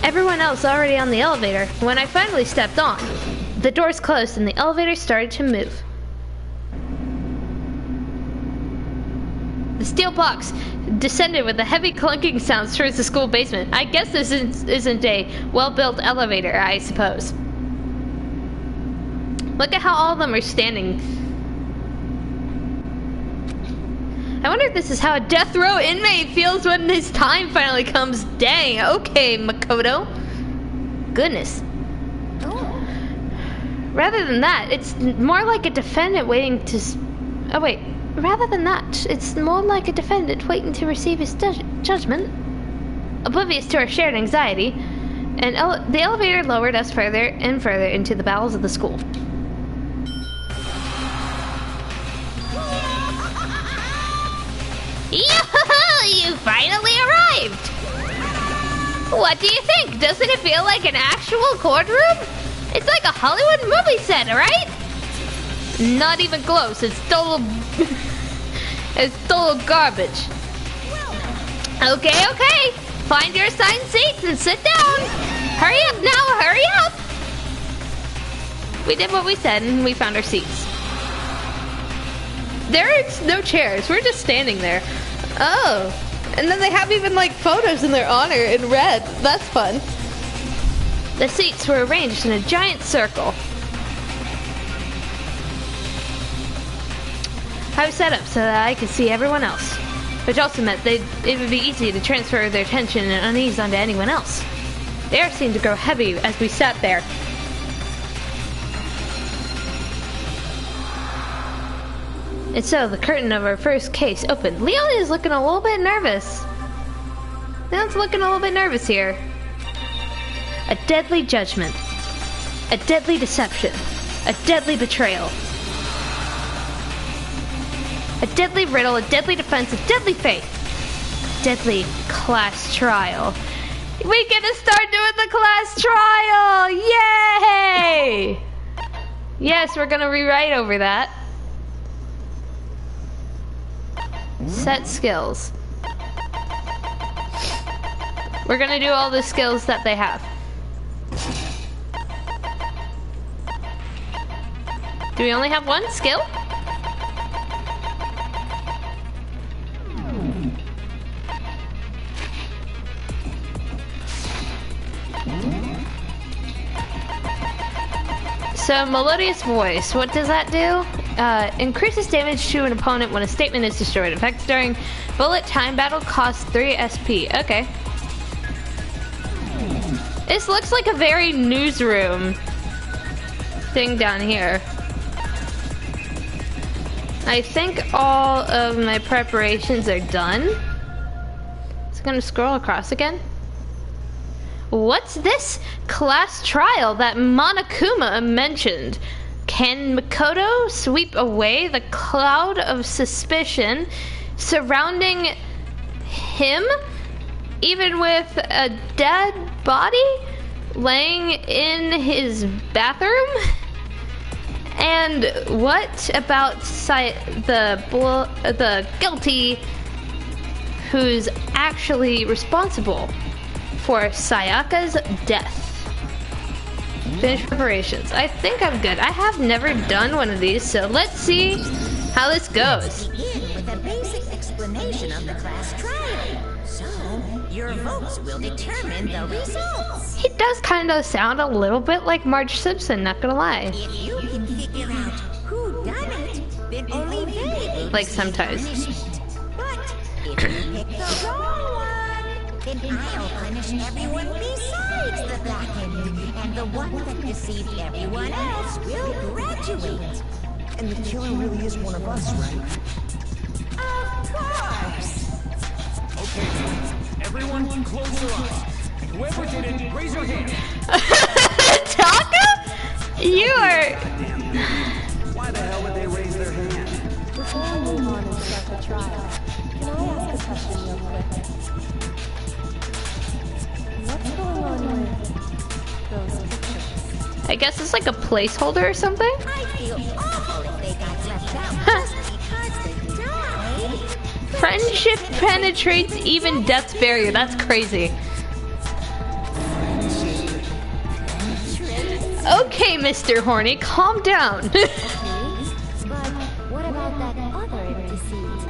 Everyone else already on the elevator. When I finally stepped on, the doors closed and the elevator started to move. The steel box descended with a heavy clunking sound towards the school basement. I guess this isn't a well-built elevator, I suppose. Look at how all of them are standing. I wonder if this is how a death row inmate feels when his time finally comes. Dang, okay, Makoto. Goodness. Rather than that, it's more like a defendant waiting to... Oh wait, rather than that, it's more like a defendant waiting to receive his judgment. Oblivious to our shared anxiety, and the elevator lowered us further and further into the bowels of the school. Yoo-hoo-hoo! You finally arrived! What do you think? Doesn't it feel like an actual courtroom? It's like a Hollywood movie set, right? Not even close. It's total... it's total garbage. Okay. Find your assigned seats and sit down. Hurry up now, hurry up! We did what we said and we found our seats. There's no chairs. We're just standing there. Oh. And then they have even like photos in their honor in red. That's fun. The seats were arranged in a giant circle. I was set up so that I could see everyone else, which also meant it would be easy to transfer their tension and unease onto anyone else. The air seemed to grow heavy as we sat there. And so the curtain of our first case opened. Leon is looking a little bit nervous. Leon's looking a little bit nervous here. A deadly judgment. A deadly deception. A deadly betrayal. A deadly riddle, a deadly defense, a deadly faith. Deadly class trial. We get to start doing the class trial! Yay! Yes, we're gonna rewrite over that. Set skills. We're gonna do all the skills that they have. Do we only have one skill? So, melodious voice, what does that do? Increases damage to an opponent when a statement is destroyed. Effects during bullet time battle costs 3 SP. Okay. This looks like a very newsroom thing down here. I think all of my preparations are done. It's gonna scroll across again. What's this class trial that Monokuma mentioned? Can Makoto sweep away the cloud of suspicion surrounding him, even with a dead body laying in his bathroom? And what about the guilty who's actually responsible for Sayaka's death? Finish preparations. I think I'm good. I have never done one of these, so let's see how this goes. Begin with a basic explanation of the class trial. So, your votes will determine the results. He does kind of sound a little bit like Marge Simpson, not gonna lie. If you can figure out who done it, then only they will Like receive sometimes. punishment. But if you pick the wrong one, then I'll punish everyone besides the blackened. And the one that deceived everyone else will graduate. And the killer really is one of us, right? Of course. Okay, everyone close your eyes. Whoever did it, raise your hand. Taka? You are... Why the hell would they raise their hand? Before I move on and start the trial, can I ask a question real quick? What's going on with those pictures? I guess it's like a placeholder or something? I feel awful if they got left out just because they died. Friendship penetrates even death's barrier. That's crazy. Okay, Mr. Horny, calm down. But what about that other empty seat?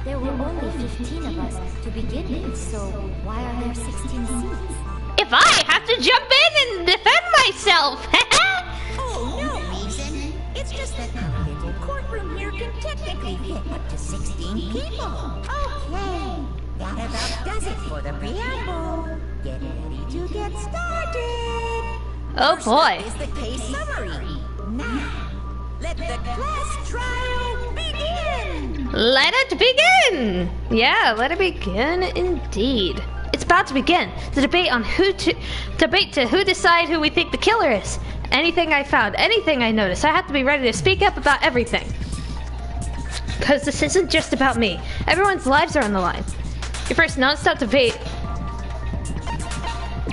There were only 15 of us to begin with, so why are there 16 seats? If I have to jump in and defend myself. Oh, no reason. It's just that our little courtroom here can technically fit up to 16 people. Okay, that about does it for the preamble. Get ready to get started. Oh boy. First up is the case summary. Now, let the class trial begin. Let it begin! Yeah, let it begin indeed. It's about to begin. The debate on who decide who we think the killer is. Anything I found, anything I noticed, I have to be ready to speak up about everything. Because this isn't just about me. Everyone's lives are on the line. Your first non-stop debate.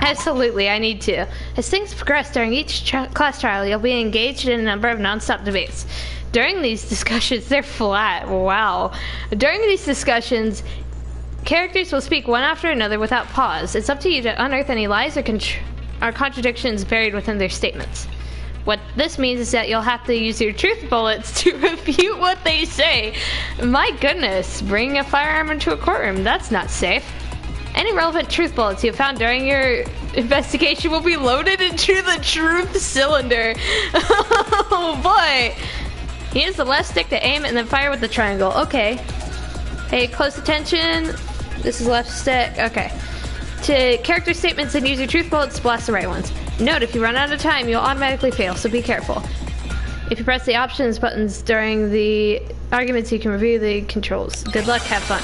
Absolutely, I need to. As things progress during each class trial, you'll be engaged in a number of non-stop debates. During these discussions, they're flat. Wow. During these discussions, characters will speak one after another without pause. It's up to you to unearth any lies or contradictions buried within their statements. What this means is that you'll have to use your truth bullets to refute what they say. My goodness, bringing a firearm into a courtroom, that's not safe. Any relevant truth bullets you found during your investigation will be loaded into the truth cylinder. Oh boy. Use the left stick to aim and then fire with the triangle. Okay. Hey, close attention. This is left stick. Okay. To character statements and use your truth bullets to blast the right ones. Note, if you run out of time, you'll automatically fail, so be careful. If you press the options buttons during the arguments, you can review the controls. Good luck, have fun.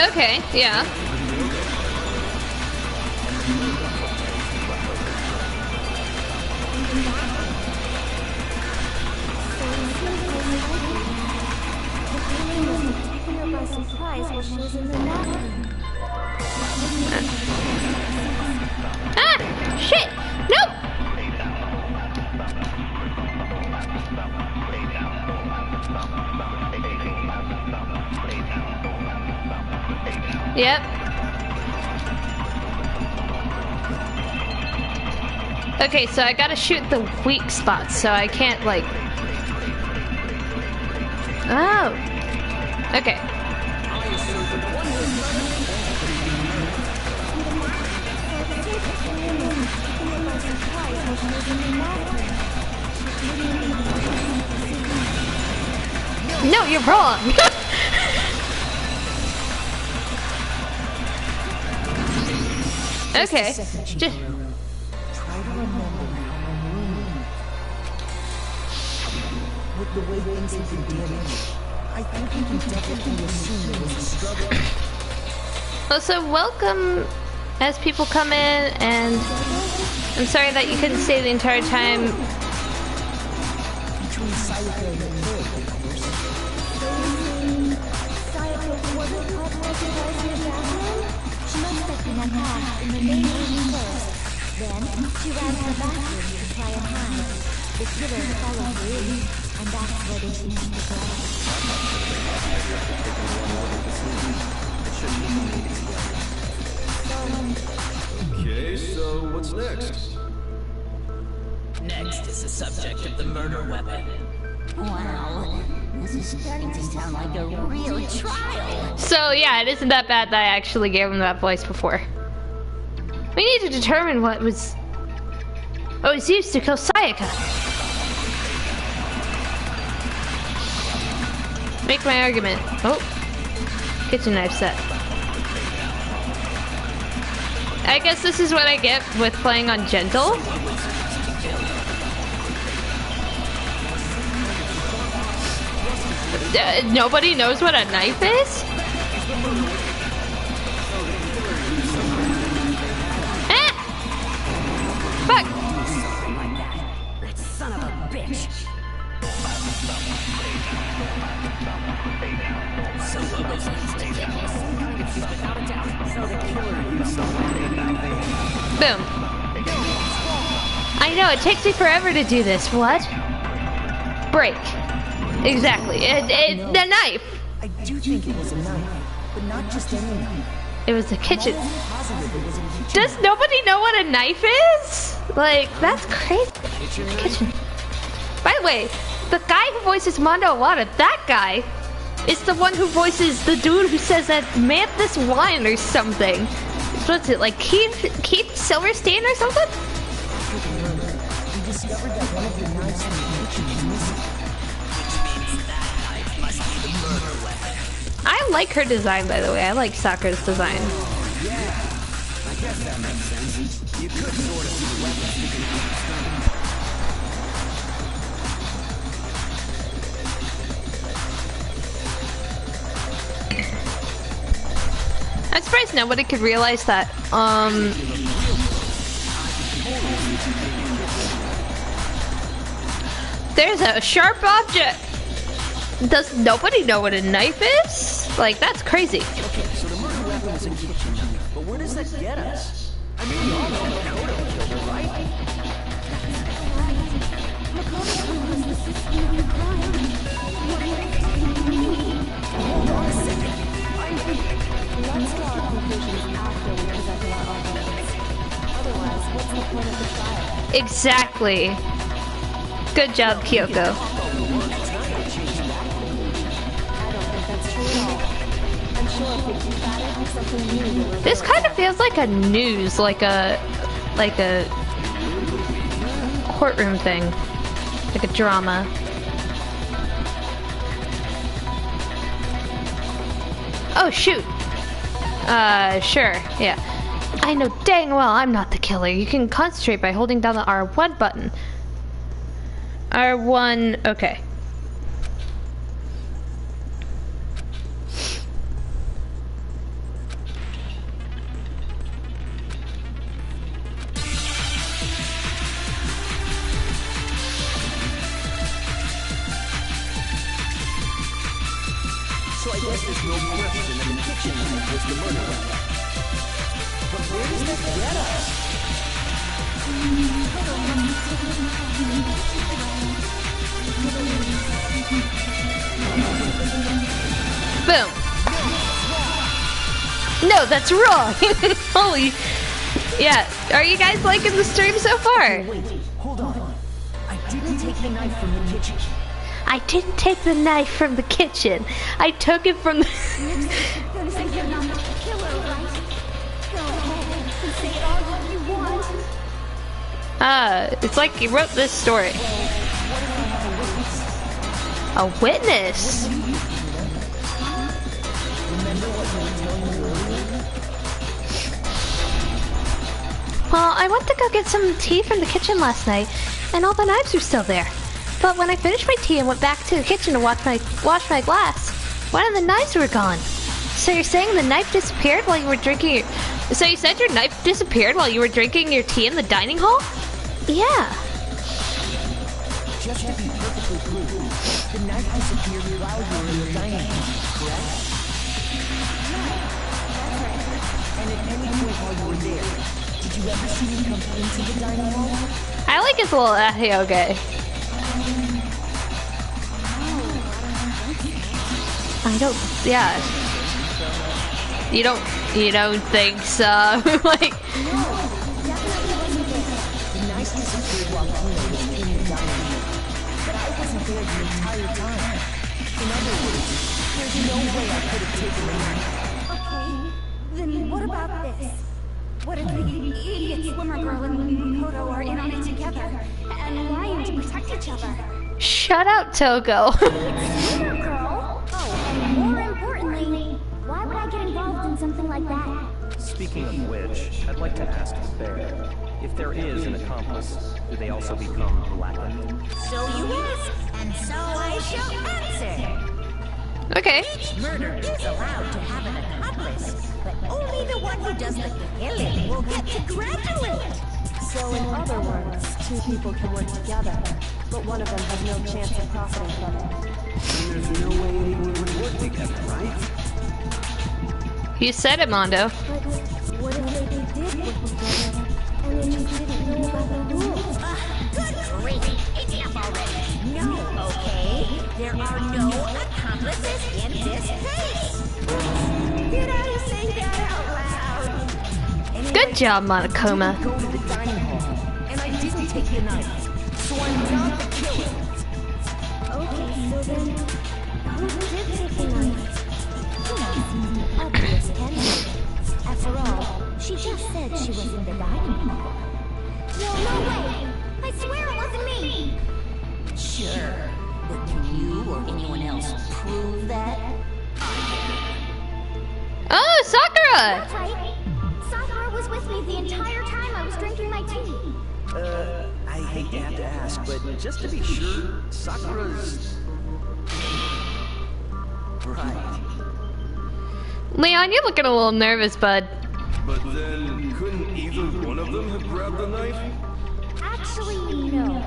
Okay, yeah. By surprise while she was in the bathroom. Ah! Shit! Nope! Yep. Okay, so I gotta shoot the weak spots, so I can't, like... Oh! Okay. No, you're wrong! Okay. Just... Try to remember Halloween. With the way things have been damaged, I Also, welcome as people come in, and I'm sorry that you couldn't stay the entire time. Between Saiyaka and the kid, of course. Saiyaka wasn't caught by surprise in the bathroom? She must have been attacked in the main room first. Then, she ran to the bathroom to try and hide. The killer followed her in, and that's where they finished the girl. Okay, so what's next? Next is the subject of the murder weapon. Wow, this is starting to sound like a real trial. So yeah, it isn't that bad that I actually gave him that voice before. We need to determine what was used to kill Saiyaka. Make my argument. Oh, kitchen knife set. I guess this is what I get with playing on gentle. Nobody knows what a knife is? Ah! Fuck! That son of a bitch. So what was used to kill us? Without a doubt. So the killer used something. Boom. I know, it takes me forever to do this. What? Break. Exactly. The knife. I do think it was a knife, but not just any knife. It was the kitchen. I'm positive it was a kitchen. Does nobody know what a knife is? Like, that's crazy. Kitchen. By the way, the guy who voices Mondo Awada, that guy, is the one who voices the dude who says that Mantis wine or something. What's it, like Keith Silverstein or something? We discovered that one of the knives from the kitchen is missing. I like her design, by the way. I like Sakura's design. Yeah, I guess that makes sense. You could sort of see the weapon sticking out of the I'm surprised nobody could realize that. There's a sharp object. Does nobody know what a knife is? Like, that's crazy. Okay, so the murder weapon was a kitchen knife, but where does that get us? I mean, we all know Makoto killed her, right? Hold on a second. Let's draw our conclusions after we presented our arguments. Otherwise, what's the point of the trial? Exactly. Good job, Kyoko. I don't think that's true at all. I'm sure if we keep at it, something new will emerge. This kind of feels like a news, like a courtroom thing, like a drama. Oh shoot. Sure, yeah. I know dang well I'm not the killer. You can concentrate by holding down the R1 button. R1, okay. So I guess there's no question that the kitchen knife was the murder weapon. But where does that get us? Boom. No, that's wrong. Holy. Yeah. Are you guys liking the stream so far? Wait, hold on. I didn't take the knife from the kitchen. I didn't take the knife from the kitchen. I took it from the... Gonna say you're not the killer, right? Go ahead and say it all you want. It's like he wrote this story. A witness? Well, I went to go get some tea from the kitchen last night, and all the knives are still there. But when I finished my tea and went back to the kitchen to wash my glass, one of the knives were gone. So you're saying the knife disappeared while you were drinking your... So you said your knife disappeared while you were drinking your tea in the dining hall? Yeah. Just to be perfectly clear, the knife disappeared while you were in the dining hall, correct? And at any point while you were there, did you ever see him come into the dining hall? I like his little hyoge. I don't, yeah. You don't think so? Like. The knife disappeared while Kino was in the dining hall, but I wasn't there the entire time. In other words, there's no way I could have taken the knife. Okay, then what about this? What if the idiot swimmer girl and Makoto are in on it together and lying to protect each other? Shut up, Togo. Swimmer girl? Oh, and more importantly, why would I get involved in something like that? Speaking of which, I'd like to ask Bear, if there is an accomplice, do they also become blackened? So you ask, and so I shall answer. Okay. Each murder is allowed to have an accomplice, but only the one who does the killing will get to graduate. So in other words, two people can work together, but one of them has no chance of profiting from it. And there's no way anyone would work together, right? You said it, Mondo. But what if they did work together and they just didn't know about the rules? Good grief, enough already. No, okay? There are no accomplices in this case. Did I say that out loud? Anyway, Good job, Monokuma. Go to the dining hall, and I didn't take the knife, so I'm not the killer. Okay, so then, who did take the knife? Obvious tension. After all, she just said she was in the dining hall. No way! I swear it wasn't me! sure, but can you or anyone else prove that? Oh, Sakura! That's right. Sakura was with me the entire time I was drinking my tea. I hate to have to ask, but just to be sure, Sakura's... right. Leon, you're looking a little nervous, bud. But then, couldn't either one of them have grabbed the knife? Actually, no.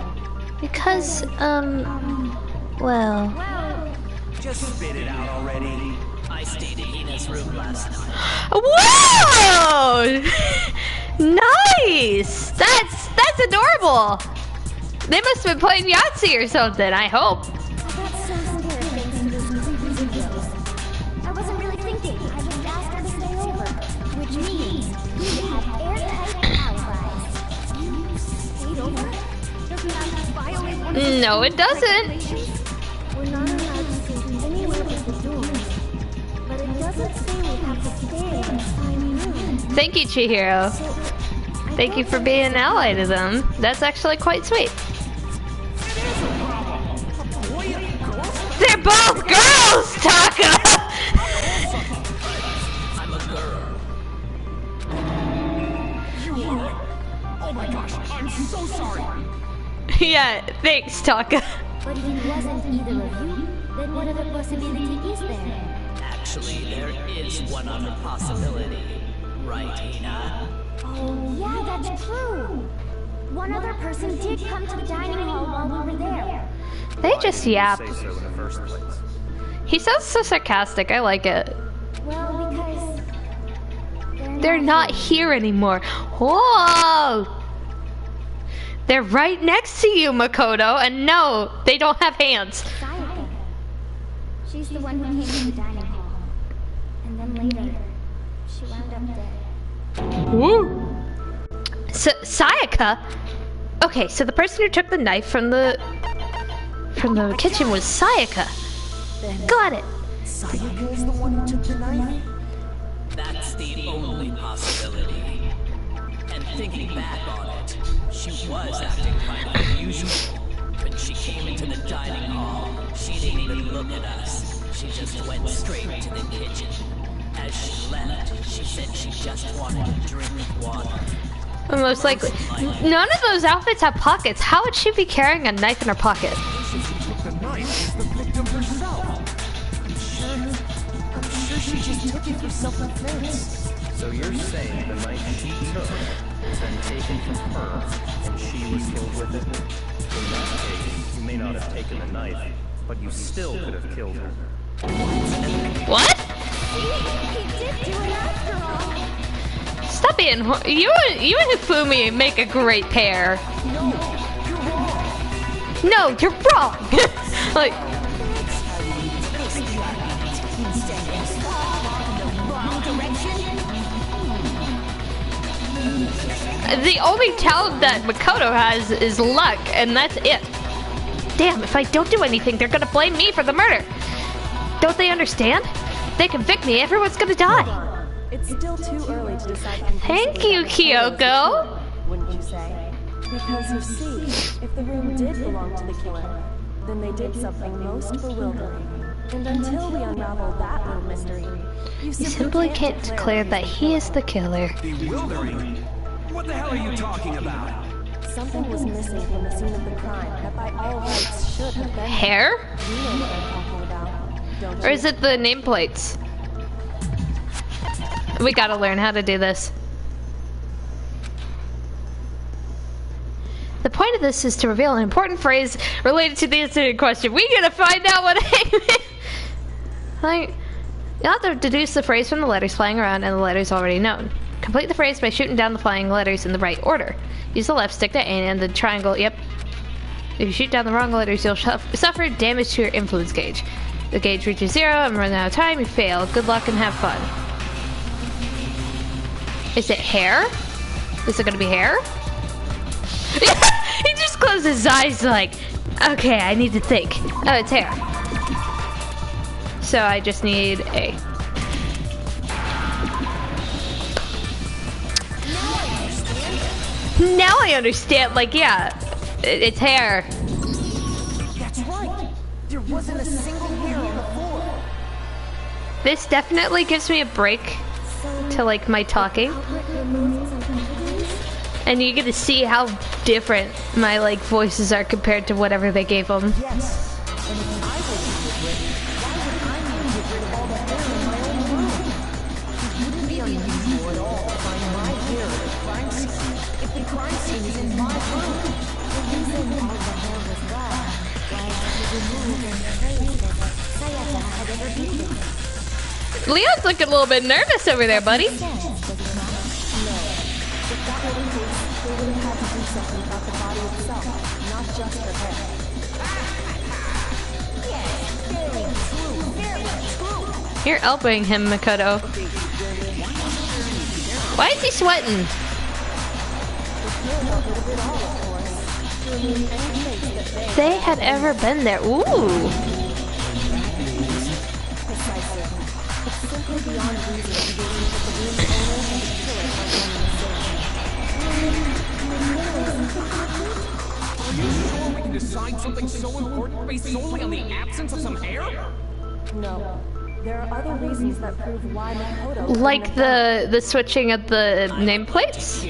Because, well... Well, Just spit it out already. I stayed in Hina's room last night. Whoa! Nice! That's adorable! They must have been playing Yahtzee or something, I hope. I got so scared thanks to those creepy videos. I wasn't really thinking. I just asked her to stay over, which means we have airtight alibis. You stayed over? Doesn't that violate one of the No, it doesn't. regulations? We're not allowed to sleep anywhere but the doors. But it doesn't say we have to stay in the same room. Thank you, Chihiro. So, I Thank you guess for being an ally to them. That's actually quite sweet. They're both girls, Taka! I'm a girl. You are? Oh my gosh, I'm so sorry. Yeah, thanks, Taka. But if it wasn't either of you, then what other possibility is there? Actually, there is one other possibility. Right, Hina? Oh, yeah, that's true. One other person did come to the dining hall while we were there. They just yap. Say so in the first place. He sounds so sarcastic, I like it. Well, because They're not here anymore. Whoa! They're right next to you, Makoto, and no, they don't have hands. Saiyaka. She's the one who came to the dining hall. And then later, she wound up dead. Woo! Sayaka? Okay, so the person who took the knife from the kitchen was Sayaka. Got it. Sayaka is the one who took the knife? That's the only possibility. And thinking back on it, she was acting kind of unusual. When she came into the dining hall, she didn't even look at us. She just went straight to the kitchen. As she left, she said she just wanted to drink water. Most likely. None of those outfits have pockets. How would she be carrying a knife in her pocket? knife was the victim herself. I'm sure she just took it for self-defense. So you're saying the knife she took was then taken from her, and she was killed with it? In that case, you may not have taken the knife, but you still could have killed her. What? He did do it after all. Stop being you and Hifumi make a great pair. No, you're wrong. Like, the only talent that Makoto has is luck, and that's it. Damn, if I don't do anything, they're gonna blame me for the murder. Don't they understand? They convict me, everyone's gonna die. It's still too early to decide. Thank you, Kyoko. Wouldn't you say? Because you see, if the room did belong to the killer, then they did something most bewildering. And until we unravel that little mystery, you simply can't declare that he is the killer. Bewildering? What the hell are you talking about? Something was missing from the scene of the crime that by all rights should have been. Hair? You know what I'm talking about, don't you? Or is it the nameplates? We gotta learn how to do this. The point of this is to reveal an important phrase related to the incident in question. We gotta find out what like, you'll have to deduce the phrase from the letters flying around and the letters already known. Complete the phrase by shooting down the flying letters in the right order. Use the left stick to aim and the triangle, yep. If you shoot down the wrong letters, you'll suffer damage to your influence gauge. The gauge reaches 0 and running out of time, you fail. Good luck and have fun. Is it hair? Is it gonna be hair? He just closed his eyes like, okay, I need to think. Oh, it's hair. So I just need A. Now I understand, like, yeah, it's hair. That's right. There wasn't a single hair on the floor. This definitely gives me a break to, like, my talking. And you get to see how different my, like, voices are compared to whatever they gave them. Yes. And if I was to get rid, why would I need to get rid of all the hair in my own room? It wouldn't be unusual at all to find my hair at the crime scene. If the crime scene is in my room, The reason all the hair was gone was to remove and trace that Saiyaka had ever been there. Leon's looking a little bit nervous over there, buddy. If that were the case, they would have had to do something about the body itself, not just her hair. You're elbowing him, Makoto. Why is he sweating? They had ever been there. Ooh. Precisely. It's simply beyond reason to believe that the room's owner and the killer are are you sure we can decide something so important based solely on the absence of some hair? No. There are other reasons that prove why Makoto... Like the switching of the nameplates? Do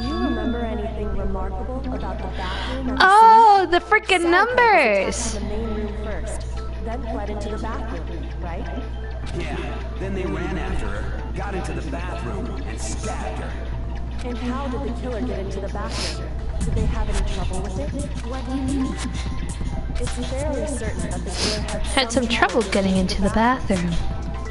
you remember anything remarkable about the bathroom? and Oh, the sink? freaking Saiyaka numbers! was attacked in the main room first, then fled into the bathroom, right? Yeah. Then they ran after her, got into the bathroom, and stabbed her. And how did the killer get into the bathroom? Did they have any trouble with it? What do you mean? It's fairly certain that the killer Had some trouble getting into the bathroom.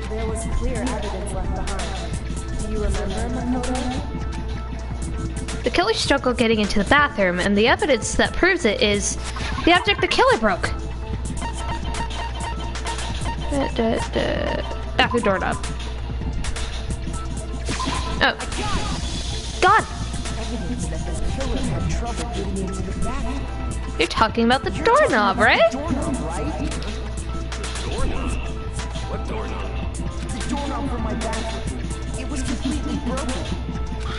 There was clear evidence left behind. Do you remember, Makoto? The killer struggled getting into the bathroom, and the evidence that proves it is the object the killer broke. Bathroom doorknob. Oh. God! Evidence that the killer had trouble getting into the bathroom. You're talking about the doorknob, right? Doorknob, right? Doorknob? What doorknob? The doorknob for my bathroom. It was completely broken.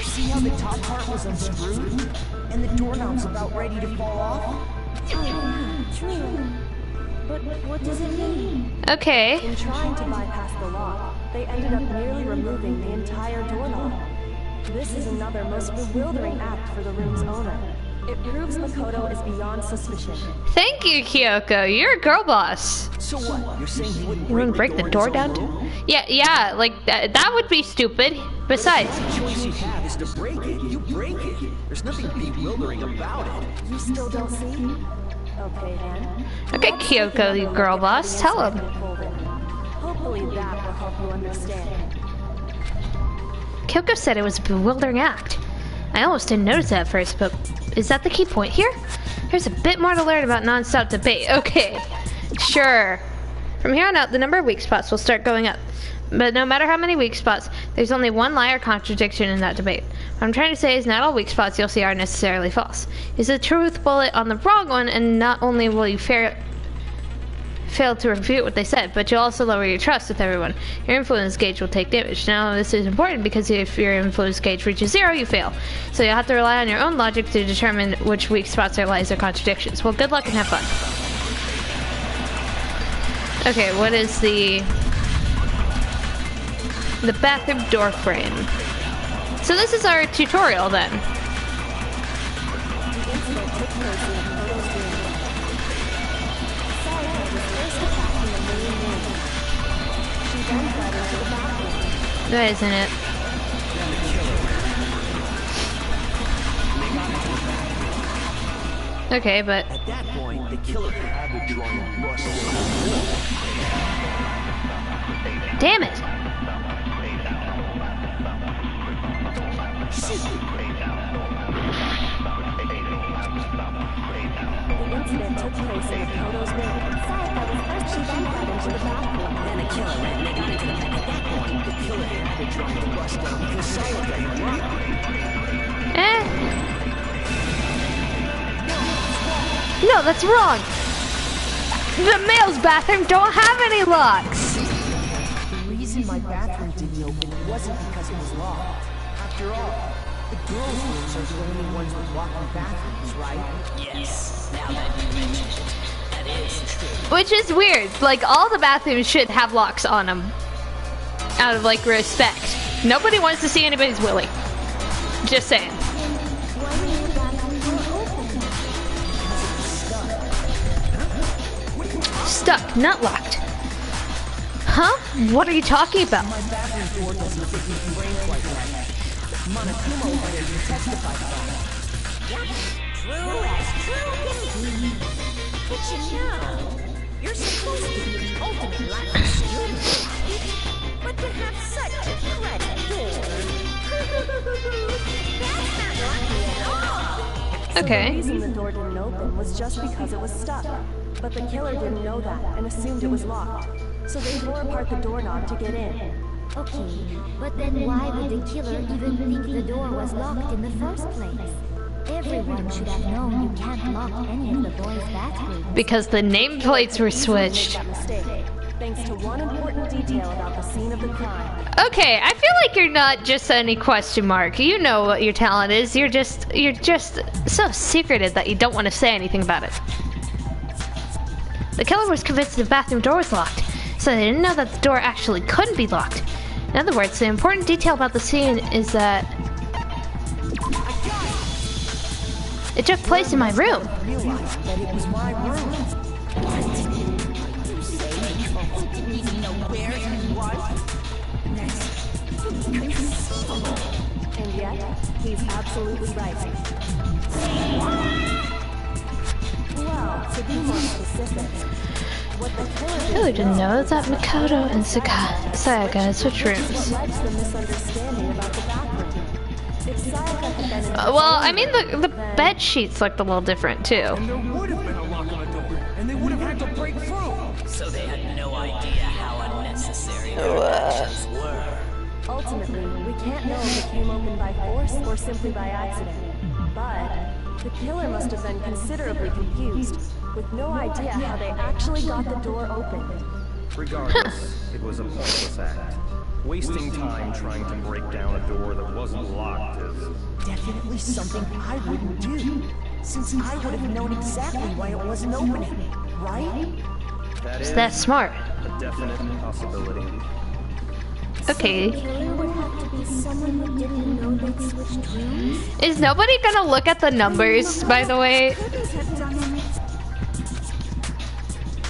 See how the top part was unscrewed? And the doorknob's about ready to fall off? True. But what does it mean? Okay. In trying to bypass the law, they ended up nearly removing the entire doorknob. This is another most bewildering act for the room's owner. It proves Makoto is beyond suspicion. Thank you, Kyoko. You're a girl boss. So what? You're saying he wouldn't You wouldn't break the door down? Yeah, like that would be stupid. Besides, The choice you have is to break it. You break it. There's nothing bewildering about it. You still don't see? Okay then. okay, Kyoko, you girl boss, tell him. Hopefully that will help you understand. Kyoko said it was a bewildering act. I almost didn't notice that at first, but is that the key point here? There's a bit more to learn about non-stop debate. Okay, sure. From here on out, the number of weak spots will start going up. But no matter how many weak spots, there's only one lie or contradiction in that debate. What I'm trying to say is not all weak spots you'll see are necessarily false. Use the truth bullet on the wrong one, and not only will you fail to refute what they said, but you'll also lower your trust with everyone. Your influence gauge will take damage. Now, this is important because if your influence gauge reaches 0, you fail. So you'll have to rely on your own logic to determine which weak spots are lies or contradictions. Well, good luck and have fun. Okay, what is the bathroom door frame? So this is our tutorial then. That isn't it. Okay, but At that point, the killer had the drum bust. damn it! The incident took place in Makoto's room. Saiyaka was first she then got into the bathroom. Then the killer ran they got into the back. At that point, The killer had the drum bust down because Saiyaka had robbed. No, that's wrong! The male's bathroom don't have any locks! the reason my bathroom didn't open wasn't because it was locked. After all, the girls' rooms are the only ones with locked bathrooms, right? Yes, now that you mention it, that is true. Which is weird. Like, all the bathrooms should have locks on them. Out of, like, respect. Nobody wants to see anybody's willy. Just saying. Why was the bathroom door open? Stuck, not locked. Huh? What are you talking about? My bathroom door doesn't fit me brain quite right. Monokuma over there can testify to that. True as true can be. But you know, you're supposed to be the ultimate life student. But to have such a credit door. That's not lucky at all. The Okay. reason the door didn't open was just because it was stuck. But the killer didn't know that and assumed it was locked. So they tore apart the doorknob to get in. Okay, but then why would the killer even think the door was locked in the first place? Everyone should have known you can't lock any of the boys' bathrooms. Because the nameplates were switched. That mistake, thanks to one important detail about the scene of the crime. Okay, I feel like you're not just any question mark. You know what your talent is. You're just so secretive that you don't want to say anything about it. The killer was convinced the bathroom door was locked, so they didn't know that the door actually couldn't be locked. In other words, the important detail about the scene is that it took place in my room. Realized that it was my room. You say you didn't even know where he was? That's inconceivable. And yet, he's absolutely right. Well, to be more specific, what the I killer really didn't know that Makoto and Saiyaka had switched rooms. led to the misunderstanding about the bathroom. If Saiyaka had been in Well, I mean, the bed sheets looked a little different too. And there would have been a lock on the door, and they would have had to break through. So they had no idea how unnecessary their actions were. ultimately, we can't know if it came open by force or simply by accident. But the killer must have been considerably confused, with no idea how they actually got the door open. Regardless, it was a pointless act. Wasting time trying to break down a door that wasn't locked is... Definitely something I wouldn't do, since I would have known exactly why it wasn't opening, right? That is That's smart. a definite possibility. Okay. The killer would have to be someone who didn't know they'd switched rooms? Is nobody gonna look at the numbers, by the way? Couldn't have done it.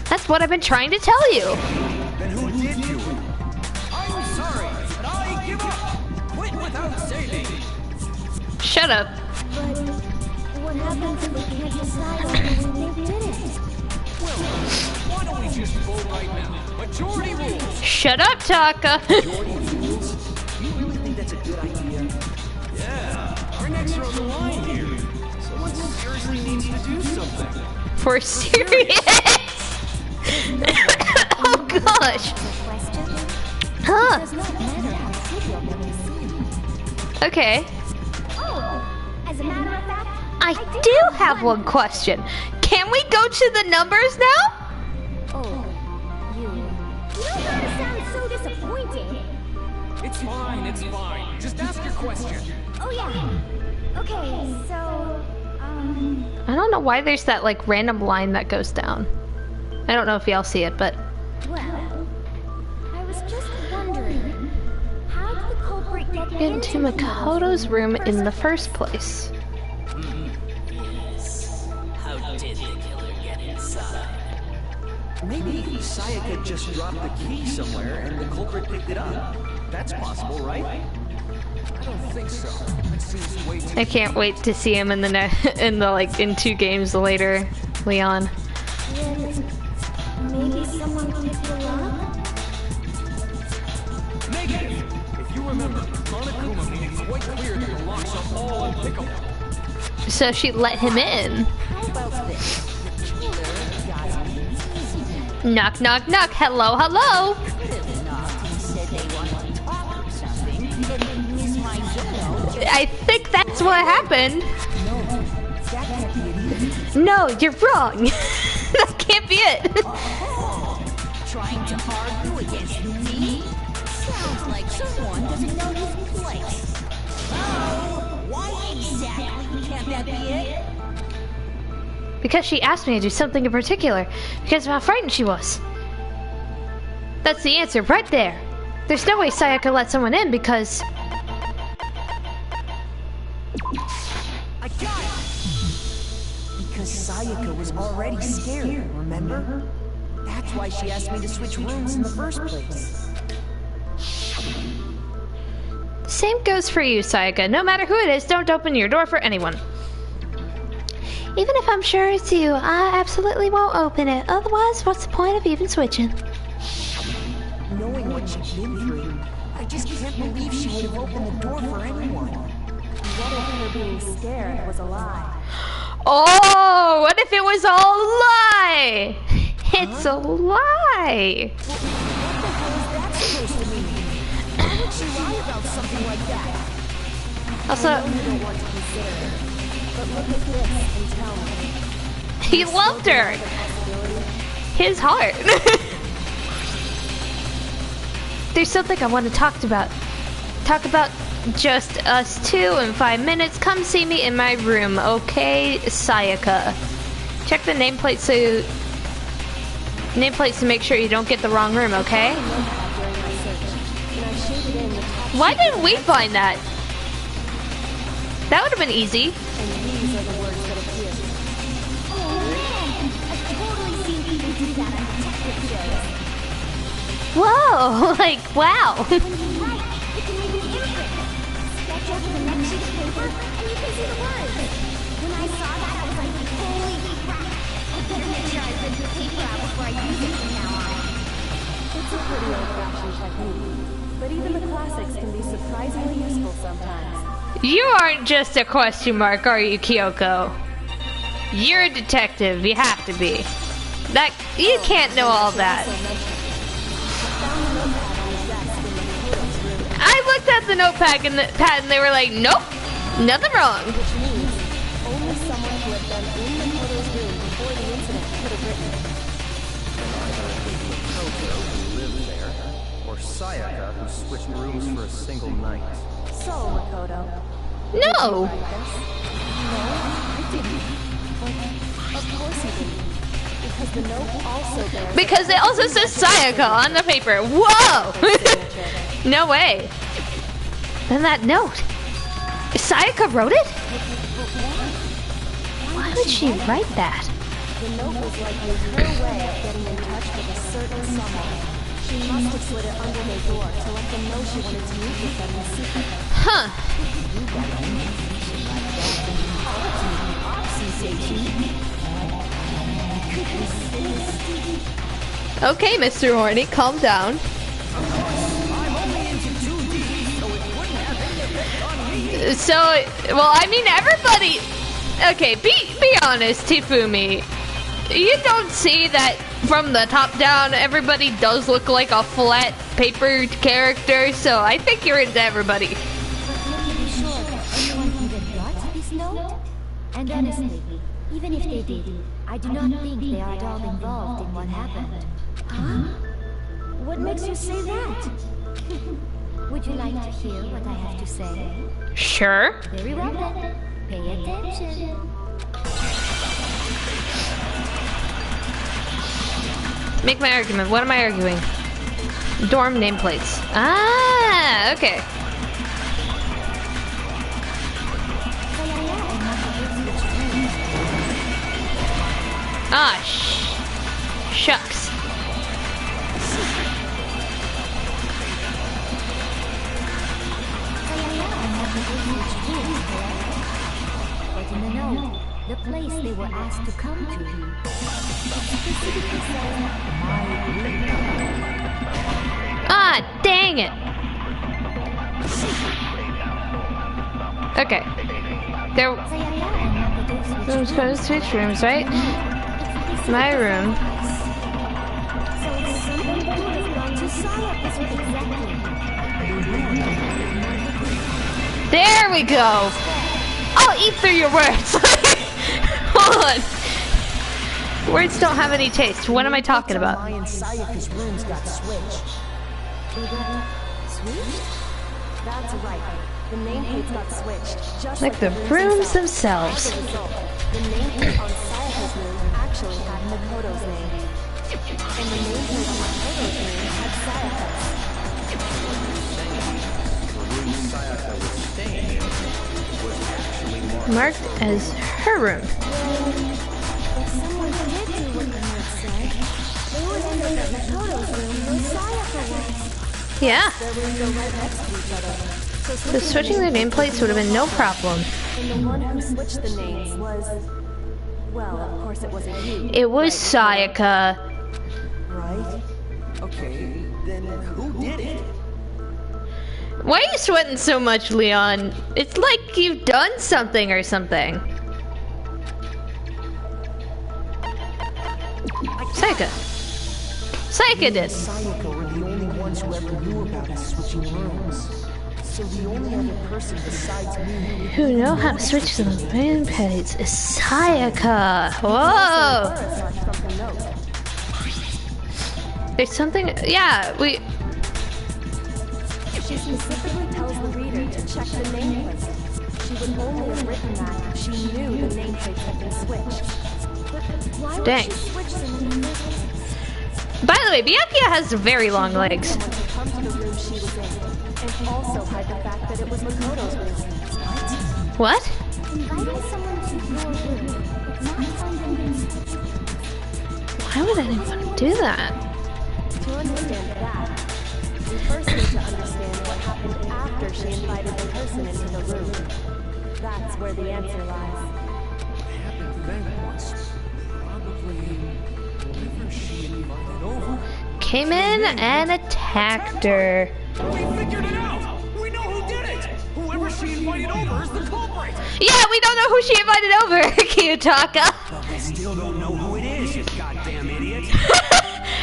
That's what I've been trying to tell you. Then who did do it? I'm sorry, but I give up. Quit without saving. Shut up. But what happens if we can't decide on who we think did it? Well, why don't we just vote right now? Majority rules. Shut up, Taka. Majority rules? You really think that's a good idea? Yeah, our necks are on the line here. Someone seriously needs to do something. For serious? Oh gosh. Question? Huh. Does not matter how trivial they may seem. Okay. Oh, as a matter of fact, I do have one question. Can we go to the numbers now? oh, you. You don't gotta sound so disappointed. It's fine, it's fine. Just ask your question. Oh yeah. Okay, so, I don't know why there's that like random line that goes down. I don't know if y'all see it, but well, I was just wondering, how did the culprit get into Makoto's room in the first place. Yes. How did the killer get inside? Maybe Saiyaka just dropped the key somewhere and the culprit picked it up. That's possible, right? I don't think so. It seems way too... I can't wait to see him in in 2 games later, Leon. Maybe someone picked the lock? Negative! If you remember, Monokuma made it quite clear that the locks are all unpickable. So she let him in. How about this? The killer got easy. Knock, knock, knock. Hello, hello. Could have knocked and said they wanted to talk or something, and then Miss Maizono just... I think that's what happened. That can't be it either. No, you're wrong. That can't be it. trying to argue against me? Sounds like someone doesn't know his place. Oh, why exactly can't that be it? Because she asked me to do something in particular. Because of how frightened she was. That's the answer right there. There's no way Saiyaka let someone in because... I got it! Because Saiyaka was already scared, remember? That's why she asked me to switch rooms in the first place. The same goes for you, Saiyaka. No matter who it is, don't open your door for anyone. Even if I'm sure it's you, I absolutely won't open it. Otherwise, what's the point of even switching? Knowing what she'd been through, I just can't believe she would have opened the door for anyone. What if her being scared was a lie? Oh, what if it was all a lie? It's a lie. What the hell is that supposed to mean? Why would she lie about something like that? Also, You don't want to consider it. But look at this and tell me. he loved her. His heart. There's something I want to talk about. Talk about just us two in 5 minutes. Come see me in my room, okay, Saiyaka? Check the nameplates to make sure you don't get the wrong room, okay? Why didn't we find that? That would have been easy. And these are the words that appear. Oh man! I've totally seen people do that on detective shows. Whoa, like, wow. Right, you can make an imprint. Sketch up the next sheet of paper, and you can see the words. When I saw that, I was like, holy crap! I better make sure I print the paper out before I use it from now on. It's a pretty old-fashioned technique. But even the classics can be surprisingly useful sometimes. You aren't just a question mark, are you, Kyoko? You're a detective. You have to be. That you can't know all that. I looked at the notepad and they were like, nope, nothing wrong. Which means only someone who had been in Makoto's room before the incident could have written it. Makoto, who lived there, or Saiyaka, who switched rooms for a single night. So, Makoto. No. Write this? No, I didn't. But of course you didn't. Because the note also bears... Because it also says Saiyaka on the paper. Whoa! No way. Then that note. Saiyaka wrote it? Why would she write that? The note was likely her way of getting in touch with a certain someone. She must have slid it under their door to let them know she wanted to meet with them in secret. Huh. Okay, Mr. Horny, calm down. So, well, I mean, everybody... Okay, be honest, Tifumi. You don't see that from the top down, everybody does look like a flat paper character, so I think you're into everybody. But can you be sure that anyone even got this note? And honestly, even if they did, I do not think they are at all involved in what happened. Huh? What makes you say that? Would you like to hear what I have to say? Sure. Very well then. Pay attention. Make my argument. What am I arguing? Dorm nameplates. Ah, okay. Ah, shucks. But in the note, the place they were asked to come to, specifically said, my room. Ah, dang it. Okay. There was supposed to switch rooms, right? My room. There we go. I'll eat through your words. Hold on. Words don't have any taste. What am I talking about? Mine and Sayaka's rooms got switched. They got switched? That's right. The nameplates got switched. Just Like the rooms themselves. As a result, the nameplate on Sayaka's room actually had Makoto's name. And the nameplate on Makoto's room had Sayaka's. The room Sayaka was staying in was actually Marked as her room. If someone did do what the note said, they would end up at Makoto's room where Sayaka was. Yeah. Their rooms are right next to each other. So switching their nameplates would have been no problem. And the one who switched the names was... Well, of course it wasn't you. It was Saiyaka. Right? Okay, then who did it? Why are you sweating so much, Leon? It's like you've done something or something. Saiyaka. Saiyaka did. Sayaka were the only ones who ever knew about us switching rooms. So the only other person besides me Who know how to switch the nameplates is Saiyaka. Whoa! There's something. Yeah, we. She specifically tells the reader to check the nameplates. She would only have written that if she knew the nameplates had been switched. But why would Dang. she switch them in the first place? By the way, Byakuya has very long legs. Someone to come to the room she was in, and also hide the fact that it was Makoto's room. What? Inviting someone to your room, not finding them. Why would anyone do that? To understand that, we first need to understand what happened after she invited the person into the room. That's where the answer lies. Happened then once. Probably whoever she invited over. Came in and attacked her. We figured it out! We know who did it! Whoever she invited over is the culprit! Yeah, we don't know who she invited over, Kiyotaka. I still don't know who it is, you goddamn idiot!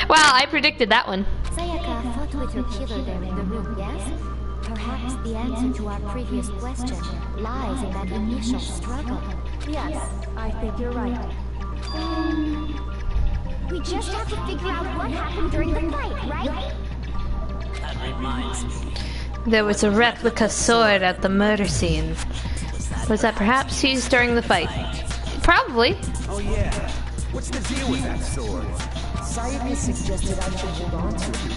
Wow, I predicted that one. Sayaka fought with her killer there in the room, yes? Perhaps the answer to our previous question lies in that initial struggle. Yes, I think you're right. We just have to figure out what happened during the fight, right? That reminds me. There was a replica sword at the murder scene. Was that perhaps used during the fight? Probably. Oh yeah. What's the deal with that sword? Sayaka suggested I should hold on to it.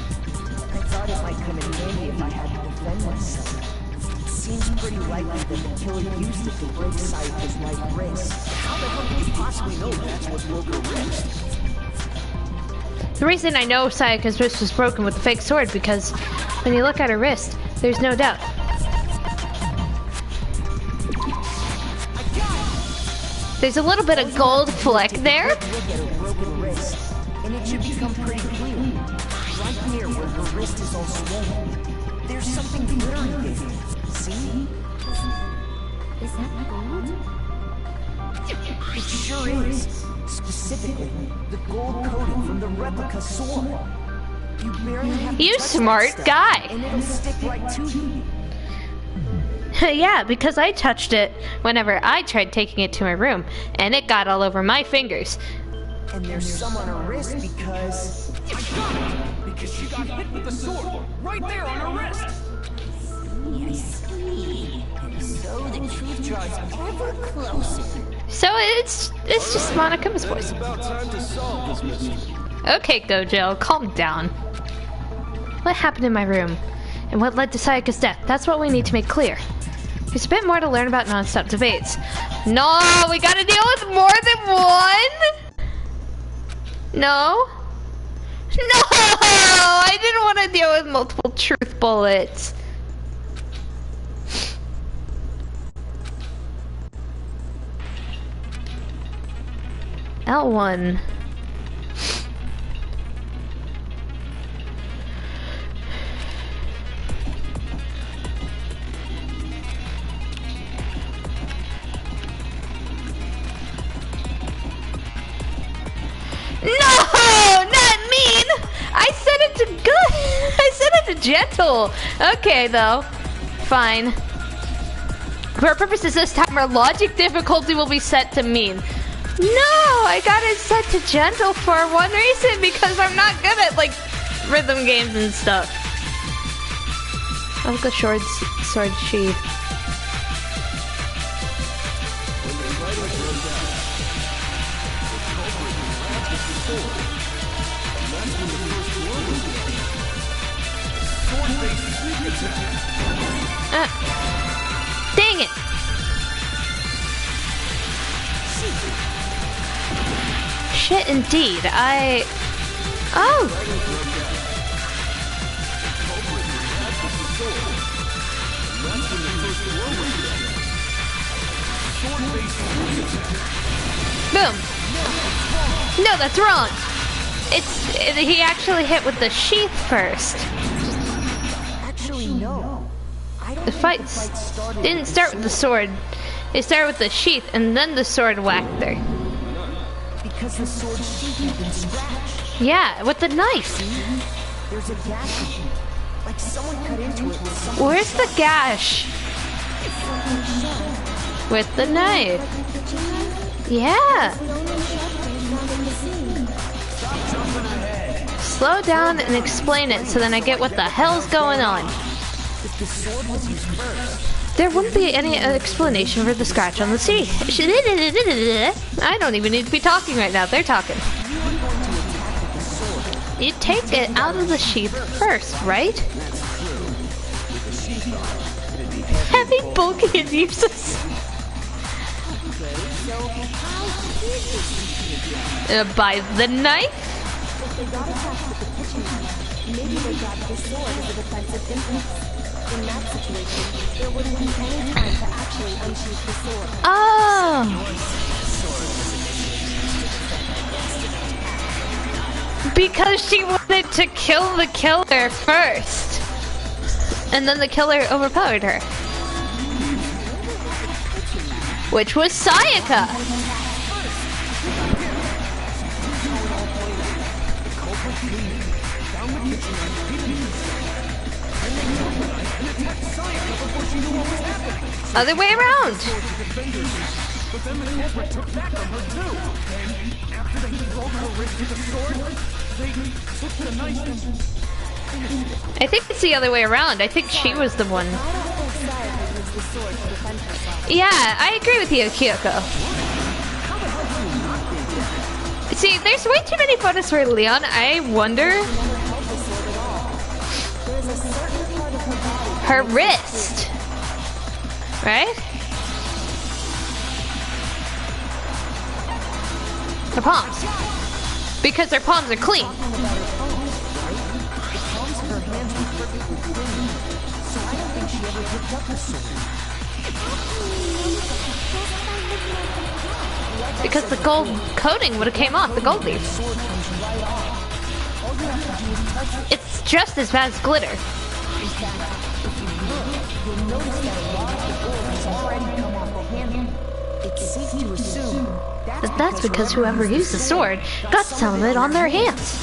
thought it might come in handy if I had to defend myself. It seems pretty likely that the killer used it to break Sayaka's right wrist. How the hell could you possibly know that's what broke her wrist? The reason I know Sayaka's wrist was broken with the fake sword because when you look at her wrist, there's no doubt. There's a little bit of gold fleck there. Look at her broken wrist, and it should become pretty clear. Right here where her wrist is all swollen. There's something glittery there. See? Is that gold? It sure is. Specifically, the gold coating from the replica sword. You barely have to You touch smart that stuff, guy. and it'll stick right to you. Yeah, because I touched it whenever I tried taking it to my room, and it got all over my fingers. And there's some on her wrist because... Because she got hit with the sword, right there on her wrist. I see. And so the truth draws ever closer. So it's just Monika's voice. It's about time to solve this mystery. Okay, Gojo, calm down. What happened in my room? And what led to Sayaka's death? That's what we need to make clear. There's a bit more to learn about non-stop debates. No, we gotta deal with more than one? No? No! I didn't want to deal with multiple truth bullets. L1. No! Not mean! I said it to good! I said it to gentle! Okay, though. Fine. For our purposes this time, our logic difficulty will be set to mean. No! I got it set to gentle for one reason, because I'm not good at, like, rhythm games and stuff. Oh, the sword sheath. Dang it! Shit, indeed. Oh! Boom! No, that's wrong! He actually hit with the sheath first. Actually, no. The fight didn't start with the sword. It started with the sheath, and then the sword whacked her. Because the sword sheath had been scratched. Yeah, with the knife. See? There's a gash. Like someone cut into it with something. Where's the gash? With the knife. Yeah. Slow down and explain it so then I get what the hell's going on. If the sword was used first, There wouldn't be any explanation for the scratch on the sheath. I don't even need to be talking right now. They're talking. You take it out of the sheath first, right? Heavy, bulky, and useless. By the knife? If they got attacked with the kitchen knife, maybe they grabbed the sword as a defensive impulse. In that situation, there wouldn't be any time to actually unsheath the sword. Oh. Because she wanted to kill the killer first. And then the killer overpowered her. Which was Saiyaka. Other way around. But then the culprit took that from her too. And after they broke her wrist with the sword, they took the knife and... I think it's the other way around. I think she was the one. Yeah, I agree with you, Kyoko. See, there's way too many photos for Leon. I wonder... her wrist. Right? Her palms. Because her palms are clean. Because the gold coating would have came off the gold leaf. It's just as bad as glitter. But that's because whoever used the sword got some of it on their hands.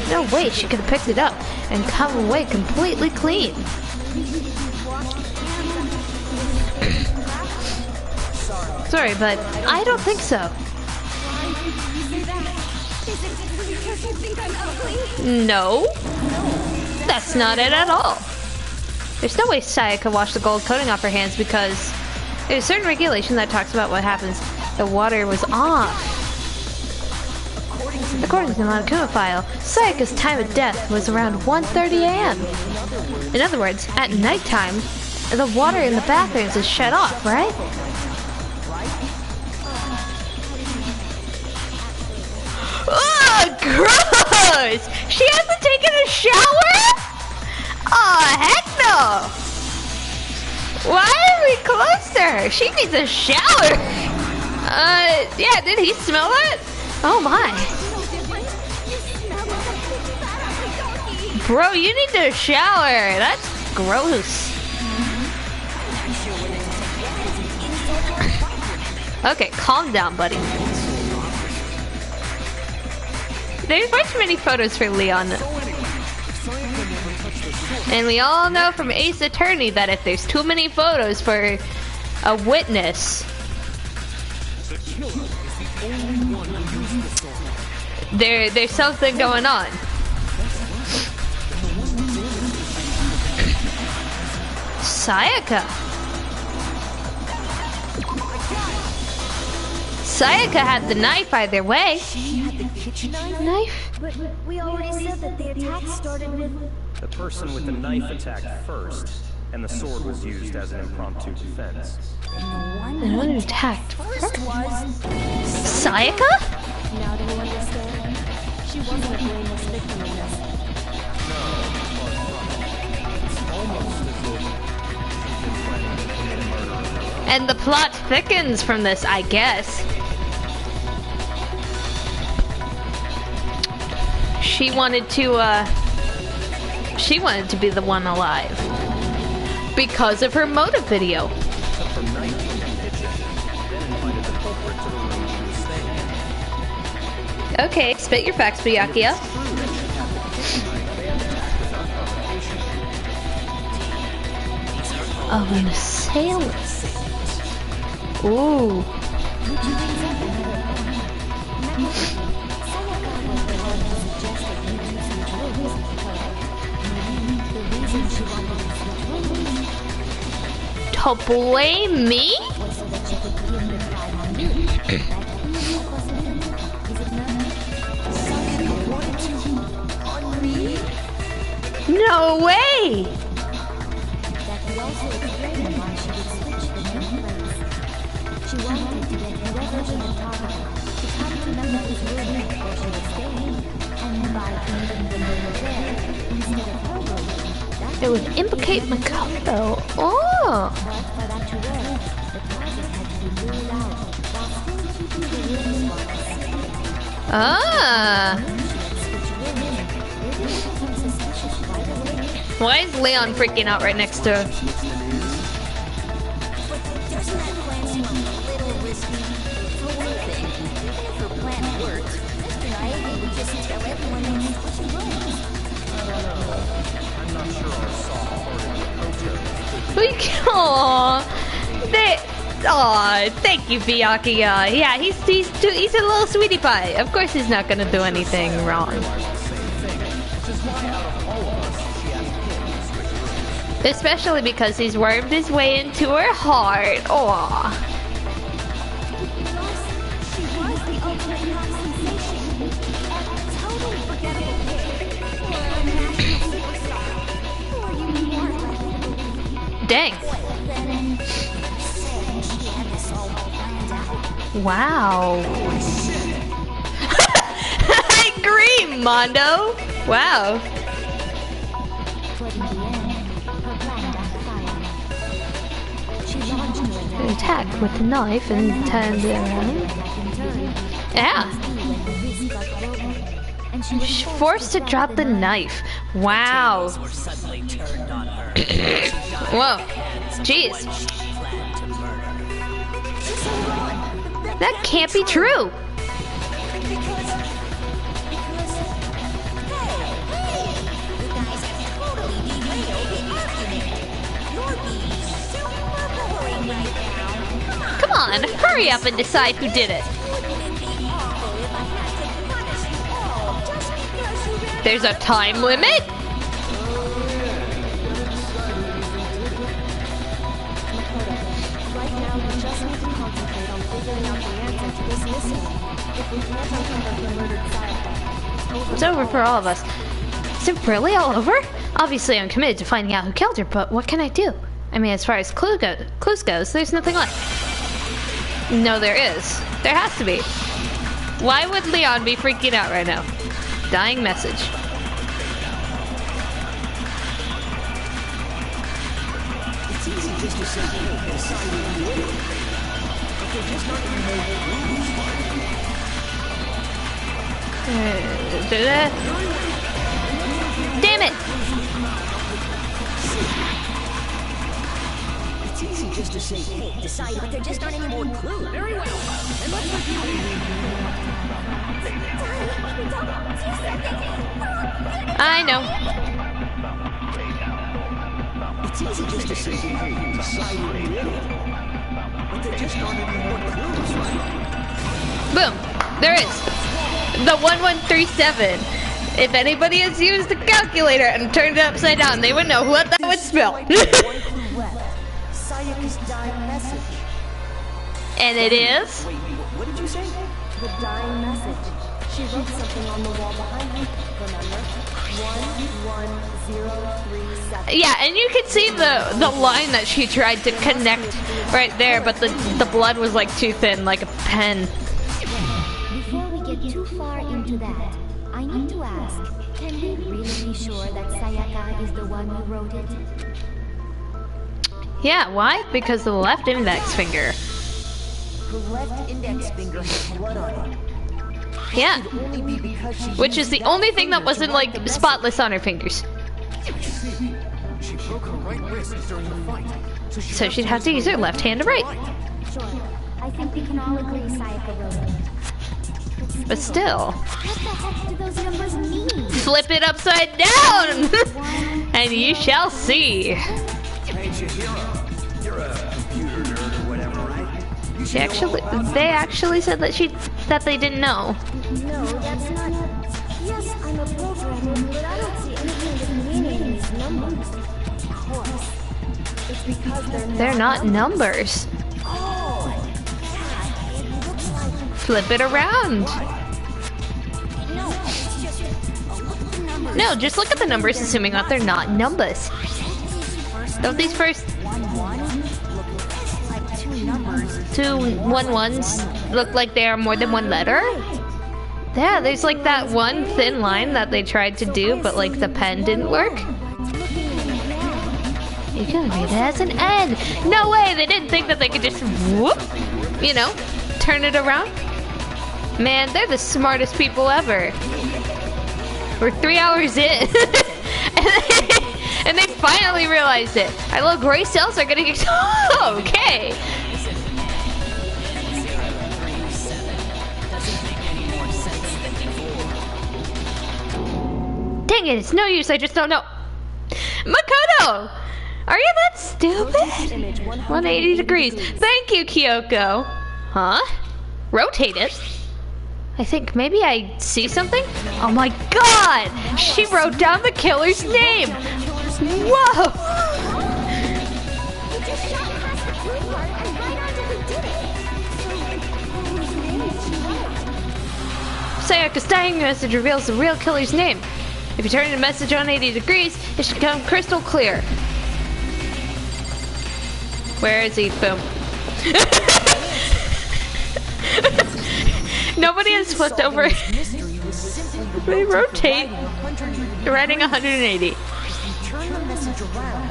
No way she could have picked it up and come away completely clean. Sorry, but I don't think so. No, that's not it at all. There's no way Saiyaka washed the gold coating off her hands because there's a certain regulation that talks about what happens. The water was off. According to the Monokuma file, Sayaka's time of death was around 1:30 a.m. In other words, at nighttime, the water in the bathrooms is shut off, right? Oh, gross! She hasn't taken a shower? Oh, heck no! Why are we close to her? She needs a shower! Yeah, did he smell it? Oh my. Bro, you need to shower. That's gross. Okay, calm down, buddy. There's way too many photos for Leon. And we all know from Ace Attorney that if there's too many photos for a witness, there's something going on. Saiyaka. Saiyaka had the knife either way. She had the kitchen knife? But we already said that the attack started with... The person with the knife attacked first, and the sword was used as an impromptu defense. The one who attacked first was Saiyaka? Now do you understand? She wasn't a blameless victim in this. And the plot thickens from this, I guess. She wanted to be the one alive because of her motive video. Okay, spit your facts, Byakuya. Of an assailant. Ooh. To blame me? No way! She wanted to get whoever she had talked to come to Memphis' room where she was staying, and by committing the murder there instead of her room. It would implicate Makoto. Oh! But for that to work, the closet had to be ruled out while still keeping the room spotless. Ah! Why is Leon freaking out right next to her? Aw, thank you, Byakuya. Yeah, he's a little sweetie pie. Of course he's not gonna do anything wrong. Especially because he's wormed his way into her heart. Aw. Dang. Wow. I agree, Mondo. Wow. But in the end, her plan backfired. She launched her attack. Attacked with the knife and turned it around. Yeah. And she was She's forced to drop the knife. Wow. Tables were suddenly turned on her. Whoa. Jeez. Planned to murder. That can't be true. Come on, hurry up and decide who did it. There's a time limit? Right now, we just need to concentrate on figuring out the answer to this mystery. If we can't uncover who murdered Saiyaka, It's over for all of us. Is it really all over? Obviously, I'm committed to finding out who killed her, but what can I do? I mean, as far as clues goes, there's nothing left. No, there is. There has to be. Why would Leon be freaking out right now? Dying message. It's easy just to say, hey, decide who you are. But there just aren't any more Damn it! It's easy just to say, hey, decide, but there just aren't any more clues. Very well. And let's I know. It's easy just to say, hey, decide who you are. But there just aren't any more clues, right? Boom. There is. The 1137. If anybody has used the calculator and turned it upside down, they would know what that would spell. One clue left. Sayaka's dying message. And it is? Wait, what did you say? the dying message. She wrote something on the wall behind her, remember? 11037. Yeah, and you can see the line that she tried to connect right there, but the blood was like too thin, like a pen. Before we get too far into that, I need to ask, can we really be sure that Saiyaka is the one who wrote it? Yeah, why? Because of the left index finger. Her left index finger has blood on it. Yeah. It could only be because she Which is the only thing that wasn't like spotless on her fingers. She broke her right wrist during the fight. So she'd have to use her left hand to write. Sure. I think we can all agree Saiyaka wrote it. But still. What the heck do those numbers mean? Flip it upside down! And you shall see. Hey, Chihiro, you're a computer nerd or whatever, right? They actually said that they didn't know. No, that's not... Yes, I'm a programmer, but I don't see anything of meaning in these numbers. Of course. It's because They're not numbers. Flip it around. No, just look at the numbers, assuming that they're not numbers. Don't these first 2 1-1s look like they are more than one letter? Yeah, there's like that one thin line that they tried to do, but like the pen didn't work. You can read it as an N. No way, they didn't think that they could just whoop, you know, turn it around. Man, they're the smartest people ever. We're 3 hours in. And they finally realized it. Our little gray cells are gonna get... Okay. Dang it, it's no use, I just don't know. Makoto! Are you that stupid? 180 degrees. Thank you, Kyoko. Huh? Rotate it? I think maybe I see something? Oh my god! She wrote down the killer's name! Whoa! You just shot past the clue part and right onto who did it. So, whose name did she write? Sayaka's dying message reveals the real killer's name. If you turn the message on 80 degrees, it should become crystal clear. Where is he? Boom. Nobody has flipped over. They rotate. Riding 180. Turn the message around.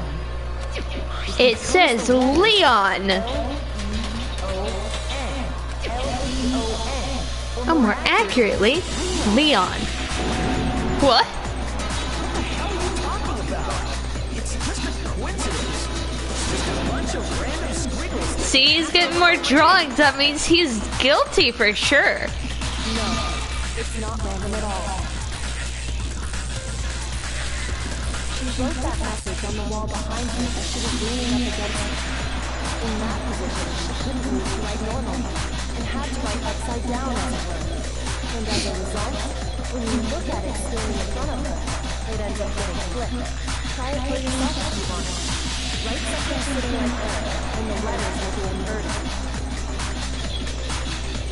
It says Leon. Oh, more accurately, Leon. What? See, he's getting more drawings. That means he's guilty for sure. No, it's not random at all. She wrote that message on the wall behind her as she was leaning up against it. In that position, she couldn't move to write normal, and had to write upside down as it were. And as a result, when you look at it standing in front of her, it ends up getting flipped. Try it for yourself if you want. Write something sitting right there, and the letters will be inverted.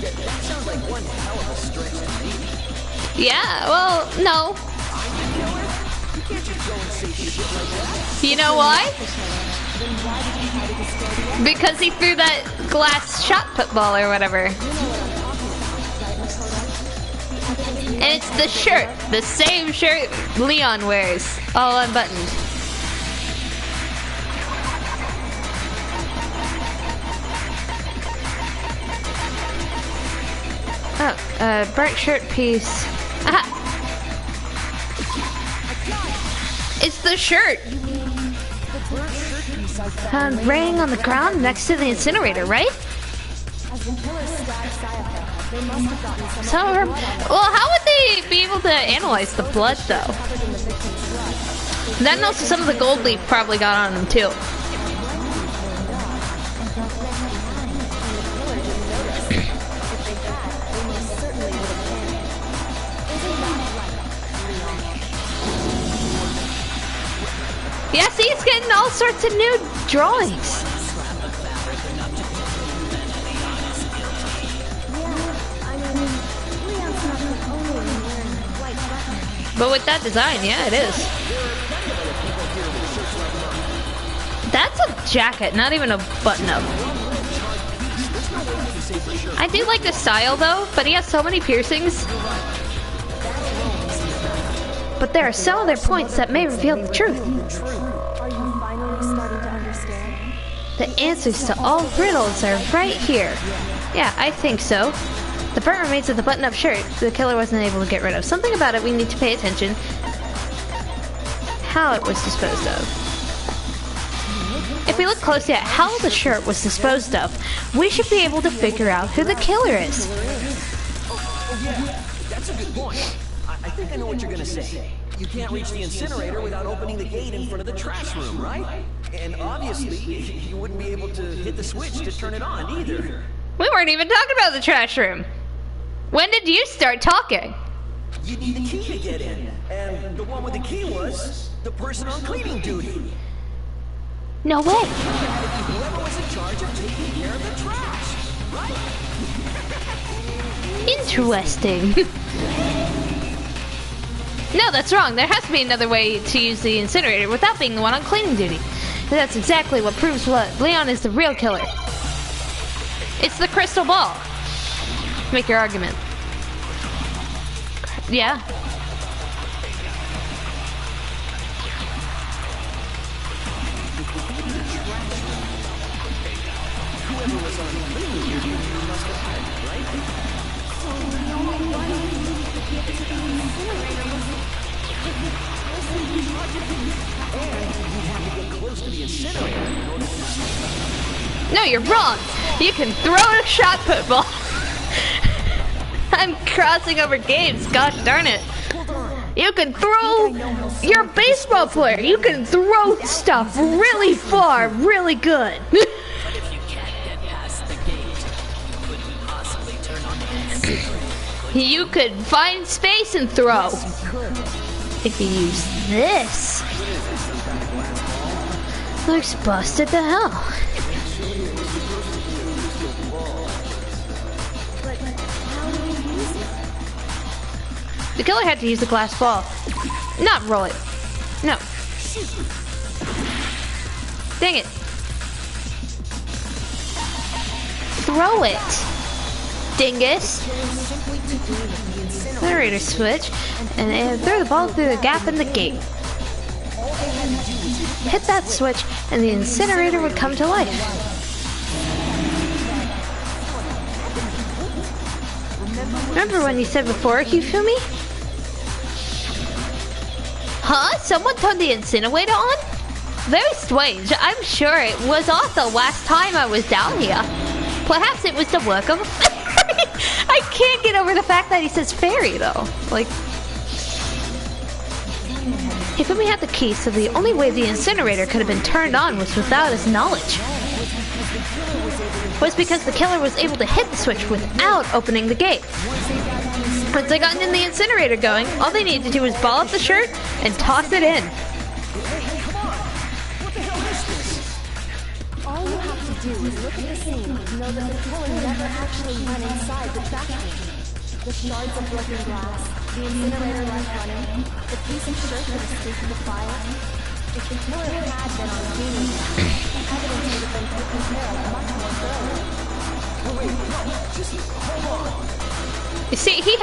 That sounds like one hell of a stretch to me. Yeah, well, no. I'm the killer? You can't just go and say shit like that. You know why? Then why did you try to destroy the evidence? Because he threw that glass shot put ball or whatever. You know what I'm talking about, right, Miss Hoda? The evidence And it's the shirt, the same shirt Leon wears, all unbuttoned. Oh, burnt shirt piece. Aha! It's the shirt! Found raining on the ground next to the incinerator, right? As the killers stabbed Saiyaka, they must have gotten Some of her. Well, how would they be able to analyze the blood, though? covered in the victim's blood. Then also some of the gold leaf probably got on them, too. Yeah, see, it's getting all sorts of new drawings. But with that design, yeah, it is. That's a jacket, not even a button-up. I do like the style, though, but he has so many piercings. But there are some other points that may reveal the truth. Are you finally starting to understand? The answers to all riddles are right here. Yeah, I think so. The burnt remains of the button-up shirt the killer wasn't able to get rid of. Something about it we need to pay attention. How it was disposed of. If we look closely at how the shirt was disposed of, we should be able to figure out who the killer is. Oh yeah, that's a good point. I think I know what you're gonna say. You can't reach the incinerator without opening the gate in front of the trash room, right? And obviously, you wouldn't be able to hit the switch to turn it on either. We weren't even talking about the trash room. When did you start talking? You need the key to get in, and the one with the key was the person on cleaning duty. No way. Whoever was in charge of taking care of the trash, right? Interesting. No, that's wrong. There has to be another way to use the incinerator without being the one on cleaning duty. And that's exactly what proves what Leon is the real killer. It's the crystal ball. Make your argument. Yeah. Whoever was on cleaning duty must have had it, right? So the only one who needed to get to the incinerator was the person in charge of the... And you'd have to get close to the incinerator in order to see. No, you're wrong. You can throw a shot put ball. I'm crossing over games. Gosh darn it. You can throw. You're a baseball player. You can throw stuff really far, really good. But if you can't get past the gate, you couldn't possibly turn on the incinerator. You could find space and throw. If you use this. Looks busted to hell. But how do we use it? The killer had to use the glass ball. Not roll it. No. Dang it. throw it. Dingus. Incinerator switch, and it threw the ball through the gap in the gate. Hit that switch, and the incinerator would come to life. Remember when you said before, Hifumi? Huh? Someone turned the incinerator on? Very strange. I'm sure it was also last time I was down here. Perhaps it was the work of a fairy. I can't get over the fact that he says fairy, though. Like, Hifumi had the key, so the only way the incinerator could have been turned on was without his knowledge. Was because the killer was able to hit the switch without opening the gate. Once they got in the incinerator going, all they needed to do was ball up the shirt and toss it in. All you have to do is look at the scene to know that the killer never actually went inside the factory. The shards of broken glass, the incinerator left running, the piece of shirt that escaped the fire. If the killer had been on duty, evidence would have been taken care of much more thoroughly. Wait, no, just hold on. You see, he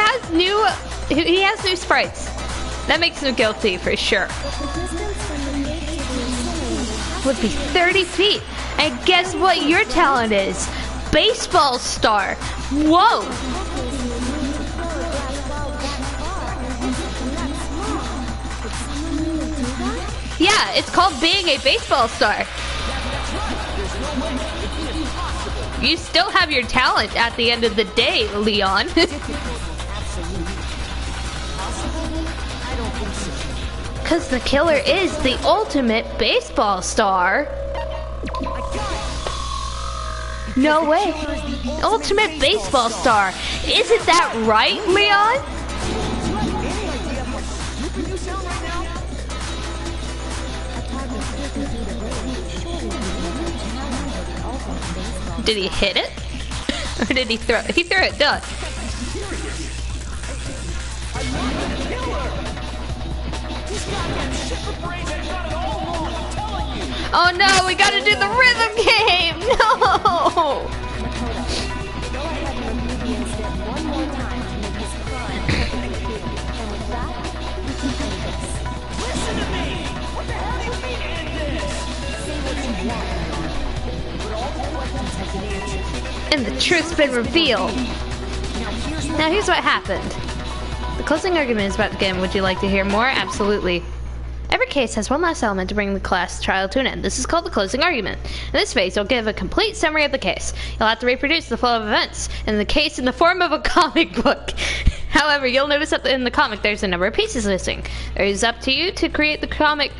has new sprites. That makes him guilty for sure. Would be 30 feet. And guess what your talent is? Baseball star. Whoa! Yeah, it's called being a baseball star. You still have your talent at the end of the day, Leon. Because the killer is the ultimate baseball star. No way. Ultimate baseball star. Isn't that right, Leon? Did he hit it? Or did he throw it? He threw it, duh. Oh no, we gotta do the rhythm game! No! Listen to me! What the hell do you mean end this? Say what you want. But all the questions have been answered. And the truth's been revealed. Now here's what happened. The closing argument is about to begin. Would you like to hear more? Absolutely. Every case has one last element to bring the class trial to an end. This is called the closing argument. In this phase, you'll give a complete summary of the case. You'll have to reproduce the flow of events in the case in the form of a comic book. However, you'll notice that in the comic there's a number of pieces missing. It is up to you to create the comic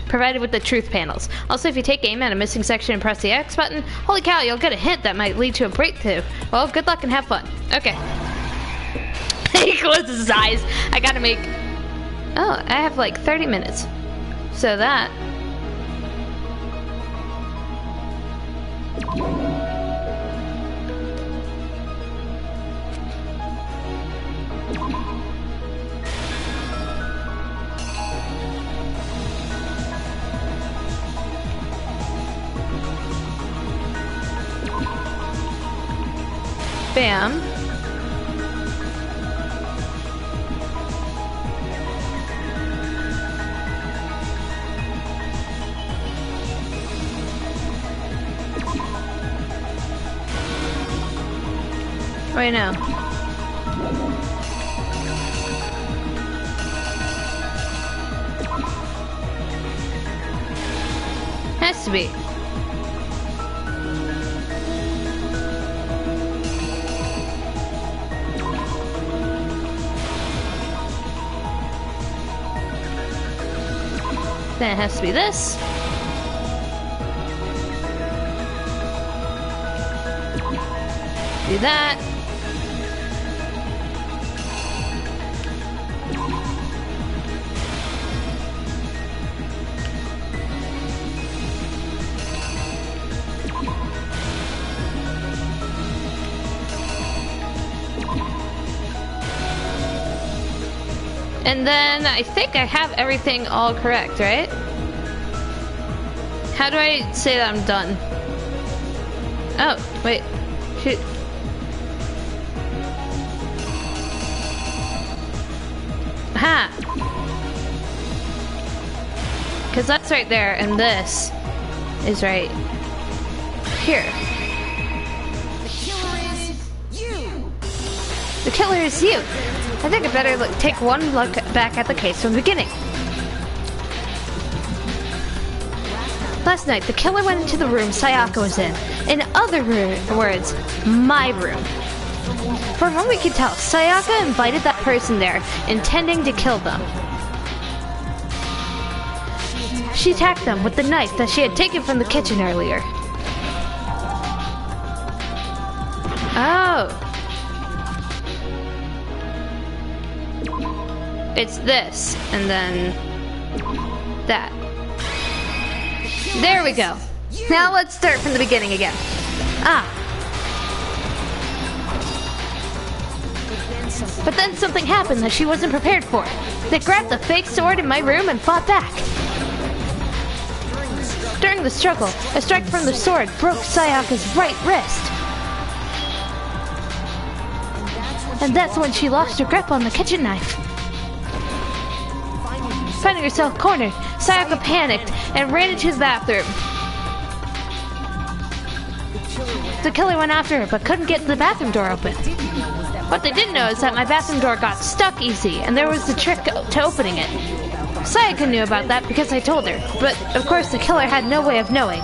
provided with the truth panels. Also, if you take aim at a missing section and press the X button, holy cow, you'll get a hint that might lead to a breakthrough. Well, good luck and have fun. Okay. He closes his eyes. I gotta make... Oh, I have like 30 minutes. So that... Bam. Wait, no. Has to be. Then it has to be this. Do that. And then I think I have everything all correct, right? How do I say that I'm done? Oh, wait. She... Ha! Because that's right there, and this is right here. The killer is you! I think I better take one look back at the case from the beginning. Last night, the killer went into the room Saiyaka was in. In other words, my room. From what we can tell, Saiyaka invited that person there, intending to kill them. She attacked them with the knife that she had taken from the kitchen earlier. Oh. It's this, and then that. There we go. Now let's start from the beginning again. But then something happened that she wasn't prepared for. They grabbed the fake sword in my room and fought back. During the struggle, a strike from the sword broke Sayaka's right wrist. And that's when she lost her grip on the kitchen knife. Finding herself cornered, Sayaka panicked and ran into the bathroom. The killer went after her but couldn't get the bathroom door open. What they didn't know is that my bathroom door got stuck easy, and there was the trick to opening it. Sayaka knew about that because I told her, but of course the killer had no way of knowing.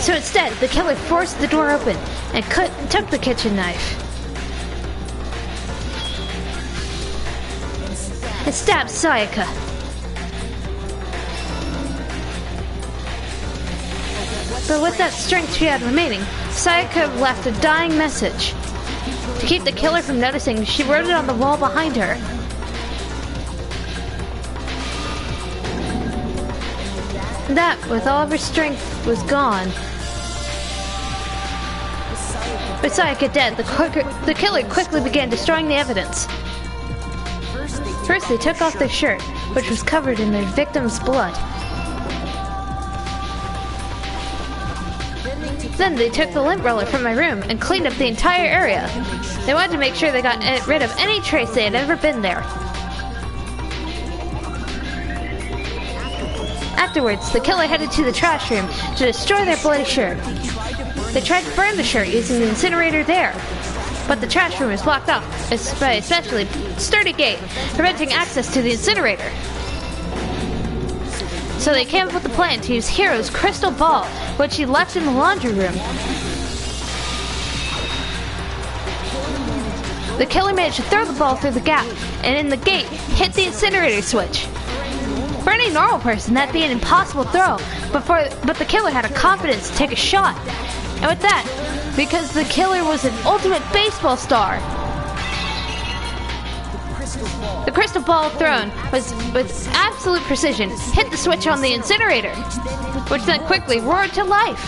So instead, the killer forced the door open and took the kitchen knife. It stabbed Sayaka. But with that strength she had remaining, Sayaka left a dying message. To keep the killer from noticing, she wrote it on the wall behind her. That, with all of her strength, was gone. With Sayaka dead, the killer quickly began destroying the evidence. First, they took off their shirt, which was covered in their victim's blood. Then they took the lint roller from my room and cleaned up the entire area. They wanted to make sure they got rid of any trace they had ever been there. Afterwards, the killer headed to the trash room to destroy their bloody shirt. They tried to burn the shirt using the incinerator there, but the trash room is blocked off by a especially sturdy gate, preventing access to the incinerator. So they came up with the plan to use Hiro's crystal ball, which he left in the laundry room. The killer managed to throw the ball through the gap, and in the gate, hit the incinerator switch. For any normal person, that'd be an impossible throw, but the killer had a confidence to take a shot. And with that, because the killer was an ultimate baseball star, the crystal ball thrown was, with absolute precision, hit the switch on the incinerator, which then quickly roared to life.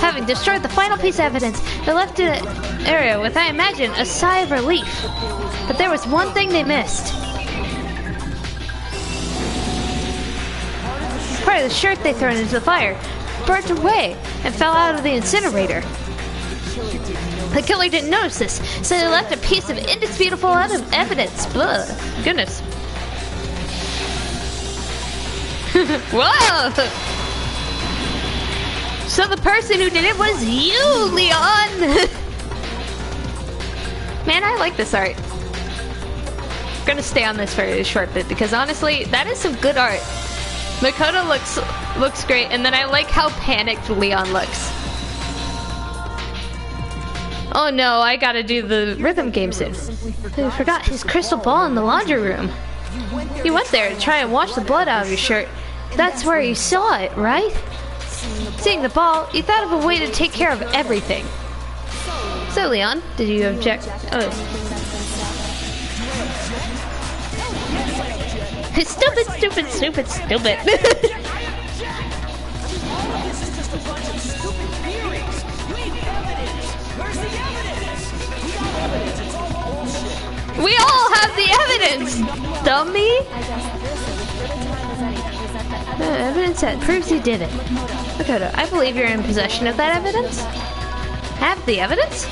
Having destroyed the final piece of evidence, they left an area with, I imagine, a sigh of relief. But there was one thing they missed. Part of the shirt they thrown into the fire burnt away and fell out of the incinerator. The killer didn't notice this, so they left a piece of indisputable evidence. Blah. Goodness. Whoa! So the person who did it was you, Leon! Man, I like this art. I'm gonna stay on this for a short bit because honestly, that is some good art. Makoto looks great, and then I like how panicked Leon looks. Oh no, I gotta do the rhythm game soon. I forgot his crystal ball in the laundry room. You went there to try and wash the blood out of your shirt. That's where you saw it, right? Seeing the ball, you thought of a way to take care of everything. So, Leon, did you object? Oh. Stupid, stupid, stupid, stupid. We all have dummy. I guess this is as good a time as any to present the Evidence that proves you did it. Makoto, I believe you're in possession of that evidence. Have the evidence?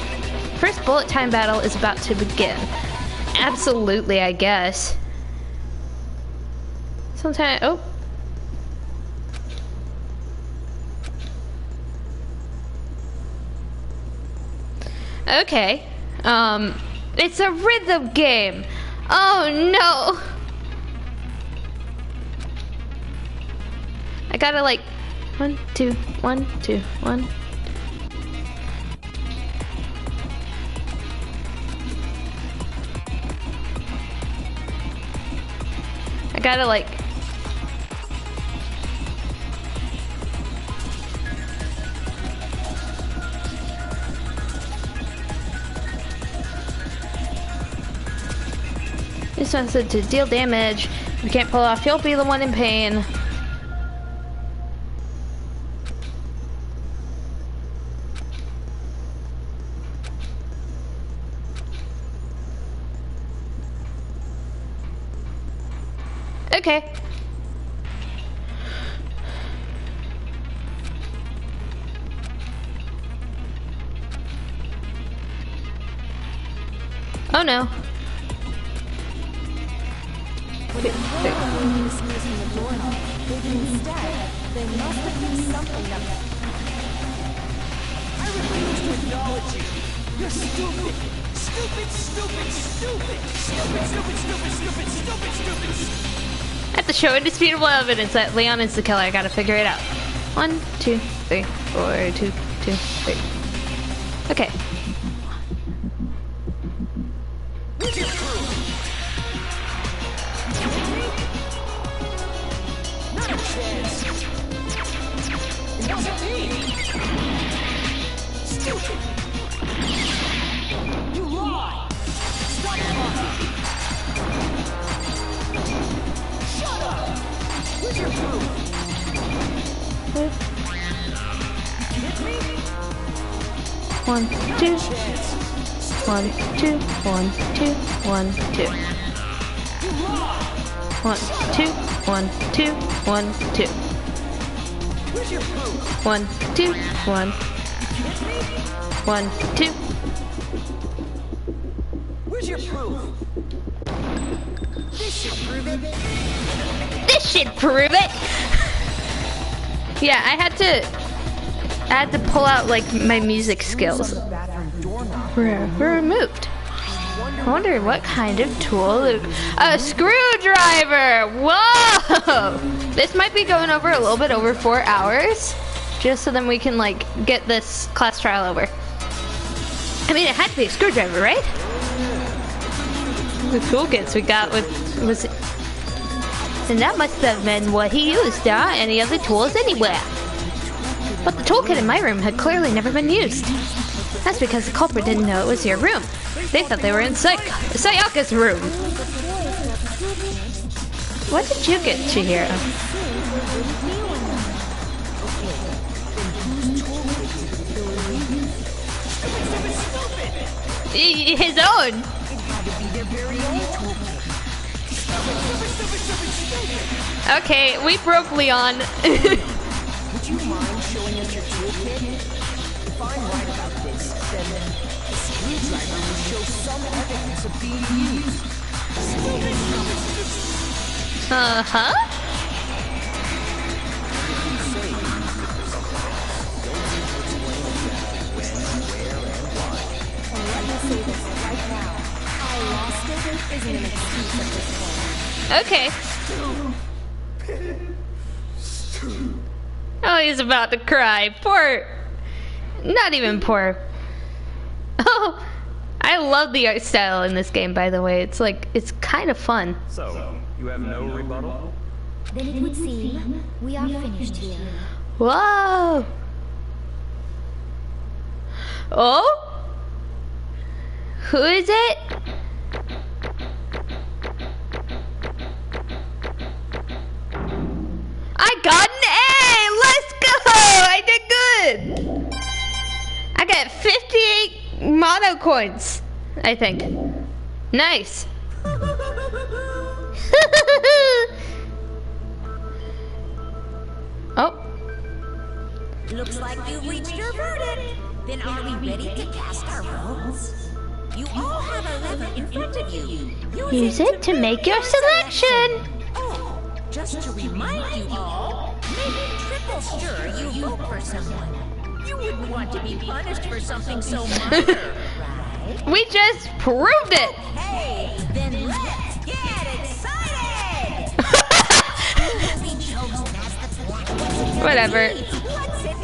First bullet time battle is about to begin. Absolutely, I guess. Sometime. Oh. Okay. It's a rhythm game. Oh no. I gotta like 1, 2, 1, 2, 1. I gotta like this one said to deal damage. If you can't pull off, you'll be the one in pain. Okay. Oh no. Maybe dismissing the doorknob. Maybe instead, they must have used something that... I refuse to acknowledge you. You're stupid. Stupid, stupid, stupid. Stupid, stupid, stupid, stupid, stupid, stupid. I have to show indisputable evidence that Leon is the killer. I gotta figure it out. 1, 2, 3, 4, 2, 2, 3. Okay. You lie! Stop talking! Shut up! Where's your proof? Hit me? 1, 2. 1, 2, 1, 2, 1, 2. 1, 2, 1, 2, 1, 2. Where's your proof? 1, 2, 1. 1, 2. Where's your proof? This should prove it. This should prove it. Yeah, I had to pull out like my music skills. Were removed. I wonder what kind of tool. A screwdriver. Whoa! This might be going over a little bit over 4 hours, just so then we can like get this class trial over. I mean, it had to be a screwdriver, right? The toolkits we got was, and that must have been what he used. There aren't any other tools anywhere. But the toolkit in my room had clearly never been used. That's because the culprit didn't know it was your room. They thought they were in Sayaka's room. What did you get, Chihiro? His own. Okay, we broke Leon. Would you mind showing us your toolkit? If I'm right about this, then the screwdriver will show some evidence of being used. Uh-huh. And let me say this right now. I lost it isn't an excuse at this point. Okay. Oh, he's about to cry. Poor. Not even poor. Oh, I love the art style in this game, by the way. It's like, it's kind of fun. So, you have no rebuttal? Then it would seem we are finished here. Whoa. Oh? Who is it? I got an A! Let's go! I did good! I got 58 mono coins, I think. Nice. Looks like you've reached your verdict. Then are we ready to cast our votes? You all have a lever in front of you. Use it to make your selection. Oh, just to remind you all, make triple sure you vote for someone. You wouldn't want to be punished for something so minor, right? We just proved it. Hey, then let's get excited! Who will be chosen as the black? Whatever. What's it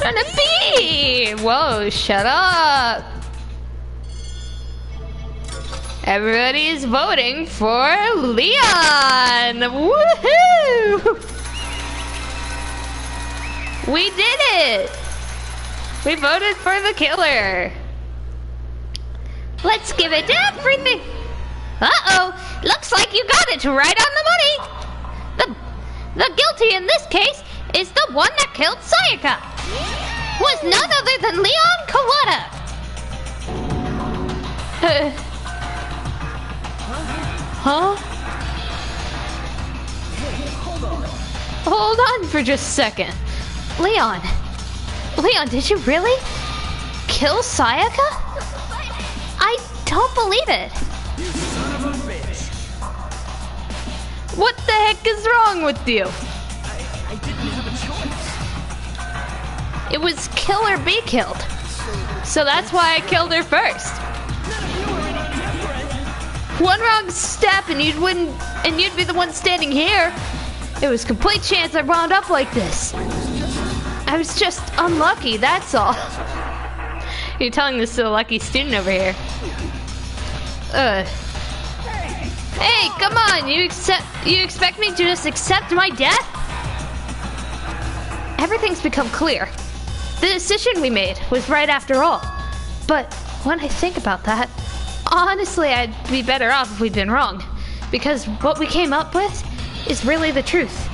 Gonna be. Whoa, shut up. Everybody's voting for Leon. Woohoo! We did it. We voted for the killer. Let's give it everything. Uh-oh, looks like you got it right on the money. The guilty in this case is the one that killed Saiyaka. Was none other than Leon Kawada. Huh? Hold on for just a second. Leon, did you really kill Saiyaka? I don't believe it. You son of a bitch! What the heck is wrong with you? I didn't have a choice. It was kill or be killed. So that's why I killed her first. One wrong step and you'd be the one standing here. It was complete chance I wound up like this. I was just unlucky, that's all. You're telling this to the lucky student over here. Hey, come on, you expect me to just accept my death? Everything's become clear. The decision we made was right after all. But when I think about that, honestly, I'd be better off if we'd been wrong. Because what we came up with is really the truth.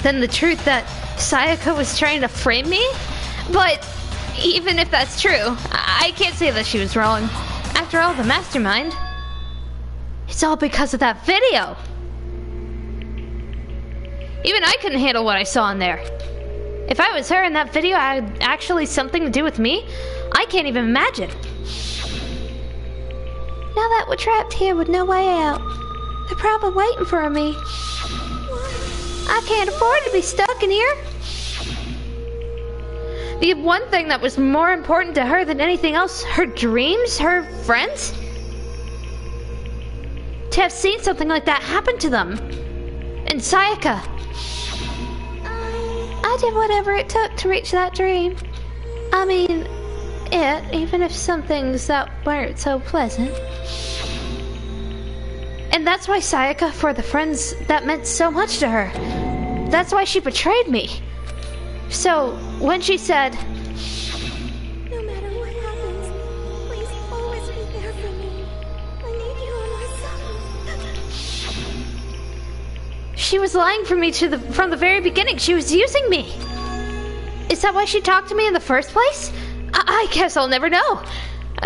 Then the truth that Saiyaka was trying to frame me? But even if that's true, I can't say that she was wrong. After all, the mastermind, it's all because of that video. Even I couldn't handle what I saw in there. If I was her in that video had actually something to do with me, I can't even imagine. Now that we're trapped here with no way out, they're probably waiting for me. I can't afford to be stuck in here. The one thing that was more important to her than anything else, her dreams, her friends. To have seen something like that happen to them. And Saiyaka. I did whatever it took to reach that dream. I mean, even if some things that weren't so pleasant. And that's why Saiyaka, for the friends, that meant so much to her. That's why she betrayed me. So, when she said, No matter what happens, please always be there for me. I need you on my side. she was lying for me from the very beginning. She was using me. Is that why she talked to me in the first place? I guess I'll never know.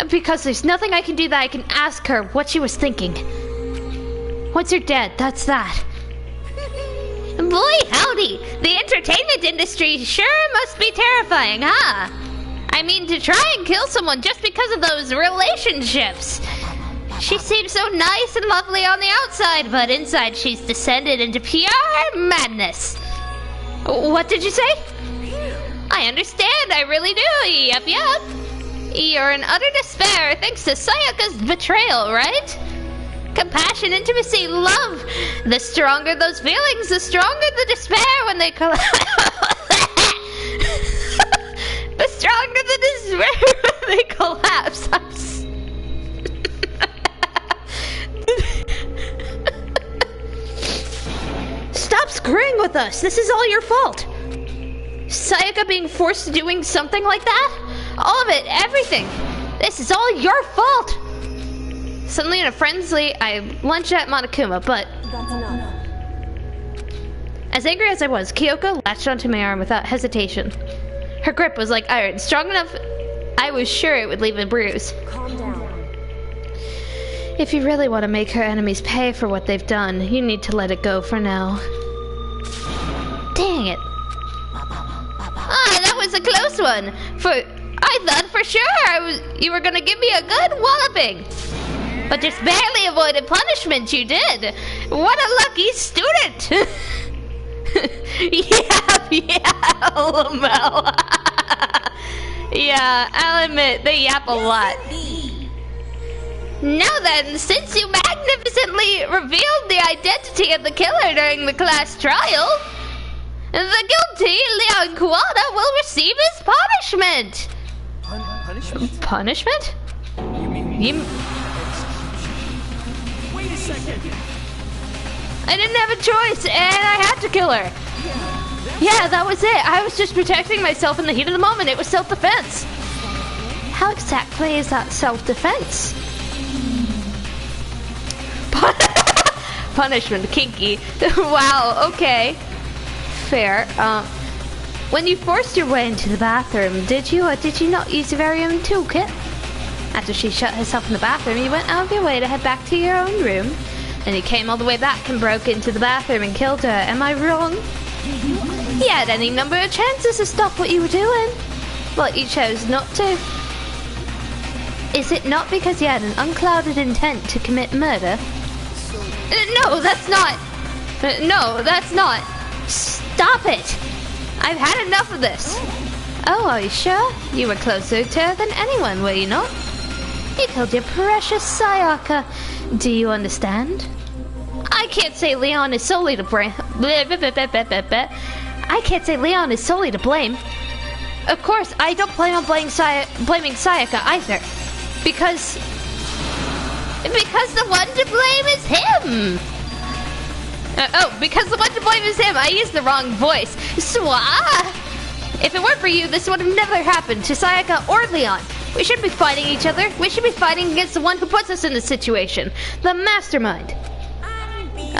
Because there's nothing I can do that I can ask her what she was thinking. Once you're dead, that's that. Boy, howdy! The entertainment industry sure must be terrifying, huh? I mean, to try and kill someone just because of those relationships. She seems so nice and lovely on the outside, but inside she's descended into pure madness. What did you say? I understand, I really do. Yep. You're in utter despair thanks to Sayaka's betrayal, right? Compassion, intimacy, love. The stronger those feelings, the stronger the despair when they collapse. The stronger the despair when they collapse. Stop screwing with us. This is all your fault. Sayaka being forced to doing something like that? All of it, everything. This is all your fault. Suddenly in a frenzy, I lunged at Monokuma, but... That's enough. As angry as I was, Kyoko latched onto my arm without hesitation. Her grip was like iron, strong enough I was sure it would leave a bruise. Calm down. If you really want to make her enemies pay for what they've done, you need to let it go for now. Dang it. Ah, that was a close one. I thought for sure you were gonna give me a good walloping. But just barely avoided punishment, you did. What a lucky student. Yeah, LML. Yeah, I'll admit, they yap a lot. Now then, since you magnificently revealed the identity of the killer during the class trial, the guilty Leon Kuwata will receive his punishment. Punishment? Punishment? You mean... Wait a second! I didn't have a choice, and I had to kill her. Yeah, that was it. I was just protecting myself in the heat of the moment. It was self-defense. How exactly is that self-defense? Punishment, kinky. Wow, okay. Fair. When you forced your way into the bathroom, did you or did you not use your very own toolkit? After she shut herself in the bathroom, you went out of your way to head back to your own room. And you came all the way back and broke into the bathroom and killed her. Am I wrong? You had any number of chances to stop what you were doing, but you chose not to. Is it not because you had an unclouded intent to commit murder? No, that's not. No, that's not. Stop it! I've had enough of this. Oh, are you sure? You were closer to her than anyone, were you not? You killed your precious Saiyaka. Do you understand? I can't say Leon is solely to blame. I can't say Leon is solely to blame. Of course, I don't plan on blaming Saiyaka either. Because the one to blame is him! Because the one to blame is him! I used the wrong voice. Swah! If it weren't for you, this would have never happened to Saiyaka or Leon. We shouldn't be fighting each other. We should be fighting against the one who puts us in this situation. The mastermind.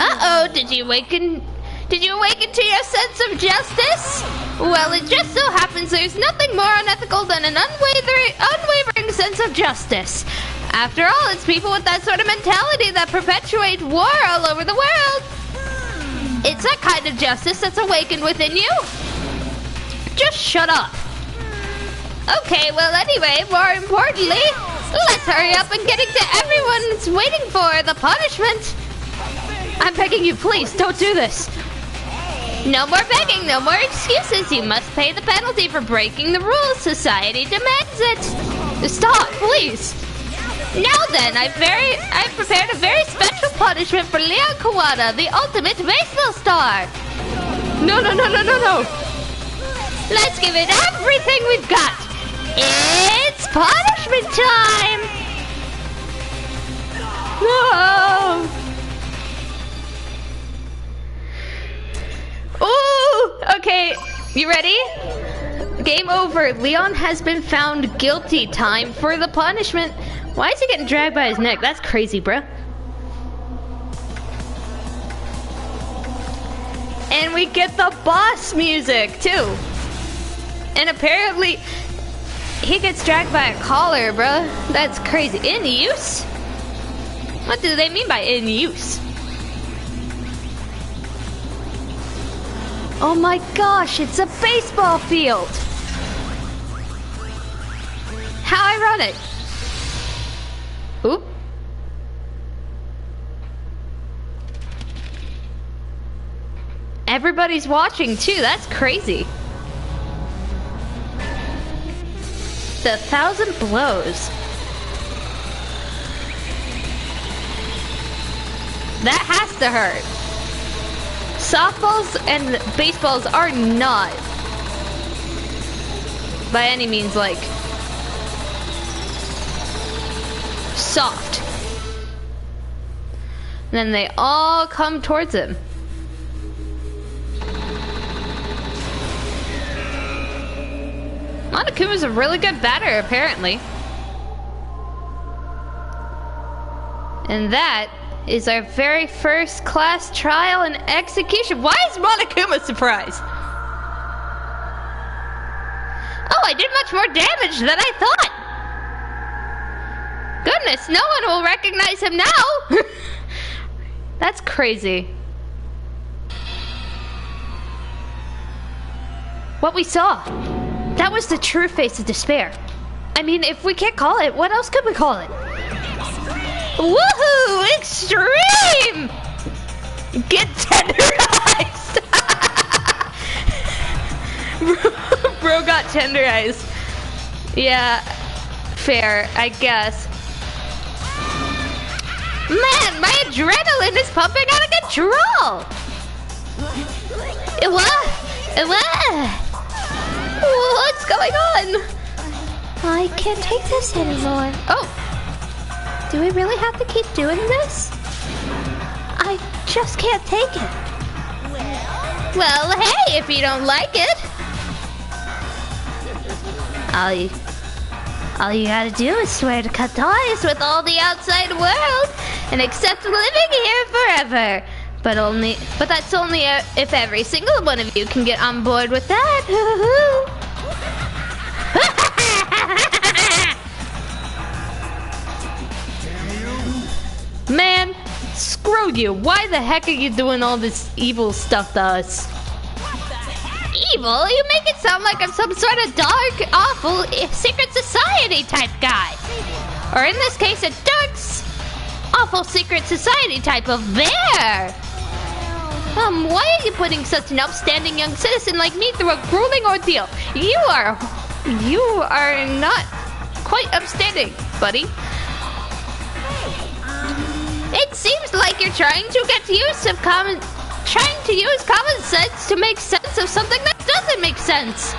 Uh-oh, did you awaken to your sense of justice? Well, it just so happens there's nothing more unethical than an unwavering sense of justice. After all, it's people with that sort of mentality that perpetuate war all over the world. It's that kind of justice that's awakened within you. Just shut up. Okay, well anyway, more importantly, let's hurry up and get into everyone's waiting for the punishment. I'm begging you, please, don't do this. No more begging, no more excuses. You must pay the penalty for breaking the rules. Society demands it. Stop, please. Now then, I've prepared a very special punishment for Leon Kuwata, the ultimate baseball star. No. Let's give it everything we've got. It's punishment time. No. Ooh, okay, you ready? Game over. Leon has been found guilty. Time for the punishment. Why is he getting dragged by his neck? That's crazy, bruh. And we get the boss music, too. And apparently, he gets dragged by a collar, bruh. That's crazy. In use? What do they mean by in use? Oh my gosh, it's a baseball field! How ironic! Oop. Everybody's watching too, that's crazy. The 1,000 blows. That has to hurt. Softballs and baseballs are not, by any means, like, soft. And then they all come towards him. Monokuma's a really good batter, apparently. And that is our very first class trial and execution. Why is Monokuma surprised? Oh, I did much more damage than I thought. Goodness, no one will recognize him now. That's crazy. What we saw. That was the true face of despair. I mean, if we can't call it, what else could we call it? Woohoo! Extreme! Get tenderized! Bro got tenderized. Yeah, fair, I guess. Man, my adrenaline is pumping out of control! What's going on? I can't take this anymore. Oh! Do we really have to keep doing this? I just can't take it. Well, hey, if you don't like it. All you gotta do is swear to cut ties with all the outside world and accept living here forever. But that's only if every single one of you can get on board with that. Man, screw you. Why the heck are you doing all this evil stuff to us? Evil? You make it sound like I'm some sort of dark, awful, secret society type guy. Or in this case, a dark, awful secret society type of bear. Why are you putting such an upstanding young citizen like me through a grueling ordeal? You are not quite upstanding, buddy. It seems like you're trying to use common sense to make sense of something that doesn't make sense.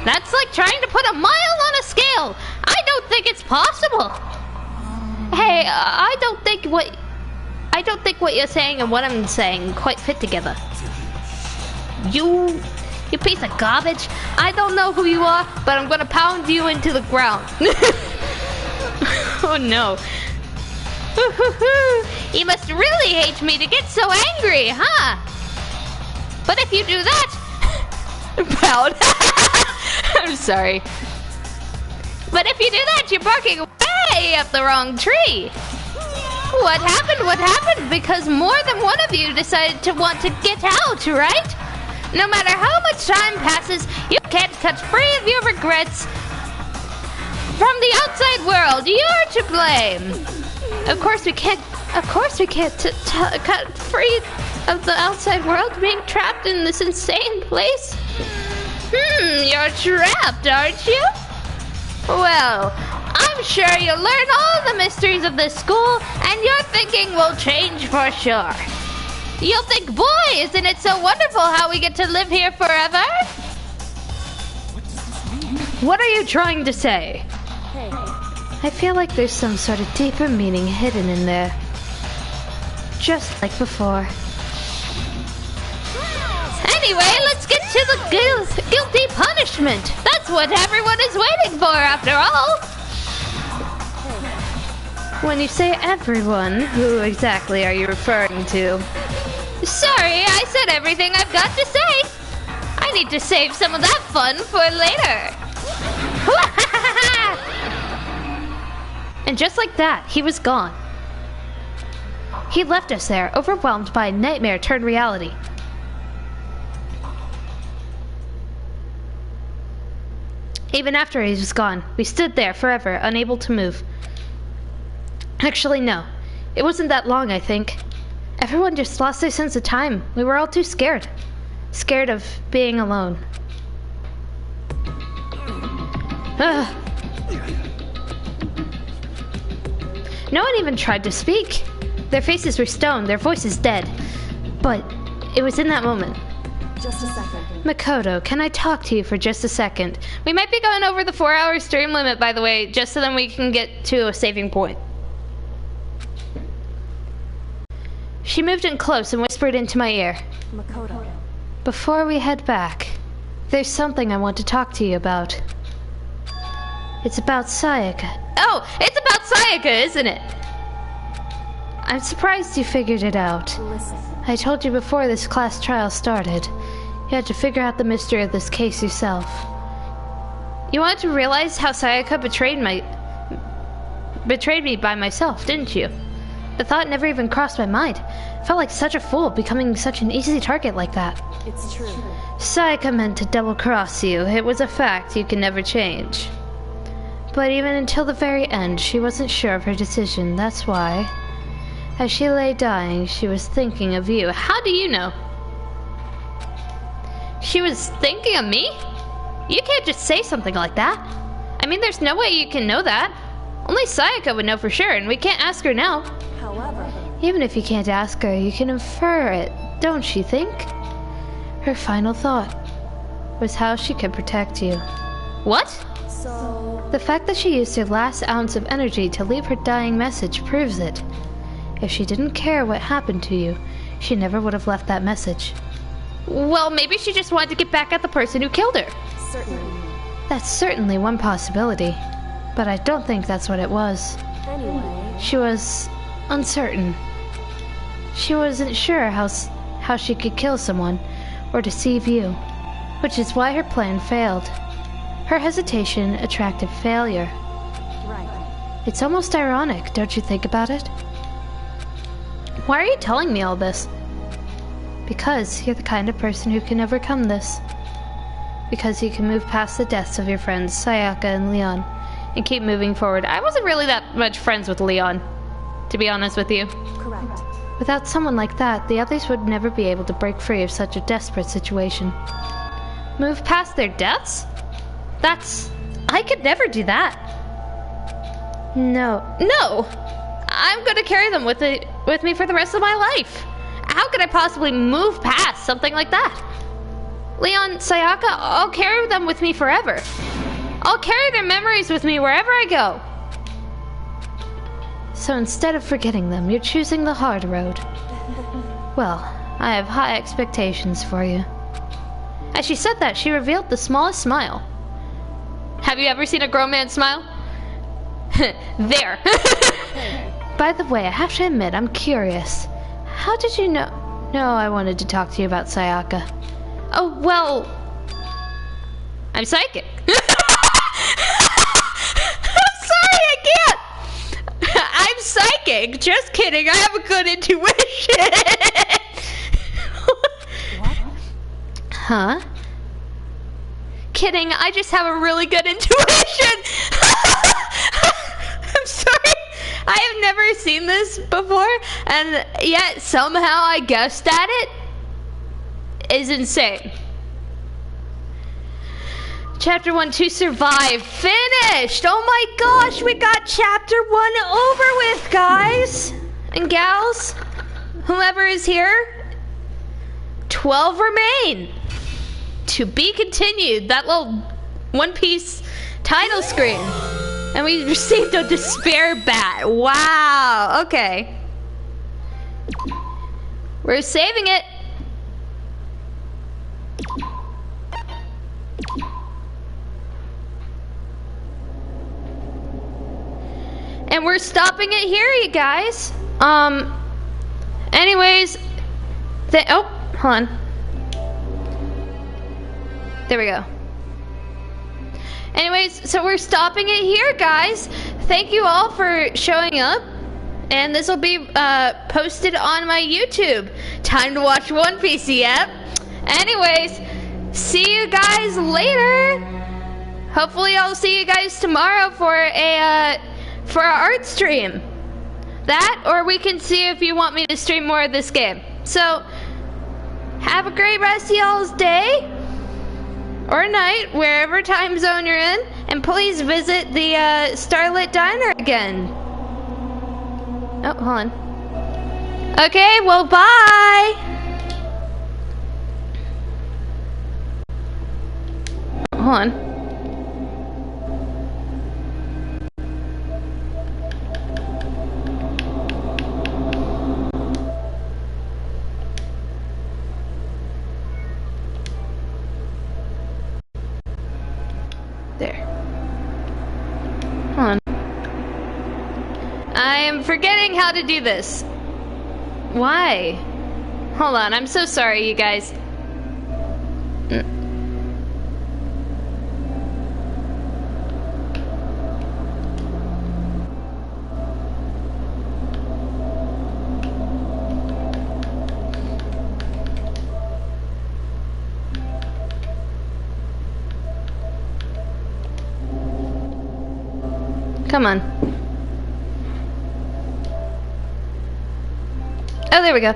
That's like trying to put a mile on a scale. I don't think it's possible. Hey, I don't think what you're saying and what I'm saying quite fit together. You piece of garbage. I don't know who you are, but I'm gonna pound you into the ground. Oh no. You must really hate me to get so angry, huh? But if you do that... Pound. I'm sorry. But if you do that, you're barking way up the wrong tree. What happened? What happened? Because more than one of you decided to want to get out, right? No matter how much time passes, you can't cut free of your regrets from the outside world. You're to blame. Of course we can't cut free of the outside world being trapped in this insane place. You're trapped, aren't you? Well, I'm sure you'll learn all the mysteries of this school, and your thinking will change for sure. You'll think, boy, isn't it so wonderful how we get to live here forever? What are you trying to say? Hey. I feel like there's some sort of deeper meaning hidden in there. Just like before. Anyway, let's get to the guilty punishment. That's what everyone is waiting for, after all. When you say everyone, who exactly are you referring to? Sorry, I said everything I've got to say. I need to save some of that fun for later. And just like that, he was gone. He left us there, overwhelmed by a nightmare turned reality. Even after he was gone, we stood there forever, unable to move. Actually, no. It wasn't that long, I think. Everyone just lost their sense of time. We were all too scared. Scared of being alone. No one even tried to speak. Their faces were stone, their voices dead. But it was in that moment. Just a second. Makoto, can I talk to you for just a second? We might be going over the 4-hour stream limit, by the way, just so then we can get to a saving point. She moved in close and whispered into my ear. Makoto. Before we head back, there's something I want to talk to you about. It's about Saiyaka. Oh, it's about Saiyaka, isn't it? I'm surprised you figured it out. Listen. I told you before this class trial started. You had to figure out the mystery of this case yourself. You wanted to realize how Saiyaka betrayed me by myself, didn't you? The thought never even crossed my mind. I felt like such a fool becoming such an easy target like that. It's true. Saiyaka meant to double-cross you. It was a fact you can never change. But even until the very end, she wasn't sure of her decision. That's why, as she lay dying, she was thinking of you. How do you know? She was thinking of me? You can't just say something like that. I mean, there's no way you can know that. Only Saiyaka would know for sure, and we can't ask her now. However, Even if you can't ask her, you can infer it, don't you think? Her final thought was how she could protect you. What? so The fact that she used her last ounce of energy to leave her dying message proves it. If she didn't care what happened to you, she never would have left that message. Well, maybe she just wanted to get back at the person who killed her. certainly. That's certainly one possibility, but I don't think that's what it was. Anyway, She was uncertain. She wasn't sure how she could kill someone or deceive you, which is why her plan failed. Her hesitation attracted failure. right. It's almost ironic, don't you think about it? Why are you telling me all this? Because you're the kind of person who can overcome this. Because you can move past the deaths of your friends, Saiyaka and Leon, and keep moving forward. I wasn't really that much friends with Leon, to be honest with you. Correct. Without someone like that, the others would never be able to break free of such a desperate situation. Move past their deaths? I could never do that. No. I'm gonna carry them with me for the rest of my life. How could I possibly move past something like that? Leon, Saiyaka, I'll carry them with me forever. I'll carry their memories with me wherever I go. So instead of forgetting them, you're choosing the hard road. Well, I have high expectations for you. As she said that, she revealed the smallest smile. Have you ever seen a grown man smile? There. By the way, I have to admit, I'm curious. How did you know? No, I wanted to talk to you about Saiyaka. Oh, well, I'm psychic. I'm sorry, I can't. I'm psychic. Just kidding. I have a good intuition. What? Huh? Kidding. I just have a really good intuition. I'm sorry. I have never seen this before, and yet somehow I guessed at it. Is insane. Chapter 1, to survive, finished. Oh my gosh, we got chapter 1 over with, guys and gals. Whoever is here, 12 remain. To be continued. That little One Piece title screen. And we received a despair bat. Wow, okay. We're saving it. And we're stopping it here, you guys. Anyways, oh, hold on. There we go. Anyways, so we're stopping it here, guys. Thank you all for showing up. And this will be posted on my YouTube. Time to watch One Piece, yep. Anyways, see you guys later. Hopefully I'll see you guys tomorrow for a for our art stream. That, or we can see if you want me to stream more of this game. So, have a great rest of y'all's day or night, wherever time zone you're in, and please visit the Starlit Diner again. Oh, hold on. Okay, well, bye! Hold on. There. Hold on. I am forgetting how to do this. Why? Hold on, I'm so sorry, you guys. Come on. Oh, there we go.